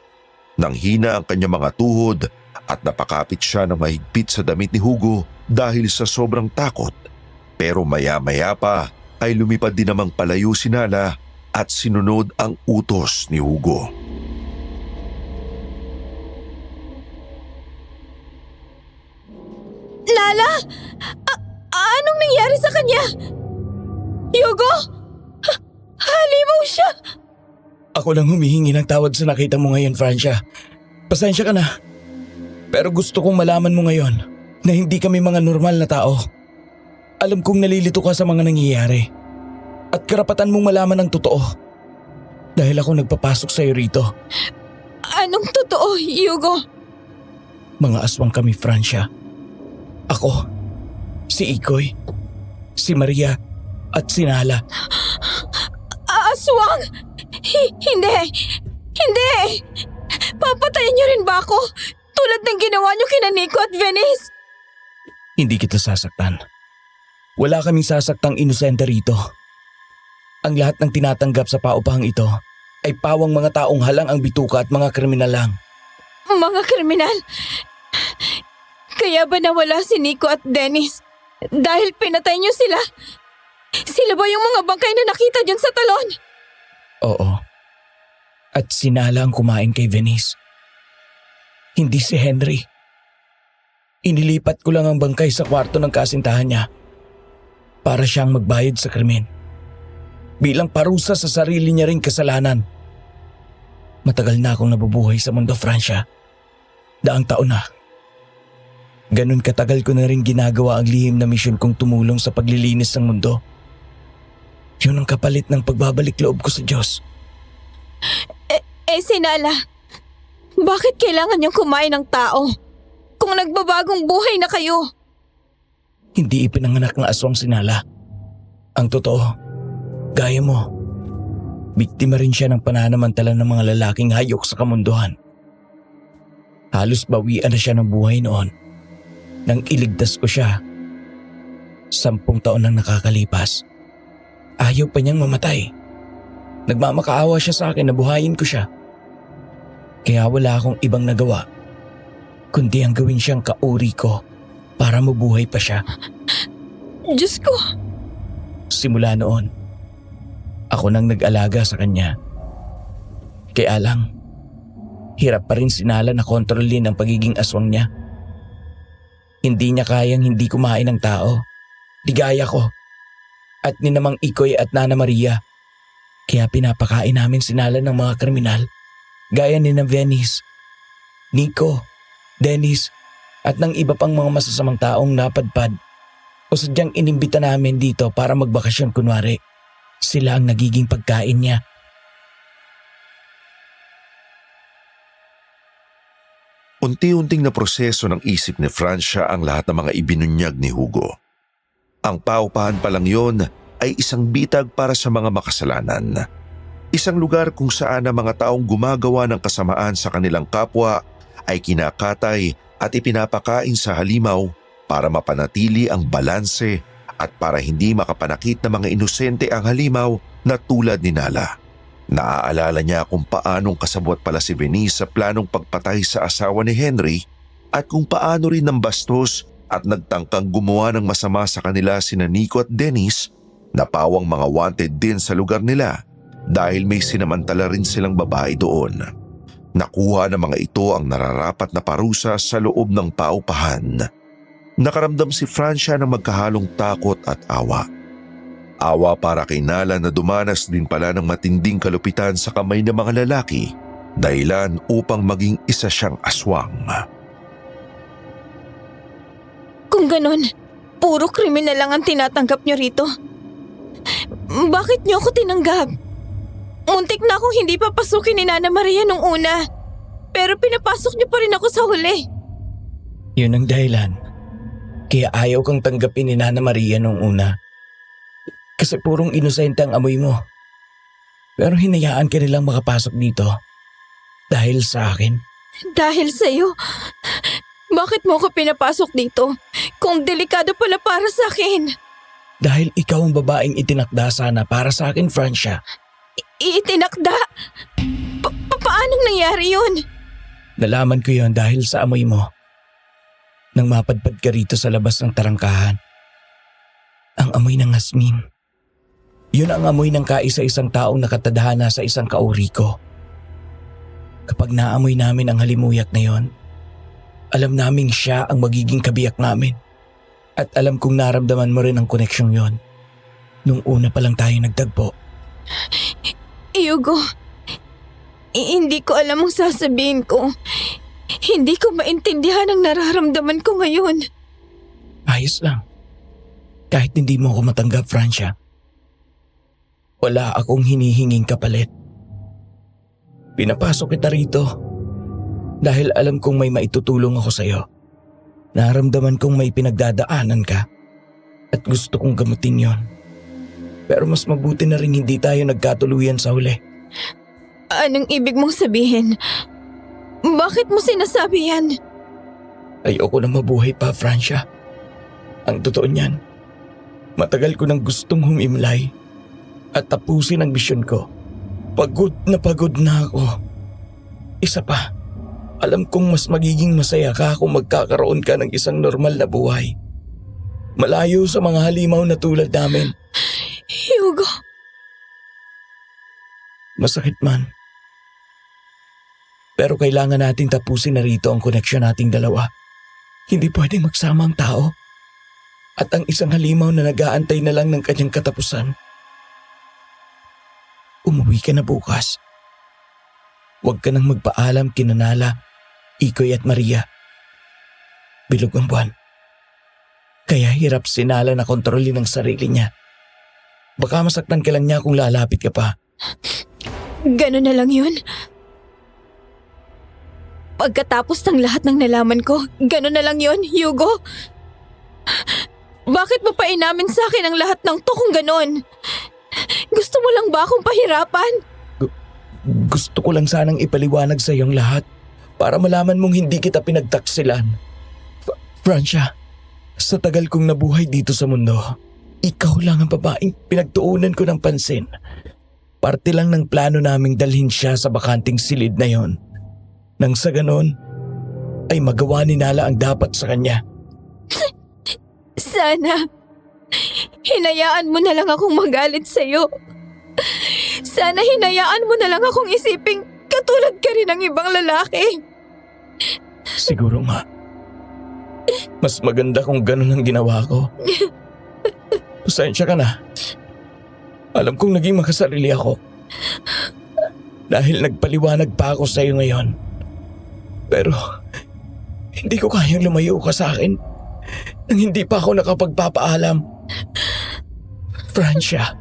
Nang hina ang kanyang mga tuhod at napakapit siya ng mahigpit sa damit ni Hugo dahil sa sobrang takot. Pero maya-maya pa ay lumipad din namang palayo si Nala at sinunod ang utos ni Hugo. Nala? Anong nangyari sa kanya? Hugo? Halimaw siya! Ako lang humihingi ng tawad sa nakita mo ngayon, Francia. Pasensya ka na. Pero gusto kong malaman mo ngayon na hindi kami mga normal na tao. Alam kong nalilito ka sa mga nangyayari. At karapatan mong malaman ang totoo. Dahil ako nagpapasok sa'yo rito. Anong totoo, Hugo? Mga aswang kami, Francia. Ako, si Ikoy, si Maria, at sinala. Aswang! Hindi! Hindi! Papatayin niyo rin ba ako? Tulad ng ginawa niyo kina Nico at Venice? Hindi kita sasaktan. Wala kaming sasaktang inosente rito. Ang lahat ng tinatanggap sa paupahang ito ay pawang mga taong halang ang bituka at mga kriminal lang. Mga kriminal? Kaya ba nawala si Nico at Dennis? Dahil pinatay niyo sila? Sila ba yung mga bangkay na nakita dyan sa talon? Oo. At sinala ang kumain kay Venice. Hindi si Henry. Inilipat ko lang ang bangkay sa kwarto ng kasintahan niya para siyang magbayad sa krimen. Bilang parusa sa sarili niya ring kasalanan. Matagal na akong nabubuhay sa mundo, Francia. Daang taon na. Ganun katagal ko na rin ginagawa ang lihim na misyon kong tumulong sa paglilinis ng mundo. Yun ang kapalit ng pagbabalik loob ko sa Diyos. Sinala, bakit kailangan niyong kumain ng tao? Kung nagbabagong buhay na kayo. Hindi ipinanganak ng aswang sinala. Ang totoo, gaya mo, biktima rin siya ng pananamantala ng mga lalaking hayok sa kamunduhan. Halos bawian na siya ng buhay noon. Nang iligtas ko siya, 10 taon nang nakakalipas. Ayaw pa niyang mamatay. Nagmamakaawa siya sa akin na buhayin ko siya. Kaya wala akong ibang nagawa, kundi ang gawin siyang kauri ko para mabuhay pa siya. Diyos ko! Simula noon, ako nang nag-alaga sa kanya. Kaya lang, hirap pa rin sinala na kontrolin ang pagiging aswang niya. Hindi niya kayang hindi kumain ng tao, di gaya ko, at ni namang Ikoy at Nana Maria. Kaya pinapakain namin sinala ng mga kriminal, gaya ni na Venice, Nico, Dennis, at ng iba pang mga masasamang taong napadpad o sadyang inimbita namin dito para magbakasyon kunwari. Sila ang nagiging pagkain niya. Unti-unting na proseso ng isip ni Francia ang lahat ng mga ibinunyag ni Hugo. Ang paupahan pa lang yon ay isang bitag para sa mga makasalanan. Isang lugar kung saan ang mga taong gumagawa ng kasamaan sa kanilang kapwa ay kinakatay at ipinapakain sa halimaw para mapanatili ang balanse at para hindi makapanakit ng mga inosente ang halimaw na tulad ni Nala. Naaalala niya kung paanong kasabwat pala si Venice sa planong pagpatay sa asawa ni Henry at kung paano rin ng bastos at nagtangkang gumawa ng masama sa kanila sina Nico at Dennis na pawang mga wanted din sa lugar nila dahil may sinamantala rin silang babae doon. Nakuha ng mga ito ang nararapat na parusa sa loob ng paupahan. Nakaramdam si Francia ng magkahalong takot at awa. Awa para kay Nala na dumanas din pala ng matinding kalupitan sa kamay ng mga lalaki dahilan upang maging isa siyang aswang. Kung ganon, puro kriminal lang ang tinatanggap niyo rito. Bakit niyo ako tinanggap? Muntik na akong hindi papasukin ni Nana Maria nung una. Pero pinapasok niyo pa rin ako sa huli. Yun ang dahilan. Kaya ayaw kang tanggapin ni Nana Maria nung una. Kasi purong inosente ang amoy mo. Pero hinayaan ka nilang makapasok dito. Dahil sa akin. Dahil sa'yo? Bakit mo ako pinapasok dito? Kung delikado pala para sa akin. Dahil ikaw ang babaeng itinakda sana para sa akin, Francia. Itinakda? Paanong nangyari yun? Nalaman ko yon dahil sa amoy mo. Nang mapadpad ka rito sa labas ng tarangkahan. Ang amoy ng hasmin. Yun ang amoy ng kaisa-isang taong nakatadhana sa isang kauri ko. Kapag naamoy namin ang halimuyak na yon, alam naming siya ang magiging kabiyak namin. At alam kong naramdaman mo rin ang koneksyong yon. Nung una pa lang tayo nagtagpo. Hugo, hindi ko alam ang sasabihin ko. Hindi ko maintindihan ang nararamdaman ko ngayon. Ayos lang. Kahit hindi mo ako matanggap, Francia. Wala akong hinihinging kapalit. Pinapasok kita rito dahil alam kong may maitutulong ako sa'yo. Naramdaman kong may pinagdadaanan ka at gusto kong gamutin yon. Pero mas mabuti na rin hindi tayo nagkatuluyan sa huli. Anong ibig mong sabihin? Bakit mo sinasabi yan? Ayoko na mabuhay pa, Francia. Ang totoo niyan, matagal ko nang gustong humimlay at tapusin ang misyon ko. Pagod na ako. Isa pa, alam kong mas magiging masaya ka kung magkakaroon ka ng isang normal na buhay. Malayo sa mga halimaw na tulad namin. Hugo, Masakit man. Pero kailangan nating tapusin na rito ang koneksyon nating dalawa. Hindi pwedeng magsama ang tao. At ang isang halimaw na nag-aantay na lang ng kanyang katapusan. Umuwi ka na bukas. Huwag ka nang magpaalam kina Nala, Ikoy at Maria. Bilog ang buwan. Kaya hirap si Nala na kontrolin ang sarili niya. Baka masaktan ka lang niya kung lalapit ka pa. gano'n na lang yun. Pagkatapos ng lahat ng nalaman ko, gano'n na lang yun, Hugo. Bakit mo pa inamin sa akin ang lahat ng to kung gano'n? Gusto mo lang ba akong pahirapan? Gusto ko lang sanang ipaliwanag sa iyong lahat para malaman mong hindi kita pinagtaksilan. Francia, sa tagal kong nabuhay dito sa mundo, ikaw lang ang babaeng pinagtuunan ko ng pansin. Parte lang ng plano naming dalhin siya sa bakanting silid na yon. Nang sa ganon, ay magawa ni Nala ang dapat sa kanya. Sana, hinayaan mo na lang akong magalit sa'yo. Sana hinayaan mo na lang akong isiping katulad ka rin ng ibang lalaki. Siguro nga. Mas maganda kung ganun ang ginawa ko. Pasensya ka na. Alam kong naging makasarili ako. Dahil nagpaliwanag pa ako sa iyo ngayon. Pero hindi ko kayang lumayo ka sa akin nang hindi pa ako nakapagpapaalam. Francia,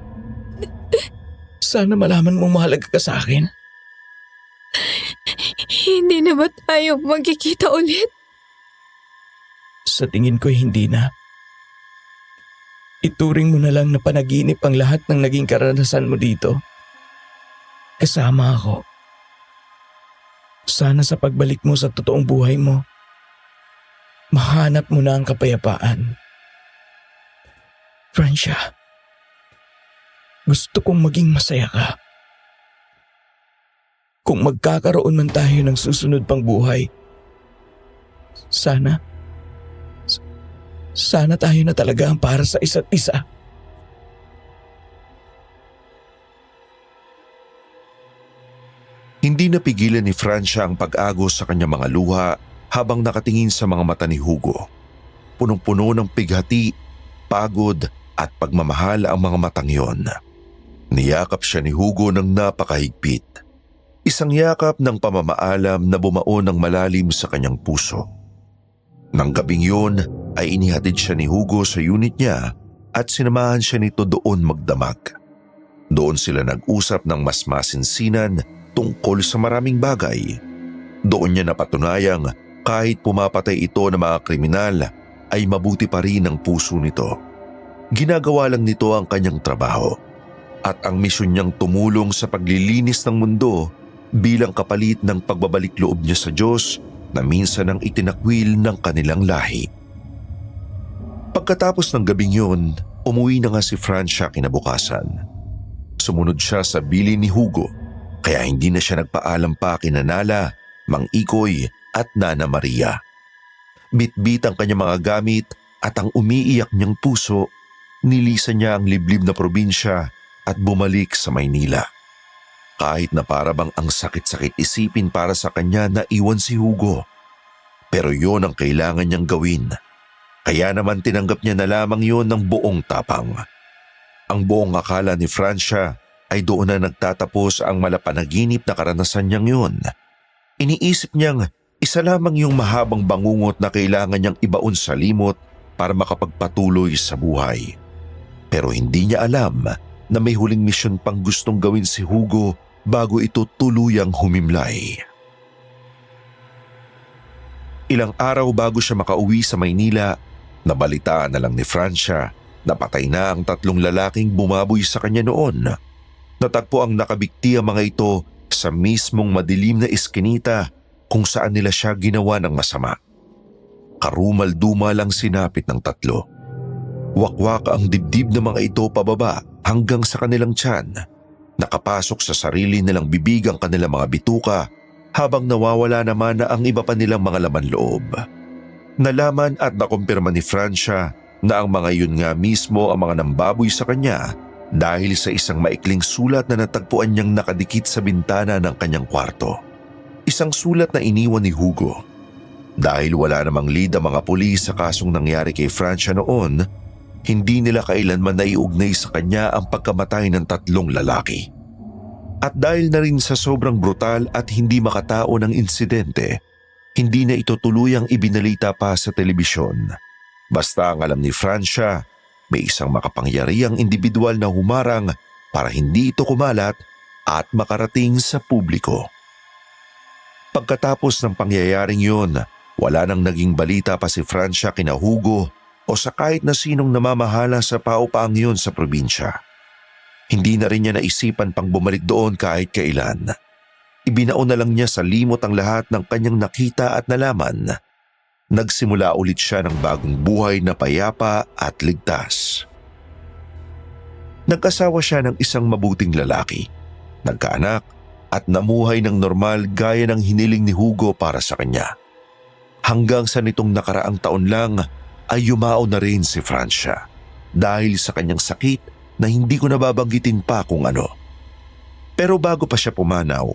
sana malaman mong mahalaga ka sa akin. Hindi na ba tayo magkikita ulit? Sa tingin ko hindi na. Ituring mo na lang na panaginip ang lahat ng naging karanasan mo dito. Kasama ako. Sana sa pagbalik mo sa totoong buhay mo, mahanap mo na ang kapayapaan. Francia, gusto kong maging masaya ka. Kung magkakaroon man tayo ng susunod pang buhay, sana tayo na talaga ang para sa isa't isa. Hindi napigilan ni Francia ang pag-agos sa kanyang mga luha habang nakatingin sa mga mata ni Hugo. Punong-puno ng pighati, pagod at pagmamahal ang mga matang iyon. Niyakap siya ni Hugo ng napakahigpit. Isang yakap ng pamamaalam na bumao ng malalim sa kanyang puso. Nang gabing yun ay inihatid siya ni Hugo sa unit niya at sinamahan siya nito doon magdamag. Doon sila nag-usap ng mas masinsinan tungkol sa maraming bagay. Doon niya napatunayang kahit pumapatay ito ng mga kriminal ay mabuti pa rin ang puso nito. Ginagawa lang nito ang kanyang trabaho at ang misyon niyang tumulong sa paglilinis ng mundo bilang kapalit ng pagbabalik loob niya sa Diyos na minsan ang itinakwil ng kanilang lahi. Pagkatapos ng gabing yun, umuwi na nga si Francia kinabukasan. Sumunod siya sa bilin ni Hugo kaya hindi na siya nagpaalam pa kina Nala, Mang Ikoy at Nana Maria. Bitbit ang kanyang mga gamit at ang umiiyak niyang puso, nilisan niya ang liblib na probinsya at bumalik sa Maynila. Kahit na parabang ang sakit-sakit isipin para sa kanya na iwan si Hugo. Pero yon ang kailangan niyang gawin. Kaya naman tinanggap niya na lamang yon ng buong tapang. Ang buong akala ni Francia ay doon na nagtatapos ang malapanaginip na karanasan niyang yun. Iniisip niyang isa lamang yung mahabang bangungot na kailangan niyang ibaon sa limot para makapagpatuloy sa buhay. Pero hindi niya alam na may huling misyon pang gustong gawin si Hugo bago ito tuluyang humimlay. Ilang araw bago siya makauwi sa Maynila, nabalitaan na lang ni Francia Napatay na ang 3 lalaking bumaboy sa kanya noon. Natagpo ang nakabikti ang mga ito sa mismong madilim na iskinita kung saan nila siya ginawa ng masama. Karumal-dumal ang sinapit ng 3. Wakwak ang dibdib ng mga ito pababa hanggang sa kanilang tiyan. Nakapasok sa sarili nilang bibig ang kanilang mga bituka habang nawawala naman na ang iba pa nilang mga laman loob. Nalaman at nakumpirma ni Francia na ang mga yun nga mismo ang mga nambaboy sa kanya dahil sa isang maikling sulat na natagpuan niyang nakadikit sa bintana ng kanyang kwarto. Isang sulat na iniwan ni Hugo. Dahil wala namang lead ang mga pulis sa kasong nangyari kay Francia noon, hindi nila kailanman naiugnay sa kanya ang pagkamatay ng 3 lalaki. At dahil na rin sa sobrang brutal at hindi makatao ng insidente, hindi na ito tuluyang ibinalita pa sa telebisyon. Basta ang alam ni Francia, may isang makapangyarihang individual na humarang para hindi ito kumalat at makarating sa publiko. Pagkatapos ng pangyayaring yun, wala nang naging balita pa si Francia kina Hugo o sa kahit na sinong namamahala sa paupaang yun sa probinsya. Hindi na rin niya naisipan pang bumalik doon kahit kailan. Ibinaon na lang niya sa limot ang lahat ng kanyang nakita at nalaman. Nagsimula ulit siya ng bagong buhay na payapa at ligtas. Nag-asawa siya ng isang mabuting lalaki, nagkaanak at namuhay ng normal gaya ng hiniling ni Hugo para sa kanya. Hanggang sa nitong nakaraang taon lang ay yumao na rin si Francia dahil sa kanyang sakit na hindi ko nababanggitin pa kung ano. Pero bago pa siya pumanaw,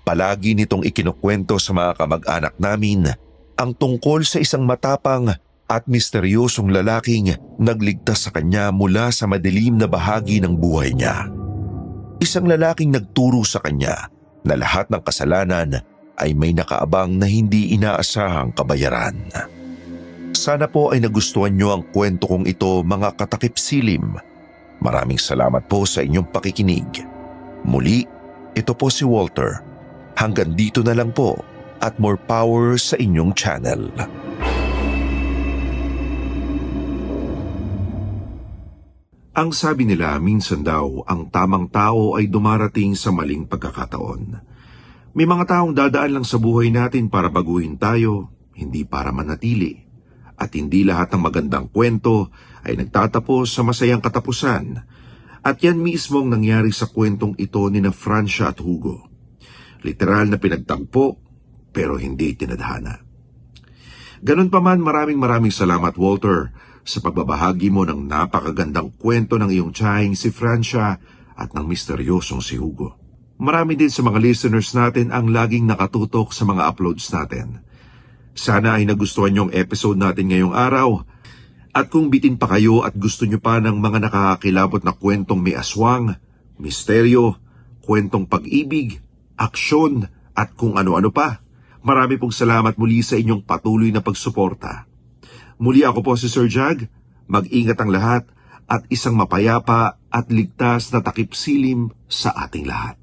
palagi nitong ikinukwento sa mga kamag-anak namin ang tungkol sa isang matapang at misteryosong lalaking nagligtas sa kanya mula sa madilim na bahagi ng buhay niya. Isang lalaking nagturo sa kanya na lahat ng kasalanan ay may nakaabang na hindi inaasahang kabayaran. Sana po ay nagustuhan niyo ang kwento kong ito, mga katakip silim. Maraming salamat po sa inyong pakikinig. Muli, ito po si Walter. Hanggang dito na lang po at more power sa inyong channel. Ang sabi nila, minsan daw ang tamang tao ay dumarating sa maling pagkakataon. May mga taong dadaan lang sa buhay natin para baguhin tayo, hindi para manatili. At hindi lahat ng magandang kwento ay nagtatapos sa masayang katapusan. At yan mismo ang nangyari sa kwentong ito ni na Francia at Hugo. Literal na pinagtagpo pero hindi tinadhana. Ganun pa man, maraming salamat Walter sa pagbabahagi mo ng napakagandang kwento ng iyong tiyahing si Francia at ng misteryosong si Hugo. Marami din sa mga listeners natin ang laging nakatutok sa mga uploads natin. Sana ay nagustuhan niyo ang episode natin ngayong araw. At kung bitin pa kayo at gusto niyo pa ng mga nakakakilabot na kwentong may aswang, misteryo, kwentong pag-ibig, aksyon at kung ano-ano pa, marami pong salamat muli sa inyong patuloy na pagsuporta. Muli ako po si Sir Jag, mag-ingat ang lahat at isang mapayapa at ligtas na takip silim sa ating lahat.